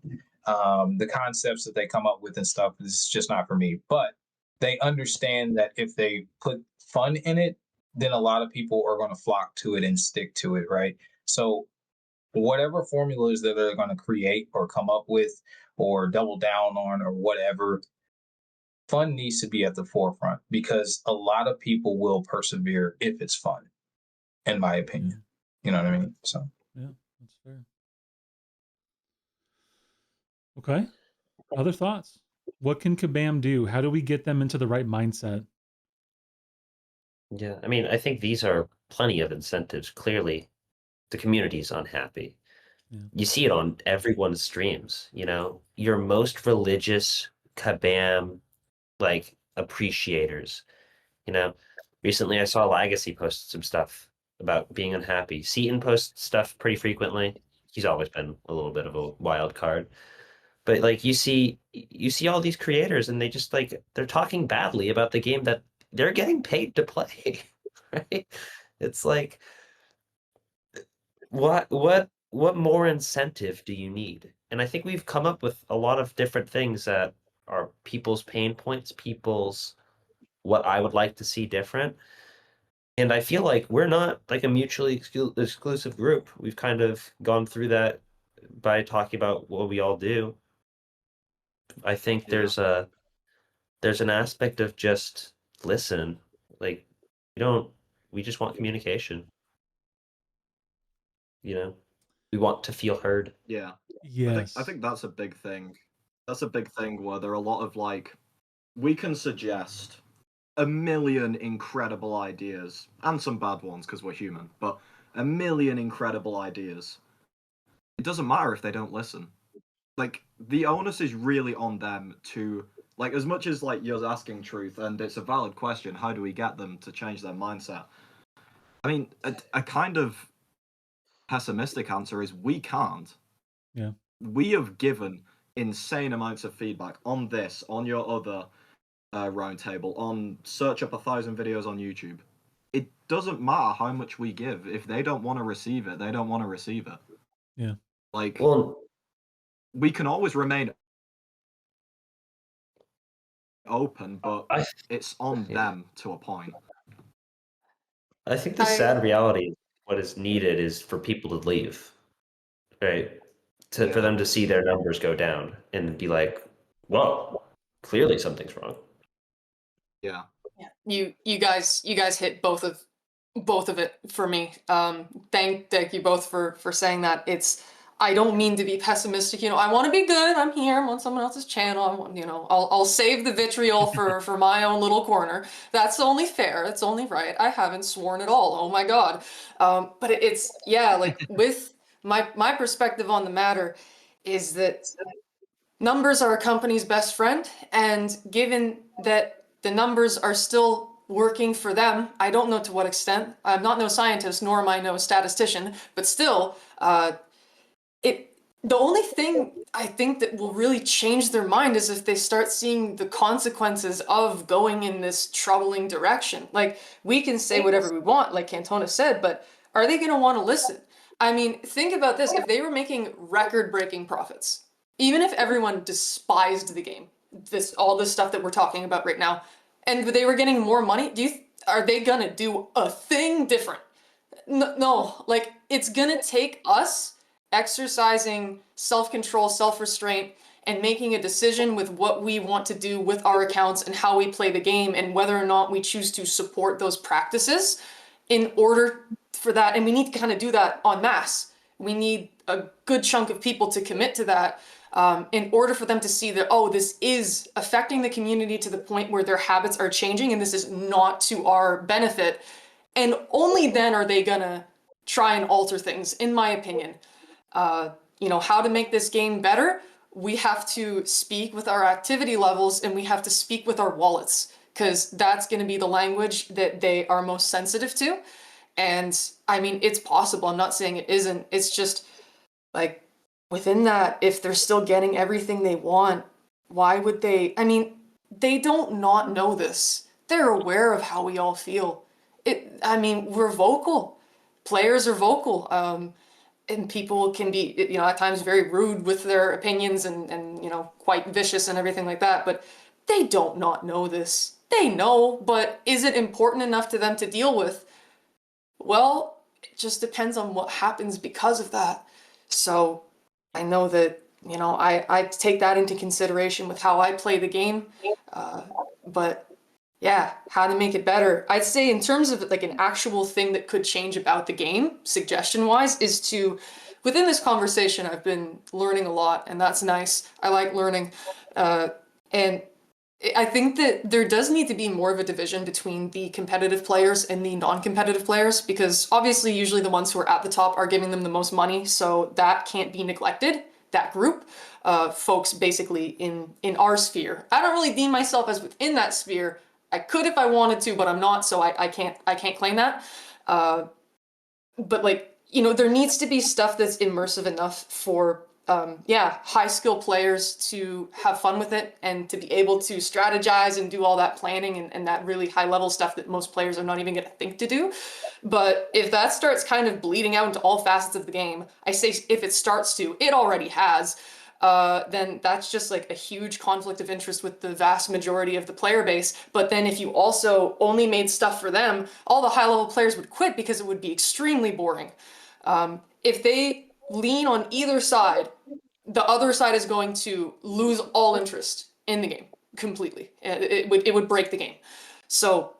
the concepts that they come up with and stuff is just not for me. But they understand that if they put fun in it, then a lot of people are going to flock to it and stick to it, right? So whatever formulas that they're going to create or come up with or double down on or whatever, fun needs to be at the forefront, because a lot of people will persevere if it's fun, in my opinion. You know what I mean? So yeah, that's fair. Okay. Other thoughts? What can Kabam do? How do we get them into the right mindset? Yeah, I mean, I think these are plenty of incentives, clearly. the community's unhappy. Yeah. You see it on everyone's streams, you know, your most religious Kabam like appreciators, you know. Recently I saw Legacy post some stuff about being unhappy. Seaton posts stuff pretty frequently. He's always been a little bit of a wild card. But like you see all these creators and they just like they're talking badly about the game that they're getting paid to play. Right? It's like what more incentive do you need? And I think we've come up with a lot of different things that are people's pain points, people's what I would like to see different. And I feel like we're not like a mutually exclusive group. We've kind of gone through that by talking about what we all do. I think Yeah. there's an aspect of just listen. Like we just want communication. You know? We want to feel heard. Yeah. Yes. I think that's a big thing. That's a big thing where there are a lot of like, we can suggest a million incredible ideas and some bad ones because we're human, but a million incredible ideas. It doesn't matter if they don't listen. Like, the onus is really on them to, like, as much as like you're asking truth and it's a valid question, how do we get them to change their mindset? I mean, a kind of pessimistic answer is we can't. Yeah. We have given insane amounts of feedback on this, on your other roundtable, on search up 1,000 videos on YouTube. It doesn't matter how much we give. If they don't want to receive it, they don't want to receive it. Yeah. Like, Well, we can always remain open, but it's on them to a point. I think the sad reality, what is needed is for people to leave, right? For them to see their numbers go down and be like, well, clearly something's wrong. Yeah. You guys hit both of it for me. Thank you both for saying that. I don't mean to be pessimistic, you know, I want to be good. I'm here. I'm on someone else's channel. You know, I'll save the vitriol for my own little corner. That's only fair. It's only right. I haven't sworn at all. Oh my God. But it's, yeah, like with my perspective on the matter is that numbers are a company's best friend. And given that the numbers are still working for them, I don't know to what extent. I'm not no scientist, nor am I no statistician, but still, the only thing I think that will really change their mind is if they start seeing the consequences of going in this troubling direction. Like, we can say whatever we want, like Cantona said, but are they going to want to listen? I mean, think about this. If they were making record-breaking profits, even if everyone despised the game, all this stuff that we're talking about right now, and they were getting more money, are they going to do a thing different? No, like, it's going to take us exercising self-control, self-restraint, and making a decision with what we want to do with our accounts and how we play the game and whether or not we choose to support those practices in order for that. And we need to kind of do that en masse. We need a good chunk of people to commit to that in order for them to see that, oh, this is affecting the community to the point where their habits are changing and this is not to our benefit. And only then are they gonna try and alter things, in my opinion. You know, how to make this game better, we have to speak with our activity levels and we have to speak with our wallets, because that's going to be the language that they are most sensitive to. And I mean, it's possible. I'm not saying it isn't. It's just like within that, if they're still getting everything they want, why would they? I mean, they don't not know this. They're aware of how we all feel. I mean, we're vocal. Players are vocal. And people can be, you know, at times very rude with their opinions and you know, quite vicious and everything like that, but they don't not know this. They know, but is it important enough to them to deal with? Well, it just depends on what happens because of that. So I know that, you know, I take that into consideration with how I play the game, but yeah, how to make it better. I'd say in terms of like an actual thing that could change about the game, suggestion-wise, is to, within this conversation, I've been learning a lot, and that's nice. I like learning. And I think that there does need to be more of a division between the competitive players and the non-competitive players, because obviously usually the ones who are at the top are giving them the most money, so that can't be neglected, that group. Folks basically in our sphere. I don't really deem myself as within that sphere. I could if I wanted to, but I'm not, so I can't claim that. But like, you know, there needs to be stuff that's immersive enough for high skill players to have fun with it and to be able to strategize and do all that planning and that really high level stuff that most players are not even going to think to do. But if that starts kind of bleeding out into all facets of the game, I say if it starts to, it already has, then that's just like a huge conflict of interest with the vast majority of the player base. But then if you also only made stuff for them, all the high level players would quit because it would be extremely boring. If they lean on either side, the other side is going to lose all interest in the game completely. It would break the game. So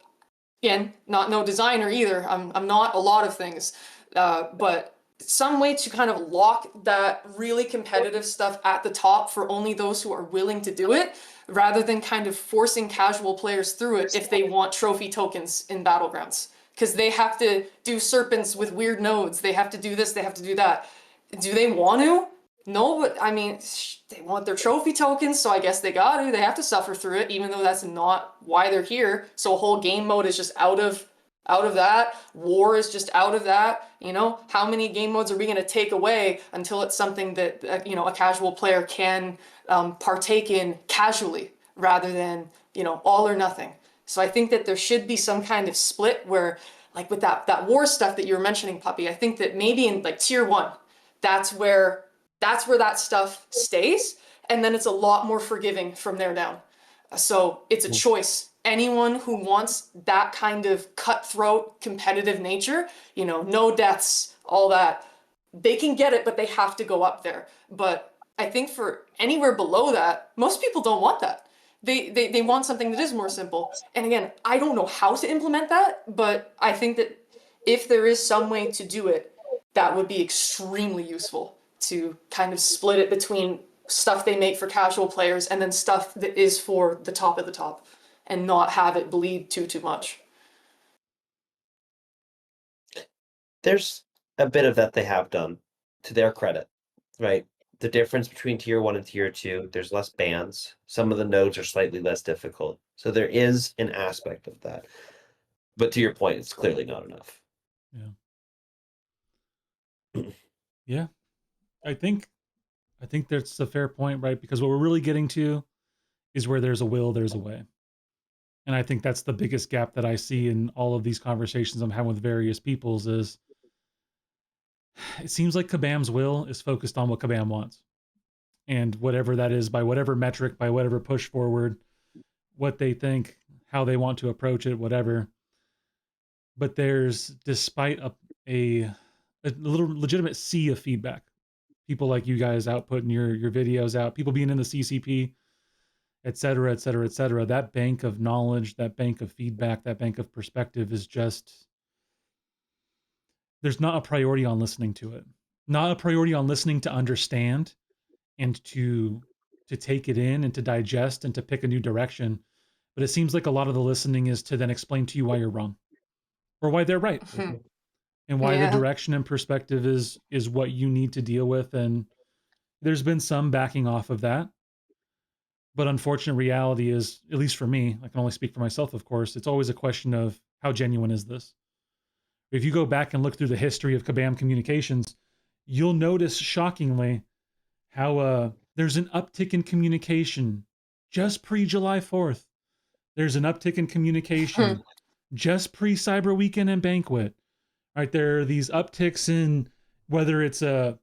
again, not no designer either. I'm not a lot of things, but some way to kind of lock that really competitive stuff at the top for only those who are willing to do it, rather than kind of forcing casual players through it if they want trophy tokens in Battlegrounds. Because they have to do serpents with weird nodes. They have to do this, they have to do that. Do they want to? No, but I mean, they want their trophy tokens, so I guess they got to. They have to suffer through it, even though that's not why they're here. So a whole game mode is just out of that. War is just out of that. You know, how many game modes are we going to take away until it's something that you know, a casual player can partake in casually rather than, you know, all or nothing. So I think that there should be some kind of split where, like with that war stuff that you were mentioning, Puppy, I think that maybe in like tier 1, that's where that stuff stays, and then it's a lot more forgiving from there down. So it's a choice. Anyone who wants that kind of cutthroat competitive nature, you know, no deaths, all that, they can get it, but they have to go up there. But I think for anywhere below that, most people don't want that. They want something that is more simple. And again, I don't know how to implement that, but I think that if there is some way to do it, that would be extremely useful to kind of split it between stuff they make for casual players and then stuff that is for the top of the top, and not have it bleed too much. There's a bit of that they have done, to their credit, right? The difference between tier 1 and tier 2, there's less bans. Some of the nodes are slightly less difficult. So there is an aspect of that. But to your point, it's clearly not enough. Yeah. I think that's a fair point, right? Because what we're really getting to is where there's a will, there's a way. And I think that's the biggest gap that I see in all of these conversations I'm having with various peoples is it seems like Kabam's will is focused on what Kabam wants. And whatever that is, by whatever metric, by whatever push forward, what they think, how they want to approach it, whatever. But there's, despite a little legitimate sea of feedback, people like you guys outputting your videos out, people being in the CCP, et cetera, et cetera, et cetera. That bank of knowledge, that bank of feedback, that bank of perspective is just, there's not a priority on listening to it. Not a priority on listening to understand and to take it in and to digest and to pick a new direction. But it seems like a lot of the listening is to then explain to you why you're wrong or why they're right. And why the direction and perspective is what you need to deal with. And there's been some backing off of that. But unfortunate reality is, at least for me, I can only speak for myself, of course, it's always a question of how genuine is this? If you go back and look through the history of Kabam communications, you'll notice shockingly how there's an uptick in communication just pre-July 4th. There's an uptick in communication just pre-Cyber Weekend and Banquet. Right, there are these upticks in whether it's a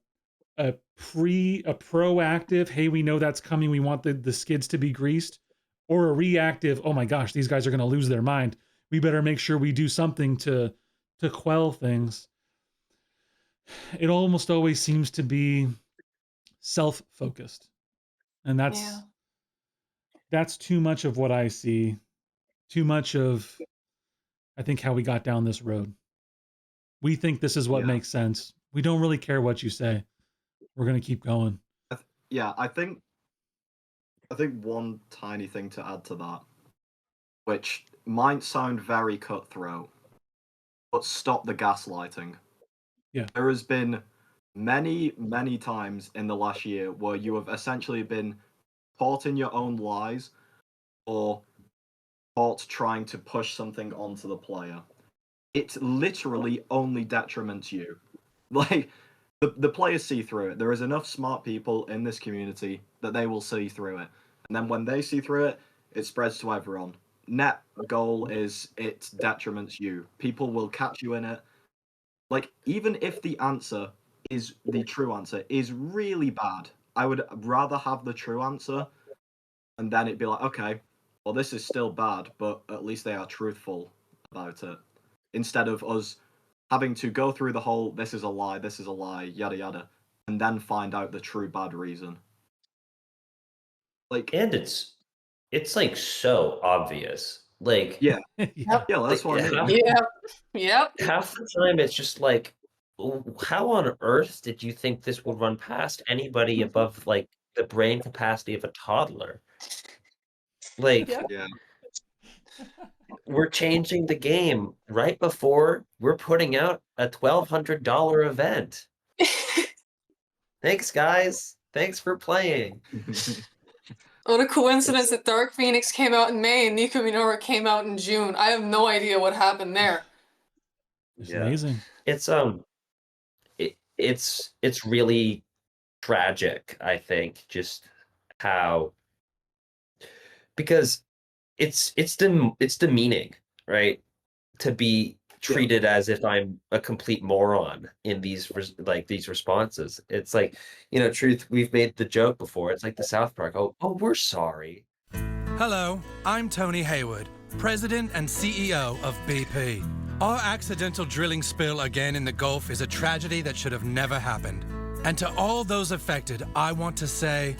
proactive, hey, we know that's coming, we want the skids to be greased, or a reactive, oh my gosh, these guys are going to lose their mind, we better make sure we do something to quell things. It almost always seems to be self-focused, and that's too much of what I see, too much of, I think, how we got down this road. We think this is what makes sense. We don't really care what you say. We're going to keep going. I think I think one tiny thing to add to that, which might sound very cutthroat, but stop the gaslighting. Yeah. There has been many, many times in the last year where you have essentially been caught in your own lies or caught trying to push something onto the player. It literally only detriments you. Like, the players see through it. There is enough smart people in this community that they will see through it. And then when they see through it, it spreads to everyone. Net goal is it detriments you. People will catch you in it. Like, even if the answer is the true answer is really bad, I would rather have the true answer and then it'd be like, okay, well, this is still bad, but at least they are truthful about it. Instead of us having to go through the whole this is a lie, yada yada, and then find out the true bad reason. Like, And it's like so obvious. Like, yeah, Yeah. yeah, that's what I mean. Yep. Yep. half the time it's just like, how on earth did you think this would run past anybody above like the brain capacity of a toddler? Like, Yep. Yeah, we're changing the game right before we're putting out a $1,200 event. Thanks, guys. Thanks for playing. What a coincidence that Dark Phoenix came out in May and Nico Minoru came out in June. I have no idea what happened there. It's Yeah. amazing. It's it's really tragic, I think, just how, because it's demeaning, right? To be treated as if I'm a complete moron in these these responses. It's like, Truth, we've made the joke before. It's like the South Park. Oh, we're sorry. Hello, I'm Tony Hayward, President and CEO of BP. Our accidental drilling spill again in the Gulf is a tragedy that should have never happened. And to all those affected, I want to say,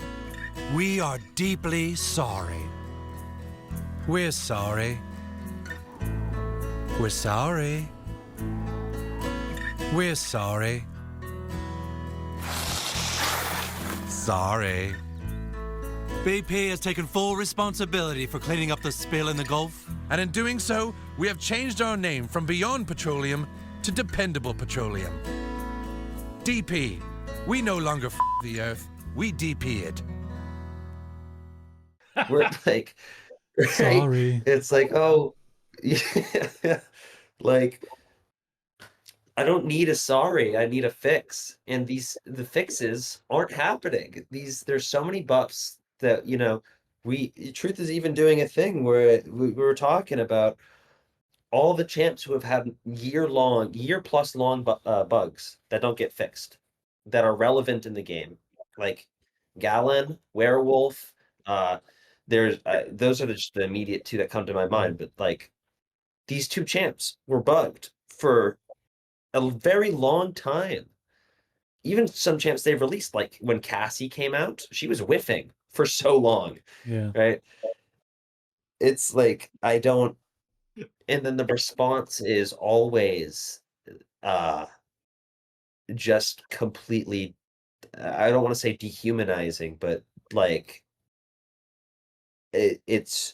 we are deeply sorry. We're sorry. We're sorry. We're sorry. Sorry. BP has taken full responsibility for cleaning up the spill in the Gulf, and in doing so, we have changed our name from Beyond Petroleum to Dependable Petroleum. DP. We no longer f the earth, we DP it. We're like, right? Sorry. It's like, oh, yeah. Like, I don't need a sorry, I need a fix. And the fixes aren't happening. There's so many buffs that, Truth is even doing a thing where we were talking about all the champs who have had year plus long bugs that don't get fixed, that are relevant in the game, like Gallon, Werewolf. There's those are just the immediate two that come to my mind. But like, these two champs were bugged for a very long time. Even some champs they've released, like when Cassie came out, she was whiffing for so long. Yeah. Right? It's like, I don't. And then the response is always just completely, I don't want to say dehumanizing, but like, it's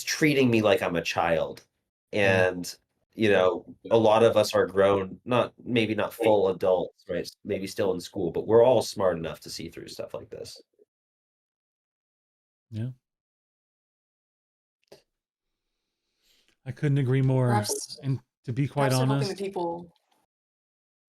treating me like I'm a child. And a lot of us are grown, maybe not full adults, right? Maybe still in school, but we're all smart enough to see through stuff like this. Yeah. I couldn't agree more. Perhaps, And to be quite perhaps they're hoping honest, the people.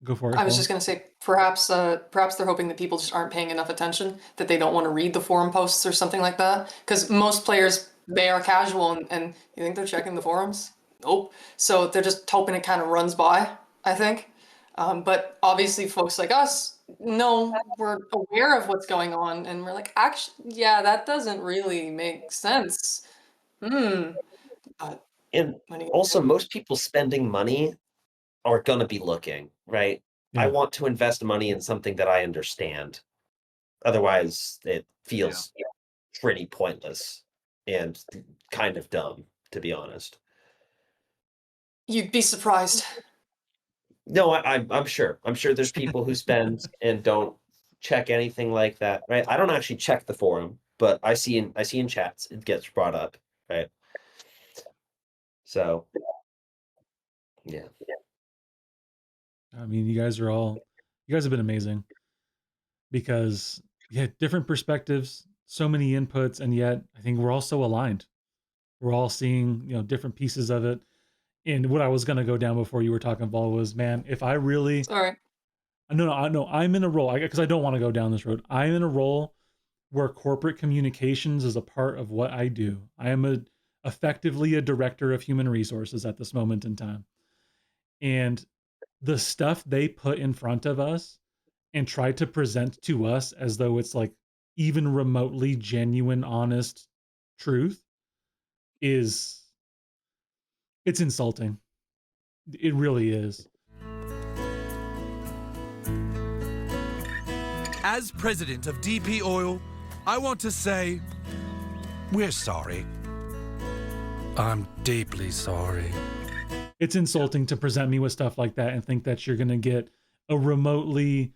go for it. I was Cole. just gonna say, perhaps they're hoping that people just aren't paying enough attention, that they don't want to read the forum posts or something like that. Because most players, they are casual, and you think they're checking the forums? Nope. So they're just hoping it kind of runs by, I think. But obviously, folks like us, no, we're aware of what's going on, and we're like, actually, yeah, that doesn't really make sense. But And when you also, most people spending money are going to be looking, right? I Yeah. want to invest money in something that I understand. Otherwise, it feels pretty pointless and kind of dumb, to be honest. you'd be surprised. No, I'm sure. I'm sure there's people who spend and don't check anything like that, right? I don't actually check the forum but I see in chats it gets brought up, right? So yeah. I mean, you guys have been amazing because different perspectives, so many inputs, and yet I think we're all so aligned. We're all seeing, different pieces of it. And what I was going to go down before you were talking, Vol, was, man, if I really, Sorry. no, I'm in a role, because I don't want to go down this road. I'm in a role where corporate communications is a part of what I do. I am effectively a director of human resources at this moment in time. And the stuff they put in front of us and try to present to us as though it's like even remotely genuine, honest truth it's insulting. It really is. As president of DP Oil, I want to say we're sorry. I'm deeply sorry. It's insulting to present me with stuff like that and think that you're going to get a remotely,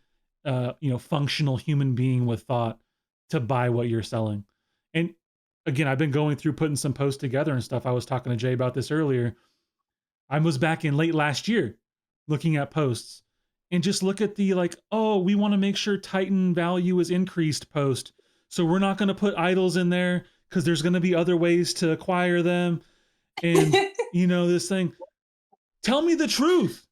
functional human being with thought to buy what you're selling. And again, I've been going through putting some posts together and stuff. I was talking to Jay about this earlier. I was back in late last year looking at posts and just look at the we want to make sure Titan value is increased post. So we're not going to put idols in there because there's going to be other ways to acquire them. And, this thing. Tell me the truth.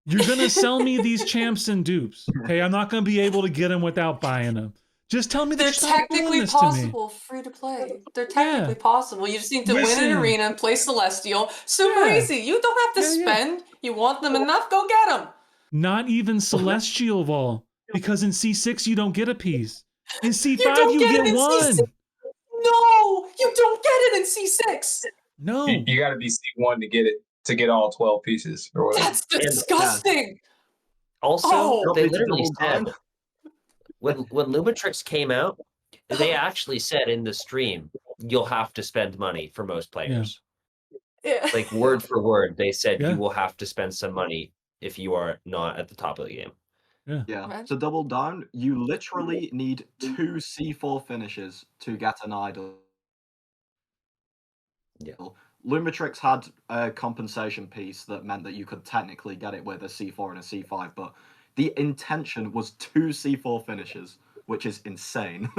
You're going to sell me these champs and dupes. Okay, I'm not going to be able to get them without buying them. Just tell me They're technically possible free to play. They're technically possible. You just need to win an arena and play Celestial. Super easy. You don't have to spend. You want them enough, go get them. Not even Celestial, Vol, because in C6 you don't get a piece. In C5 you get one. No, you don't get it in C6. No. You got to be C1 to get all 12 pieces or whatever. That's disgusting. Also, they literally said when Lumitrix came out, they actually said in the stream, you'll have to spend money for most players. Yeah. Like word for word, they said you will have to spend some money if you are not at the top of the game. Yeah. To double down, you literally need 2 C4 finishes to get an idol. Yeah. Lumitrix had a compensation piece that meant that you could technically get it with a C4 and a C5, but the intention was 2 C4 finishes, which is insane.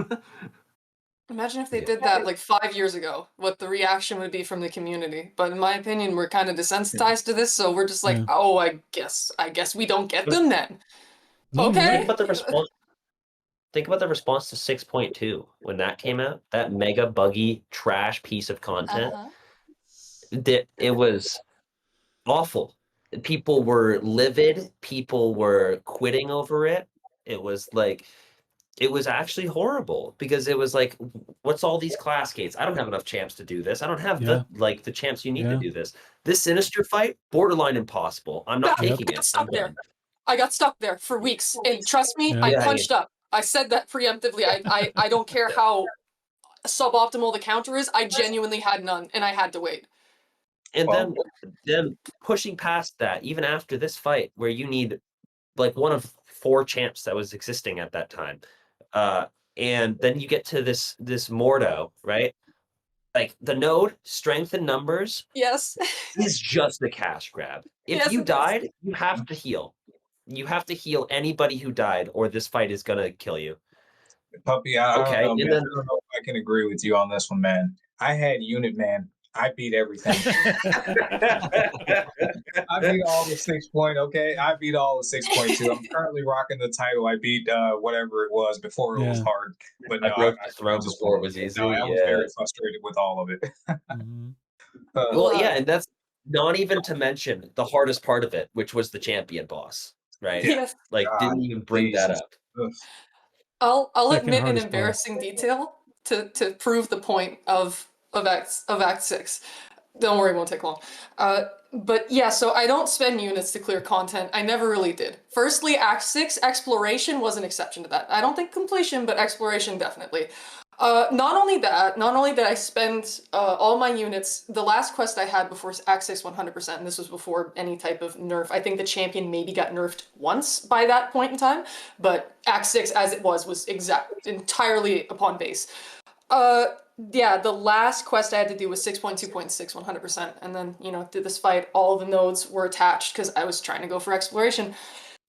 Imagine if they did that 5 years ago, what the reaction would be from the community. But in my opinion, we're kind of desensitized to this, so we're just like, oh, I guess we don't get them then. Okay. Think about the response. Think about the response to 6.2 when that came out. That mega buggy trash piece of content. It was awful. People were livid. People were quitting over it. It was actually horrible because it was like, what's all these class gates? I don't have enough champs to do this. I don't have the champs you need to do this. This Sinister fight, borderline impossible. I'm not taking it. I got stuck there for weeks, and trust me, I punched up. I said that preemptively. I don't care how suboptimal the counter is. I genuinely had none, and I had to wait. And then pushing past that, even after this fight, where you need one of 4 champs that was existing at that time, and then you get to this Mordo, right? Like the node strength in numbers, is just a cash grab. If you died, you have to heal. You have to heal anybody who died, or this fight is gonna kill you. Puppy, I don't know, man. I don't know if I can agree with you on this one, man. I had unit, man. I beat everything. I beat all the 6 okay? I beat all the 6.2. I'm currently rocking the title. I beat whatever it was before it was hard. But no, I broke the throne before it was easy. No, I was very frustrated with all of it. And that's not even to mention the hardest part of it, which was the champion boss, right? Yes. Didn't even bring that up. I'll admit an embarrassing detail to prove the point of Act 6. Don't worry, it won't take long. But yeah, so I don't spend units to clear content. I never really did. Firstly, Act 6 exploration was an exception to that. I don't think completion, but exploration definitely. Not only did I spend all my units, the last quest I had before Act 6 100%, and this was before any type of nerf. I think the champion maybe got nerfed once by that point in time, but Act 6 as it was entirely upon base. Yeah, the last quest I had to do was 6.2.6, 100%. And then, did this fight, all the nodes were attached because I was trying to go for exploration.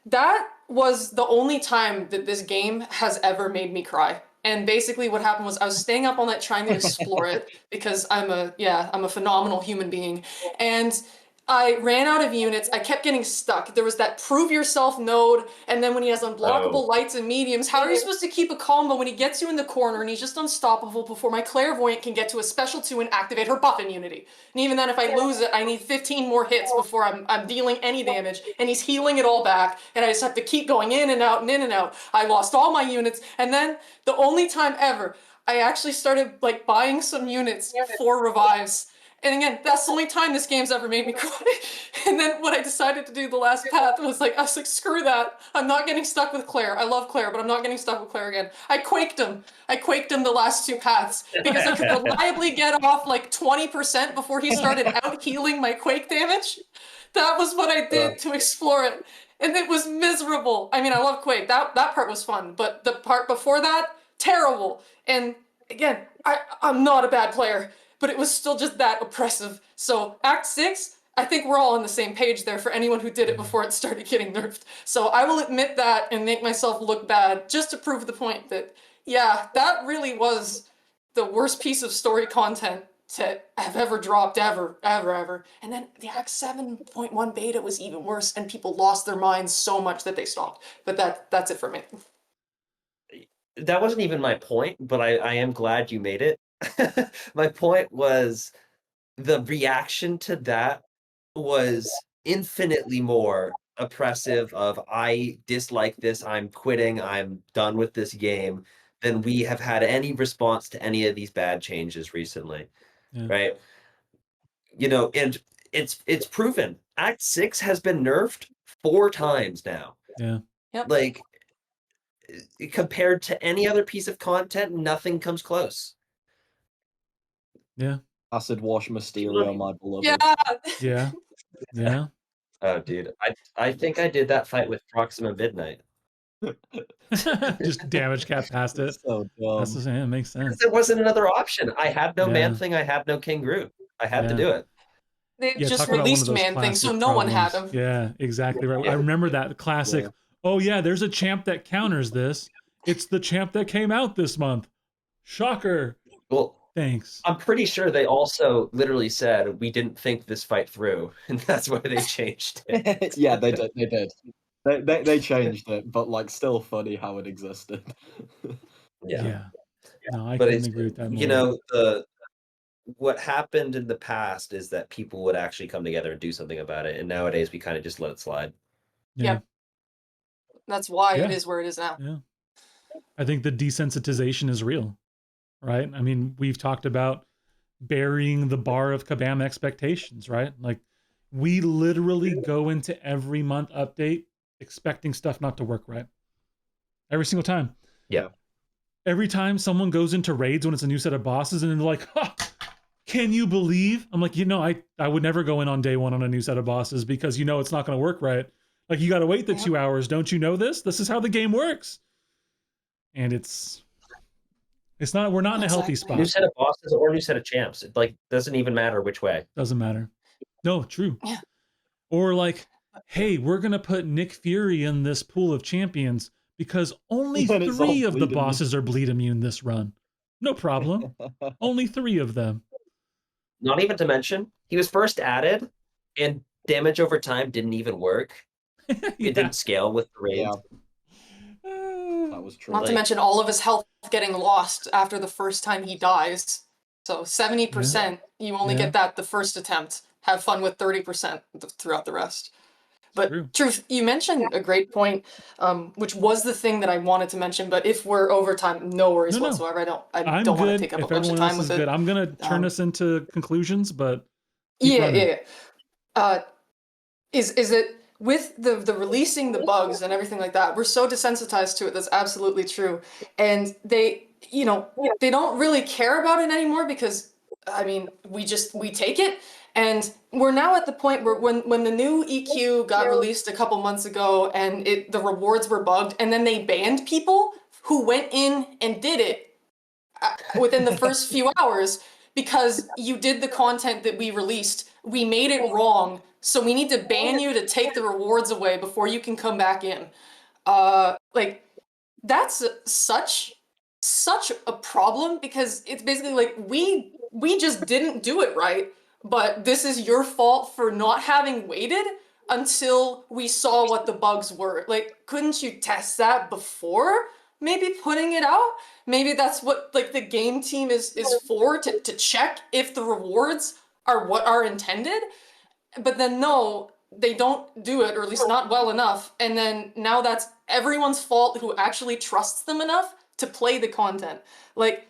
That was the only time that this game has ever made me cry. And basically what happened was I was staying up all night trying to explore it because I'm a phenomenal human being. And I ran out of units. I kept getting stuck. There was that prove yourself node, and then when he has unblockable lights and mediums, how are you supposed to keep a combo when he gets you in the corner and he's just unstoppable before my clairvoyant can get to a special 2 and activate her buff immunity? And even then, if I lose it, I need 15 more hits before I'm dealing any damage, and he's healing it all back, and I just have to keep going in and out and in and out. I lost all my units, and then the only time ever I actually started like buying some units for revives. And again, that's the only time this game's ever made me cry. And then what I decided to do the last path I was like, screw that. I'm not getting stuck with Claire. I love Claire, but I'm not getting stuck with Claire again. I quaked him the last 2 paths because I could reliably get off like 20% before he started out healing my quake damage. That was what I did to explore it. And it was miserable. I mean, I love Quake. That part was fun, but the part before that, terrible. And again, I'm not a bad player, but it was still just that oppressive. So Act 6, I think we're all on the same page there for anyone who did it before it started getting nerfed. So I will admit that and make myself look bad just to prove the point that, yeah, that really was the worst piece of story content to have ever dropped ever. And then the Act 7.1 beta was even worse, and people lost their minds so much that they stopped. But that's it for me. That wasn't even my point, but I am glad you made it. My point was the reaction to that was infinitely more oppressive of I dislike this, I'm quitting, I'm done with this game, than we have had any response to any of these bad changes recently. Yeah. Right? And it's proven. Act 6 has been nerfed 4 times now. Yeah. Yep. Like compared to any other piece of content, nothing comes close. Yeah. Acid wash Mysterio, my beloved. Yeah. Yeah. Oh, dude, I think I did that fight with Proxima Midnight. Just damage cap past it. So dumb. That's the same. It makes sense. There wasn't another option. I had no Yeah. Man Thing. I had no King Groot. I had to Yeah. do it. They Yeah, just talk about one of released those Man Thing, so classic no one had problems. him. Yeah, exactly right. Yeah. I remember that classic. Yeah. Oh yeah, there's a champ that counters this. It's the champ that came out this month. Shocker. Well, Thanks. I'm pretty sure they also literally said we didn't think this fight through, and that's why they changed it. Yeah, they did. They changed it, but like still funny how it existed. Yeah. No, I But couldn't it's agree with that more. what happened in the past is that people would actually come together and do something about it, and nowadays we kind of just let it slide. Yeah. Yep. That's why Yeah. it is where it is now. Yeah. I think the desensitization is real, right? I mean, we've talked about burying the bar of Kabam expectations, right? Like we literally go into every month update expecting stuff not to work right. Every single time. Yeah. Every time someone goes into raids when it's a new set of bosses and they're like, can you believe? I'm like, I would never go in on day 1 on a new set of bosses because it's not going to work right. Like you got to wait the 2 hours. Don't you know this? This is how the game works. And it's not, we're not in a healthy spot. New set of bosses or new set of champs. It doesn't even matter which way. Doesn't matter. No, true. Yeah. Or like, hey, we're going to put Nick Fury in this pool of champions because only Then it's 3 all of the bleed bosses are bleed immune this run. No problem. Only 3 of them. Not even to mention, he was first added, and damage over time didn't even work. It didn't scale with the raid. That was true. Not to mention all of his health getting lost after the first time he dies. So 70%, you only get that the first attempt. Have fun with 30% throughout the rest. But Truth, you mentioned a great point, which was the thing that I wanted to mention. But if we're over time, no worries whatsoever. I don't want to take up a bunch of time with it. I'm going to turn us into conclusions, but is it with the releasing the bugs and everything like that? We're so desensitized to it. That's absolutely true. And they don't really care about it anymore because we take it. And we're now at the point where when the new EQ got released a couple months ago and the rewards were bugged and then they banned people who went in and did it, within the first few hours because you did the content that we released. We made it wrong, so we need to ban you to take the rewards away before you can come back in. Like, that's such a problem because it's basically like we just didn't do it right, but this is your fault for not having waited until we saw what the bugs were. Like, couldn't you test that before maybe putting it out? Maybe that's what like the game team is for, to check if the rewards are what are intended. But then no, they don't do it, or at least not well enough. And then now that's everyone's fault who actually trusts them enough to play the content. Like,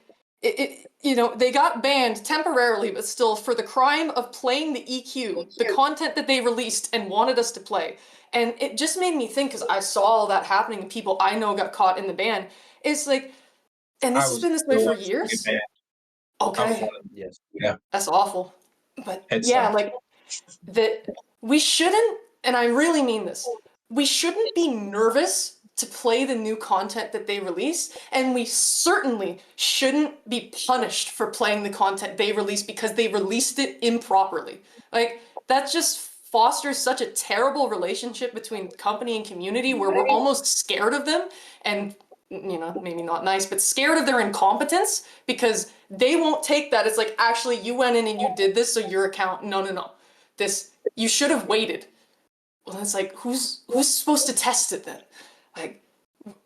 you know, they got banned temporarily, but still for the crime of playing the EQ, the content that they released and wanted us to play. And it just made me think, because I saw all that happening and people I know got caught in the ban. It's like, and this has been this way for years. Okay. Yes. Yeah. That's awful. But It's yeah, like that we shouldn't, and I really mean this, we shouldn't be nervous to play the new content that they release, and we certainly shouldn't be punished for playing the content they release because they released it improperly. Like, that just fosters such a terrible relationship between company and community where we're almost scared of them, and you know, maybe not nice, but scared of their incompetence because they won't take that. It's like, actually, you went in and you did this, so your account, no. This, you should have waited. Well, it's like, who's supposed to test it then? Like,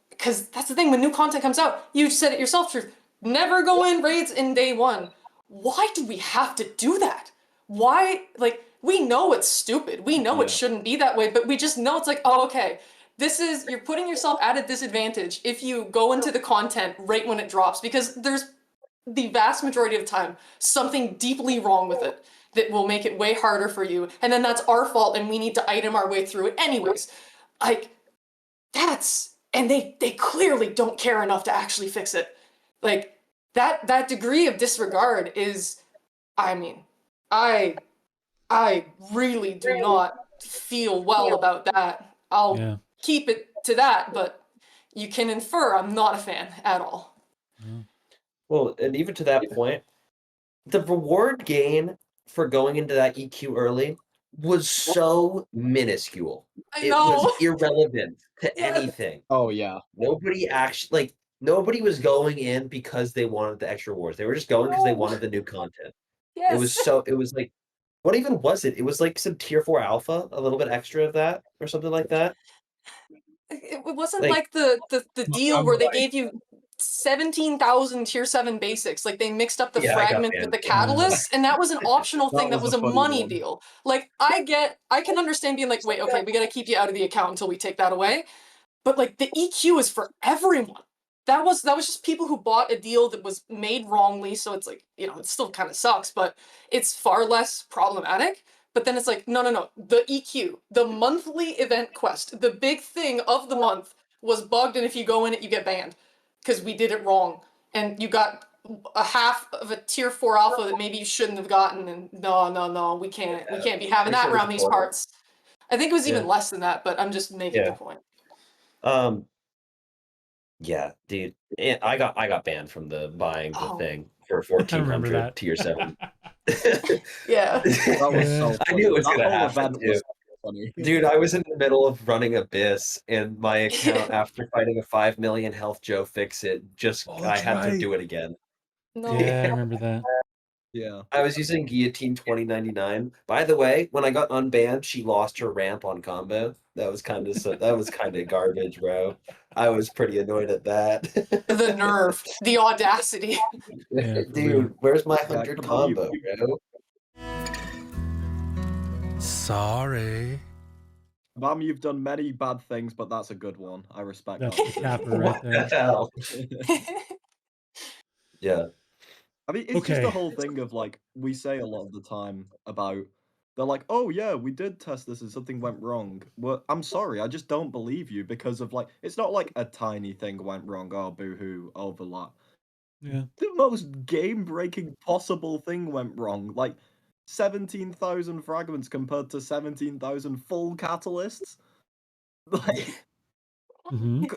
because that's the thing, when new content comes out, you said it yourself, Truth, never go in raids in day one. Why do we have to do that? Why, like, we know it's stupid. We know it shouldn't be that way, but we just know it's like, oh, okay, this is, you're putting yourself at a disadvantage if you go into the content right when it drops, because there's the vast majority of the time something deeply wrong with it that will make it way harder for you, and then that's our fault and we need to item our way through it anyways. Like, that's, and they clearly don't care enough to actually fix it. Like, that degree of disregard is, I mean, I really do not feel well about that. I'll keep it to that, but you can infer I'm not a fan at all. Well, and even to that point, the reward gain for going into that EQ early was so minuscule. I It know. was irrelevant to anything. Oh yeah. Nobody actually, like, nobody was going in because they wanted the extra rewards. They were just going because they wanted the new content. Yes. It was like, what even was it? It was like some tier 4 alpha, a little bit extra of that or something like that. It wasn't like the deal where they gave you 17,000 tier 7 basics. Like, they mixed up the fragments with the catalysts, and that was an optional thing. That was a money deal. Like, I can understand being like, wait, okay, we gotta keep you out of the account until we take that away. But like, the EQ is for everyone. That was just people who bought a deal that was made wrongly, so it's like, you know, it still kind of sucks, but it's far less problematic. But then it's like, no, the EQ, the monthly event quest, the big thing of the month was bugged, and if you go in it, you get banned because we did it wrong, and you got a half of a tier 4 alpha that maybe you shouldn't have gotten, and no, we can't be having that around these parts. I think it was even less than that, but I'm just making the point. Yeah, dude. I got banned from the buying the thing for 1400 tier 7. Yeah. That was so I knew it was That gonna whole happen event was too. funny. Dude, I was in the middle of running Abyss, and my account, after fighting a 5 million health Joe fix it, just I had to do it again. No. Yeah, I remember that. Yeah. I was using Guillotine 2099. By the way, when I got unbanned, she lost her ramp on combo. That was kind of garbage, bro. I was pretty annoyed at that. The nerve, the audacity. Yeah, dude, where's my 100 combo, bro? Sorry. Bam, you've done many bad things, but that's a good one. I respect That's that. the capper right there. What the hell? Yeah. I mean, it's just the whole thing of like, we say a lot of the time about, they're like, oh yeah, we did test this and something went wrong. Well, I'm sorry, I just don't believe you because of like, it's not like a tiny thing went wrong, oh boo-hoo, overlap. Yeah. The most game-breaking possible thing went wrong. Like, 17,000 fragments compared to 17,000 full catalysts. Like,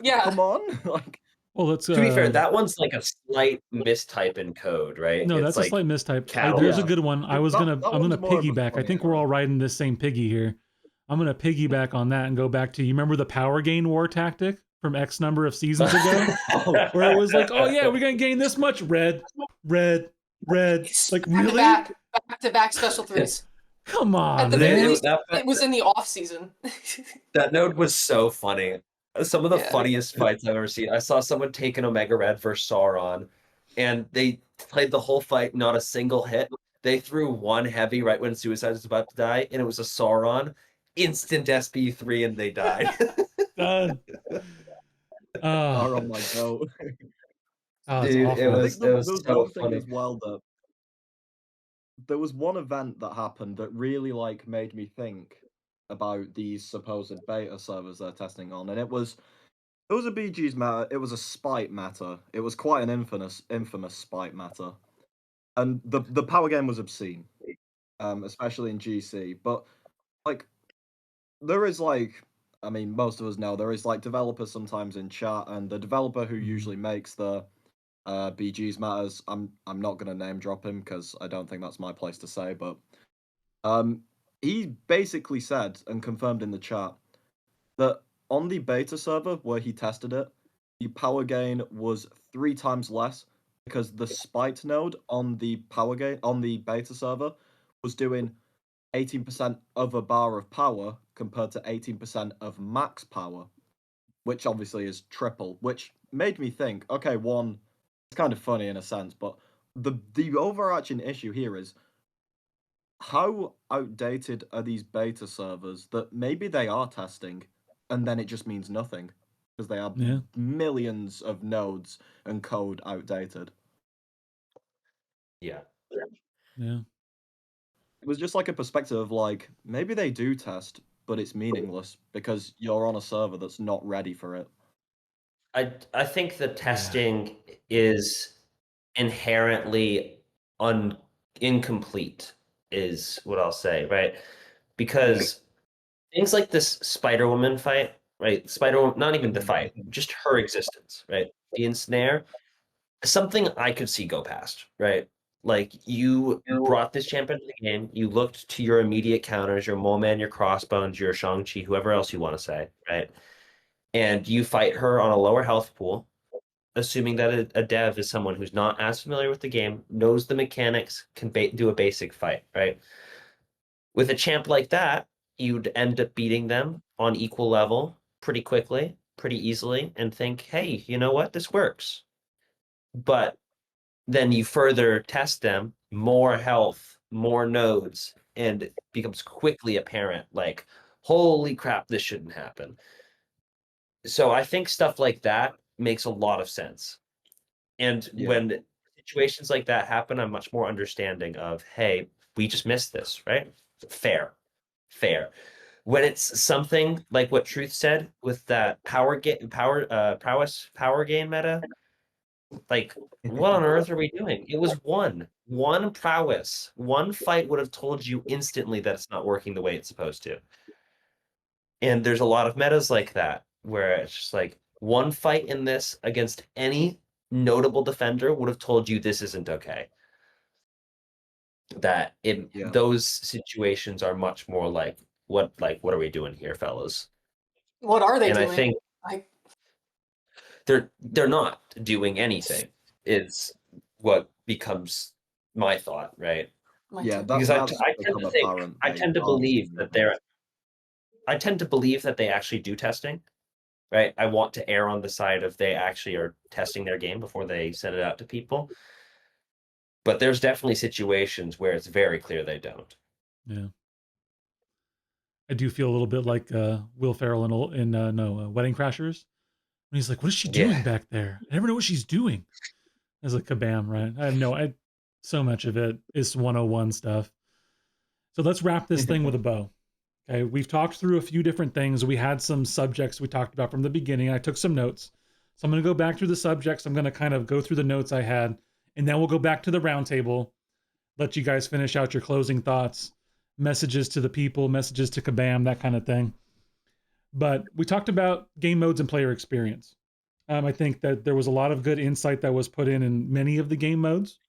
Yeah. come on, like, Well, let's. To be fair, that one's like a slight mistype in code, right? No, It's that's a like slight mistype. cattle. There's a Yeah. good one. I'm That gonna one's more of a piggyback. I funny think we're error. all riding this same piggy here. I'm gonna piggyback on that and go back to, you remember the power gain war tactic from X number of seasons ago, where it was like, oh yeah, we're gonna gain this much red. Like, really? Back to back special threes. Come on, At the very man. least, it was in the off season. That node was so funny. Some of the Yeah. funniest fights I've ever seen. I saw someone take an Omega Red versus Sauron, and they played the whole fight, not a single hit. They threw one heavy right when Suicide was about to die, and it was a Sauron. Instant SP3, and they died. Done. Are on my goat. Oh, it's Dude, awful. it I was think there was so one thing funny. as well that there was one event that happened that really like made me think about these supposed beta servers they're testing on, and it was a BG's matter. It was a spite matter. It was quite an infamous spite matter, and the power game was obscene, especially in GC. But like, there is like, I mean, most of us know there is like developers sometimes in chat, and the developer who usually makes the BG's matters, I'm not gonna name drop him because I don't think that's my place to say, but he basically said and confirmed in the chat that on the beta server where he tested it, the power gain was 3 times less because the spite node on the beta server was doing 18% of a bar of power compared to 18% of max power, which obviously is triple, which made me think, okay, one, it's kind of funny in a sense, but the overarching issue here is how outdated are these beta servers that maybe they are testing and then it just means nothing because they have Yeah. millions of nodes and code outdated. Yeah. Yeah. It was just like a perspective of like, maybe they do test, but it's meaningless because you're on a server that's not ready for it. I think the testing is inherently incomplete, is what I'll say, right? Because things like this Spider-Woman fight, right? Spider-Woman, not even the fight, just her existence, right? The ensnare, something I could see go past, right? Like, you brought this champion to the game, you looked to your immediate counters, your Mole Man, your Crossbones, your Shang-Chi, whoever else you want to say, right? And you fight her on a lower health pool, assuming that a dev is someone who's not as familiar with the game, knows the mechanics, can do a basic fight, right? With a champ like that, you'd end up beating them on equal level pretty quickly, pretty easily, and think, hey, you know what? This works. But then you further test them, more health, more nodes, and it becomes quickly apparent, like, holy crap, this shouldn't happen. So I think stuff like that makes a lot of sense. And when situations like that happen, I'm much more understanding of, hey, we just missed this, right? Fair. When it's something like what Truth said with that power gain meta, like, what on earth are we doing? It was one prowess. One fight would have told you instantly that it's not working the way it's supposed to. And there's a lot of metas like that, where it's just like, one fight in this against any notable defender would have told you this isn't okay. That those situations are much more like, what are we doing here, fellas? What are they And doing? I think they're not doing anything, is what becomes my thought, right? Because I tend to believe that they actually do testing, right? I want to err on the side of they actually are testing their game before they send it out to people. But there's definitely situations where it's very clear they don't. Yeah. I do feel a little bit like Will Ferrell in Wedding Crashers. And he's like, what is she doing back there? I never know what she's doing. As a Kabam, right? So much of it is 101 stuff. So let's wrap this thing with a bow. Okay, we've talked through a few different things. We had some subjects we talked about from the beginning. I took some notes. So I'm going to go back through the subjects. I'm going to kind of go through the notes I had, and then we'll go back to the roundtable, let you guys finish out your closing thoughts, messages to the people, messages to Kabam, that kind of thing. But we talked about game modes and player experience. I think that there was a lot of good insight that was put in many of the game modes.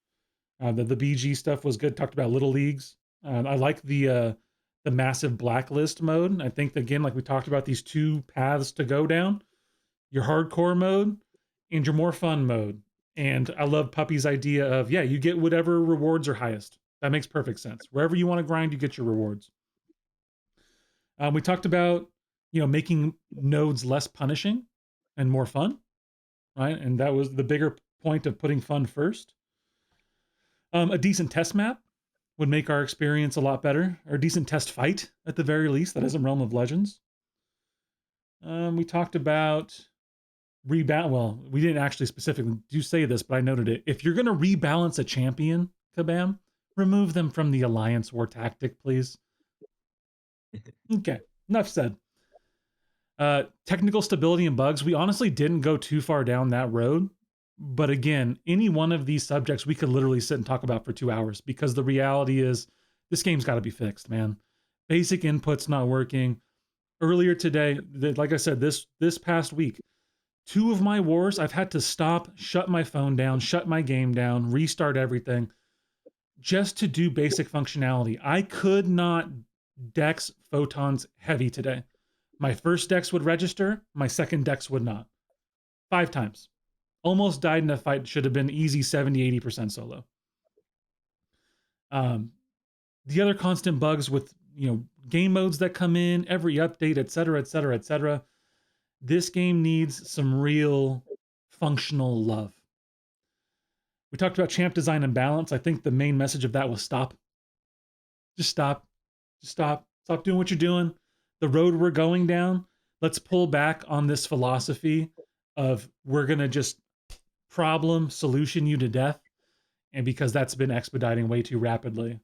The BG stuff was good. Talked about little leagues. I like the massive blacklist mode. I think again, like we talked about, these two paths to go down: your hardcore mode and your more fun mode. And I love Puppy's idea of, yeah, you get whatever rewards are highest. That makes perfect sense. Wherever you want to grind, you get your rewards. We talked about, making nodes less punishing and more fun, right? And that was the bigger point of putting fun first. A decent test map would make our experience a lot better, or a decent test fight at the very least. That is in Realm of Legends. We talked about rebalance. Well, we didn't actually specifically do say this, but I noted it. If you're going to rebalance a champion, Kabam, remove them from the Alliance War tactic, please. Okay, enough said. Technical stability and bugs. We honestly didn't go too far down that road. But again, any one of these subjects we could literally sit and talk about for 2 hours, because the reality is this game's got to be fixed, man. Basic input's not working. Earlier today, like I said, this past week, 2 of my wars, I've had to stop, shut my phone down, shut my game down, restart everything, just to do basic functionality. I could not dex photons heavy today. My first dex would register, my second dex would not. 5 times. Almost died in a fight. Should have been easy 70-80% solo. The other constant bugs with game modes that come in, every update, etc., etc., etc. This game needs some real functional love. We talked about champ design and balance. I think the main message of that was stop. Just stop. Just stop. Stop doing what you're doing. The road we're going down, let's pull back on this philosophy of we're going to just problem solution you to death, and because that's been expediting way too rapidly.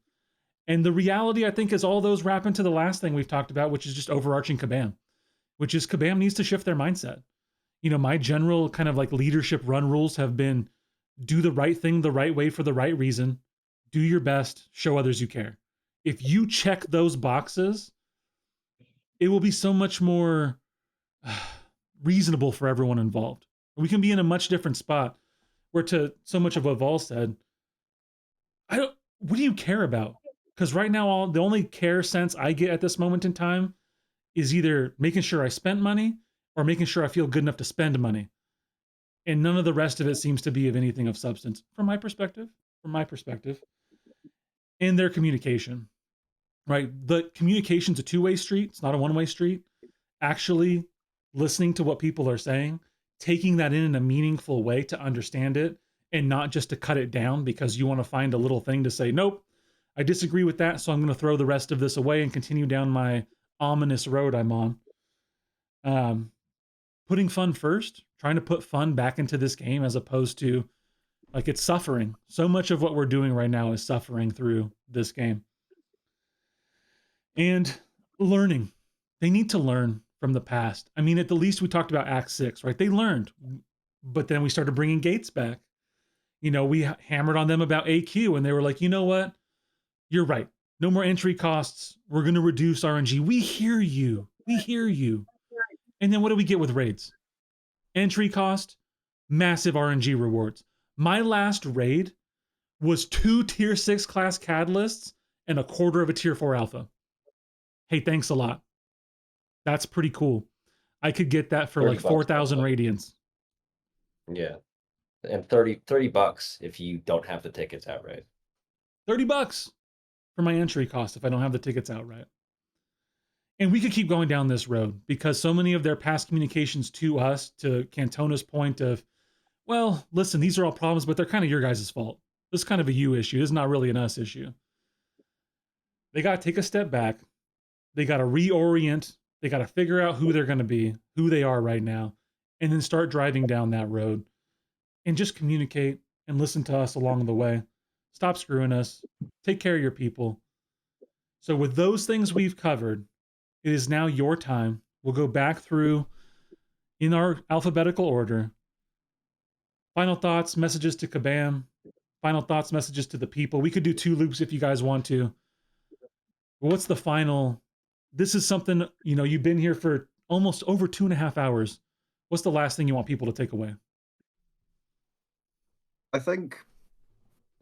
And the reality, I think, is all those wrap into the last thing we've talked about, which is just overarching Kabam, which is Kabam needs to shift their mindset. My general kind of like leadership run rules have been do the right thing the right way for the right reason, do your best, show others you care. If you check those boxes, it will be so much more reasonable for everyone involved. We can be in a much different spot where, to so much of what Vol said, what do you care about? Because right now, the only care sense I get at this moment in time is either making sure I spent money or making sure I feel good enough to spend money. And none of the rest of it seems to be of anything of substance from my perspective. And their communication, right? The communication's a two-way street. It's not a one-way street. Actually listening to what people are saying, taking that in a meaningful way to understand it, and not just to cut it down because you want to find a little thing to say, nope, I disagree with that, so I'm going to throw the rest of this away and continue down my ominous road I'm on. Putting fun first, trying to put fun back into this game as opposed to, like, it's suffering. So much of what we're doing right now is suffering through this game. And learning. They need to learn from the past. I mean, at the least we talked about Act 6, right? They learned, but then we started bringing gates back. We hammered on them about AQ, and they were like, you know what? You're right. No more entry costs. We're going to reduce RNG. We hear you. And then what do we get with raids? Entry cost, massive RNG rewards. My last raid was 2 tier 6 class catalysts and a quarter of a tier 4 alpha. Hey, thanks a lot. That's pretty cool. I could get that for like 4,000 radiance. Yeah. And 30 bucks if you don't have the tickets outright. $30 for my entry cost if I don't have the tickets outright. And we could keep going down this road because so many of their past communications to us, to Cantona's point of, well, listen, these are all problems, but they're kind of your guys' fault. This is kind of a you issue. This is not really an us issue. They got to take a step back. They got to reorient. They got to figure out who they're going to be, who they are right now, and then start driving down that road and just communicate and listen to us along the way. Stop screwing us. Take care of your people. So with those things we've covered, it is now your time. We'll go back through in our alphabetical order. Final thoughts, messages to Kabam. Final thoughts, messages to the people. We could do 2 loops if you guys want to. But what's the final? This is something, you've been here for almost over 2.5 hours. what's the last thing you want people to take away? I think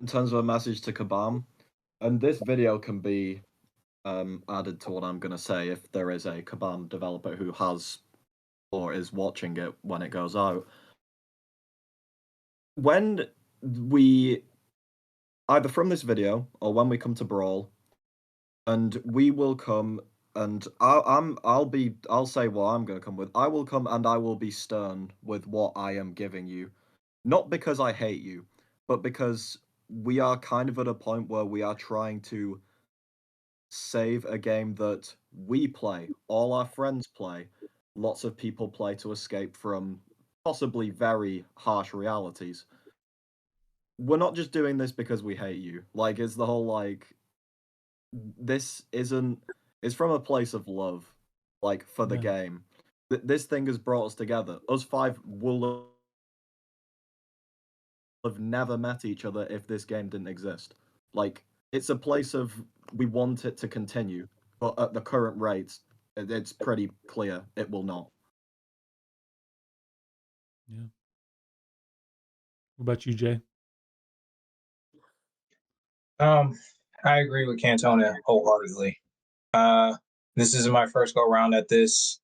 in terms of a message to Kabam, and this video can be added to what I'm going to say if there is a Kabam developer who has or is watching it when it goes out. When we, either from this video or when we come to Brawl, and we will come and I'll say what I'm going to come with. I will come and I will be stern with what I am giving you. Not because I hate you, but because we are kind of at a point where we are trying to save a game that we play, all our friends play, lots of people play to escape from possibly very harsh realities. We're not just doing this because we hate you. Like, it's the whole, like, this isn't, it's from a place of love, like, for the game. This thing has brought us together. Us five will have never met each other if this game didn't exist. Like, it's a place of, we want it to continue, but at the current rates, it's pretty clear it will not. Yeah. What about you, Jay? I agree with Cantona wholeheartedly. This isn't my first go around at this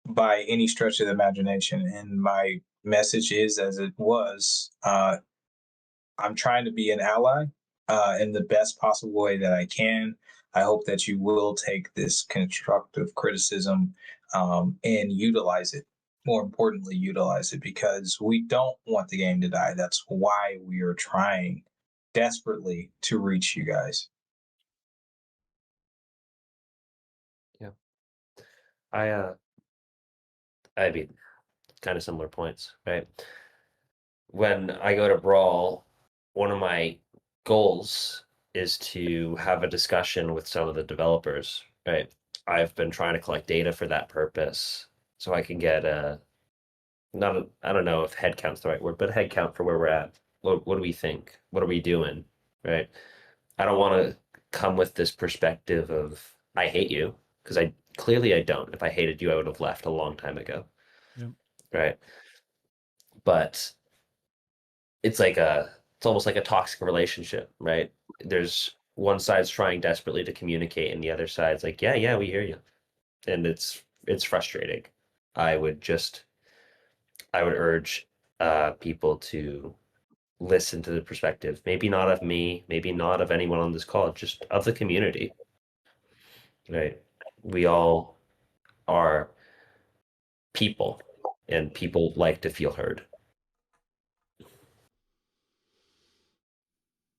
by any stretch of the imagination, and my message is as it was. I'm trying to be an ally in the best possible way that I can. I hope that you will take this constructive criticism and utilize it. More importantly, utilize it, because we don't want the game to die. That's why we are trying desperately to reach you guys. Yeah. I mean, kind of similar points, right? When I go to Brawl, one of my goals is to have a discussion with some of the developers, right? I've been trying to collect data for that purpose so I can get I don't know if head count's the right word, but a head count for where we're at. What do we think? What are we doing? Right? I don't want to come with this perspective of I hate you, because I don't. If I hated you, I would have left a long time ago. Yep. Right? But it's almost like a toxic relationship, right? There's one side's trying desperately to communicate and the other side's like, yeah, we hear you. And it's frustrating. I would urge people to listen to the perspective, maybe not of me, maybe not of anyone on this call, just of the community. Right? We all are people, and people like to feel heard.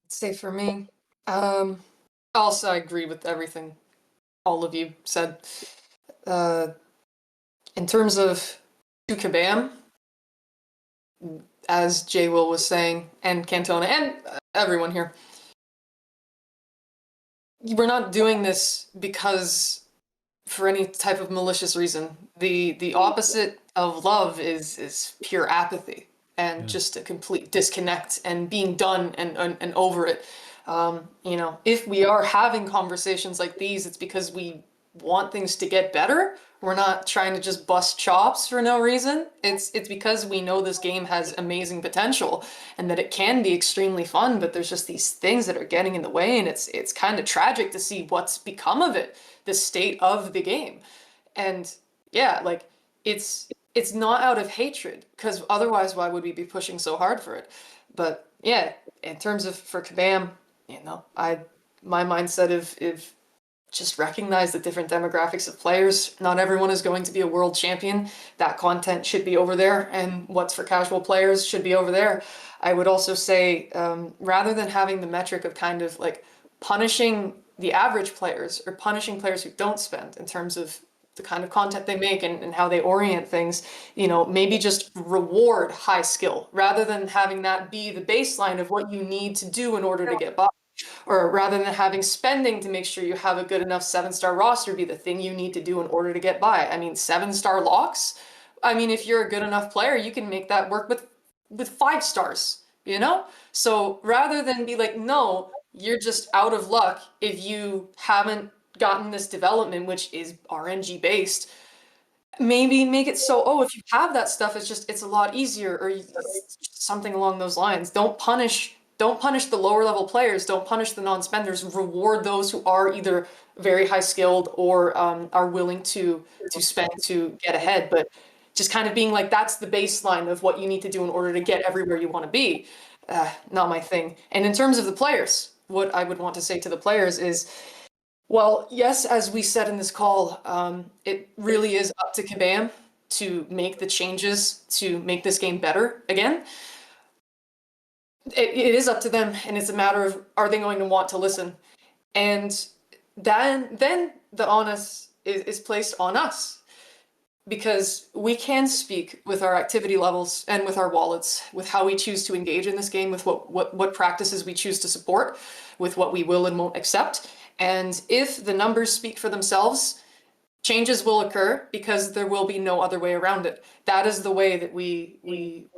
Say for me, also I agree with everything all of you said. In terms of to Kabam, as Jay Will was saying, and Cantona, and everyone here, we're not doing this because for any type of malicious reason. The opposite of love is pure apathy and just a complete disconnect and being done and over it. You know, if we are having conversations like these, it's because we want things to get better. We're not trying to just bust chops for no reason. It's because we know this game has amazing potential and that it can be extremely fun, but there's just these things that are getting in the way, and it's kind of tragic to see what's become of it, the state of the game. And yeah, like it's not out of hatred, because otherwise why would we be pushing so hard for it? But yeah, in terms of for Kabam, you know, my mindset if just recognize the different demographics of players. Not everyone is going to be a world champion. That content should be over there, and what's for casual players should be over there. I would also say, rather than having the metric of kind of like punishing the average players or punishing players who don't spend in terms of the kind of content they make and how they orient things, you know, maybe just reward high skill rather than having that be the baseline of what you need to do in order to get by. Or rather than having spending to make sure you have a good enough 7-star roster be the thing you need to do in order to get by. I mean, 7-star locks. I mean, if you're a good enough player, you can make that work with 5 stars, you know? So rather than be like, no, you're just out of luck if you haven't gotten this development, which is RNG based, maybe make it so, oh, if you have that stuff, it's a lot easier, or something along those lines. Don't punish the lower level players. Don't punish the non-spenders. Reward those who are either very high skilled or are willing to spend to get ahead. But just kind of being like, that's the baseline of what you need to do in order to get everywhere you want to be. Not my thing. And in terms of the players, what I would want to say to the players is, well, yes, as we said in this call, it really is up to Kabam to make the changes to make this game better again. It is up to them, and it's a matter of, are they going to want to listen? And then the onus is placed on us, because we can speak with our activity levels and with our wallets, with how we choose to engage in this game, with what practices we choose to support, with what we will and won't accept. And if the numbers speak for themselves, changes will occur because there will be no other way around it. That is the way that we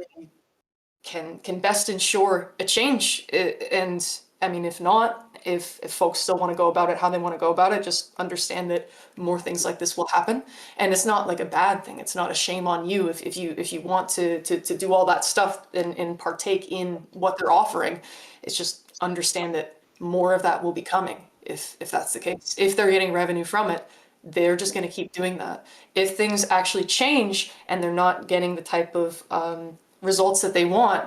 can best ensure a change. And I mean, if not, if folks still want to go about it how they want to go about it, just understand that more things like this will happen. And it's not like a bad thing. It's not a shame on you if you want to do all that stuff and partake in what they're offering. It's just understand that more of that will be coming if that's the case. If they're getting revenue from it, they're just going to keep doing that. If things actually change and they're not getting the type of results that they want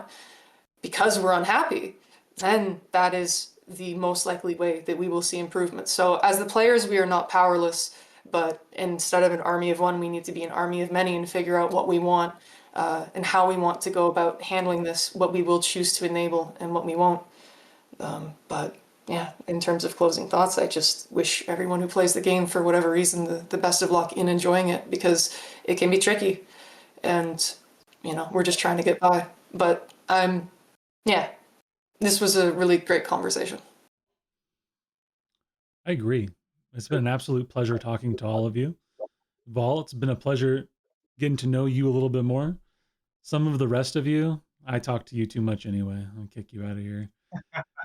because we're unhappy, then that is the most likely way that we will see improvement. So as the players, we are not powerless, but instead of an army of one, we need to be an army of many and figure out what we want and how we want to go about handling this, what we will choose to enable and what we won't. But yeah, in terms of closing thoughts, I just wish everyone who plays the game, for whatever reason, the best of luck in enjoying it, because it can be tricky. And, you know, we're just trying to get by. But yeah, this was a really great conversation. I agree. It's been an absolute pleasure talking to all of you. Vol, it's been a pleasure getting to know you a little bit more. Some of the rest of you, I talk to you too much anyway. I'll kick you out of here.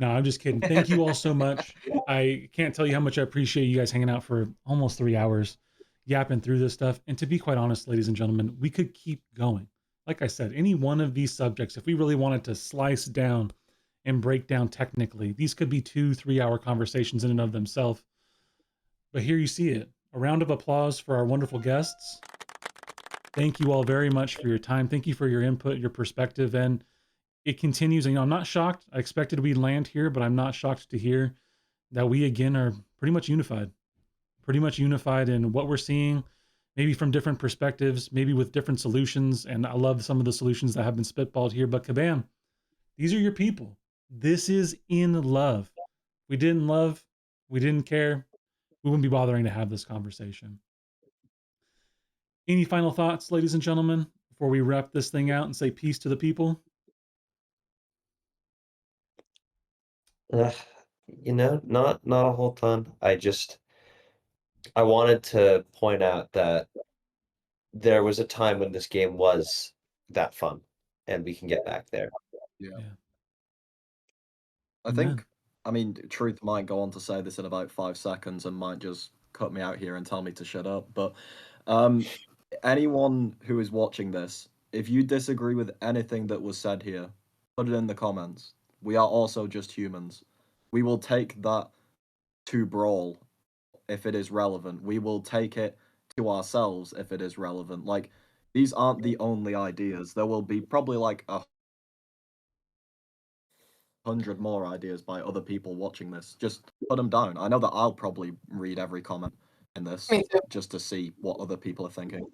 No, I'm just kidding. Thank you all so much. I can't tell you how much I appreciate you guys hanging out for almost 3 hours, yapping through this stuff. And to be quite honest, ladies and gentlemen, we could keep going. Like I said, any one of these subjects, if we really wanted to slice down and break down technically, these could be 2-3 hour conversations in and of themselves. But here you see it. A round of applause for our wonderful guests. Thank you all very much for your time. Thank you for your input, your perspective, and it continues. And, you know, I'm not shocked. I expected we'd land here, but I'm not shocked to hear that we again are pretty much unified in what we're seeing, maybe from different perspectives, maybe with different solutions. And I love some of the solutions that have been spitballed here. But Kabam, these are your people. This is in love. We didn't love, we didn't care, we wouldn't be bothering to have this conversation. Any final thoughts, ladies and gentlemen, before we wrap this thing out and say peace to the people? You know, not a whole ton. I wanted to point out that there was a time when this game was that fun, and we can get back there. Yeah. Yeah. I think, I mean, Truth might go on to say this in about 5 seconds and might just cut me out here and tell me to shut up. But anyone who is watching this, if you disagree with anything that was said here, put it in the comments. We are also just humans. We will take that to Brawl if it is relevant. We will take it to ourselves if it is relevant. Like, these aren't the only ideas. There will be probably like 100 more ideas by other people watching this. Just put them down. I know that I'll probably read every comment in this Me too. just to see what other people are thinking.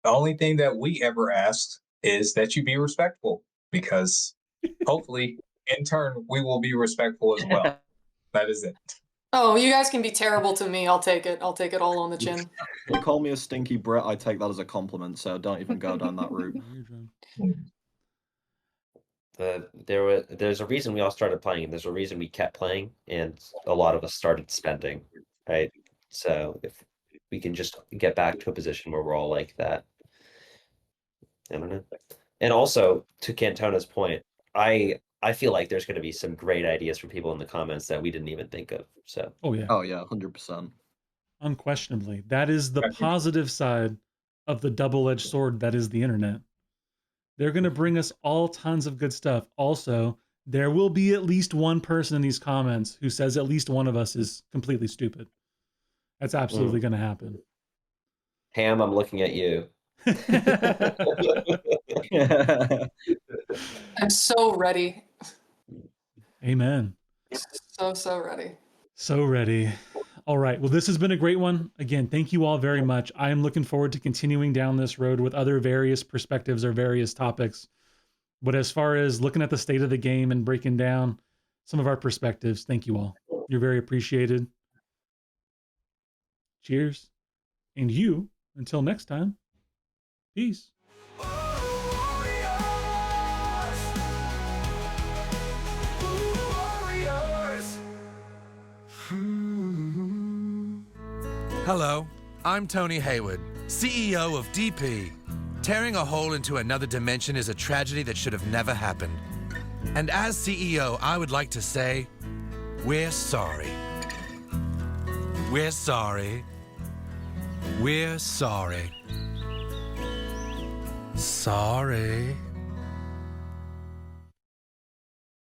The only thing that we ever asked is that you be respectful, because hopefully, in turn, we will be respectful as well. That is it. Oh, you guys can be terrible to me. I'll take it. I'll take it all on the chin. You call me a stinky Brit, I take that as a compliment, so don't even go down that route. There's a reason we all started playing, and there's a reason we kept playing, and a lot of us started spending, right? So if we can just get back to a position where we're all like that, I don't know. And also, to Cantona's point, I feel like there's going to be some great ideas from people in the comments that we didn't even think of. So Oh yeah, 100%. Unquestionably. That is the positive side of the double-edged sword that is the internet. They're going to bring us all tons of good stuff. Also, there will be at least one person in these comments who says at least one of us is completely stupid. That's absolutely going to happen. Ham, I'm looking at you. I'm so ready. Amen. So ready. So ready. All right. Well, this has been a great one. Again, thank you all very much. I am looking forward to continuing down this road with other various perspectives or various topics. But as far as looking at the state of the game and breaking down some of our perspectives, thank you all. You're very appreciated. Cheers. And you, until next time, peace. Hello, I'm Tony Hayward, CEO of DP. Tearing a hole into another dimension is a tragedy that should have never happened. And as CEO, I would like to say, we're sorry. We're sorry. We're sorry. Sorry.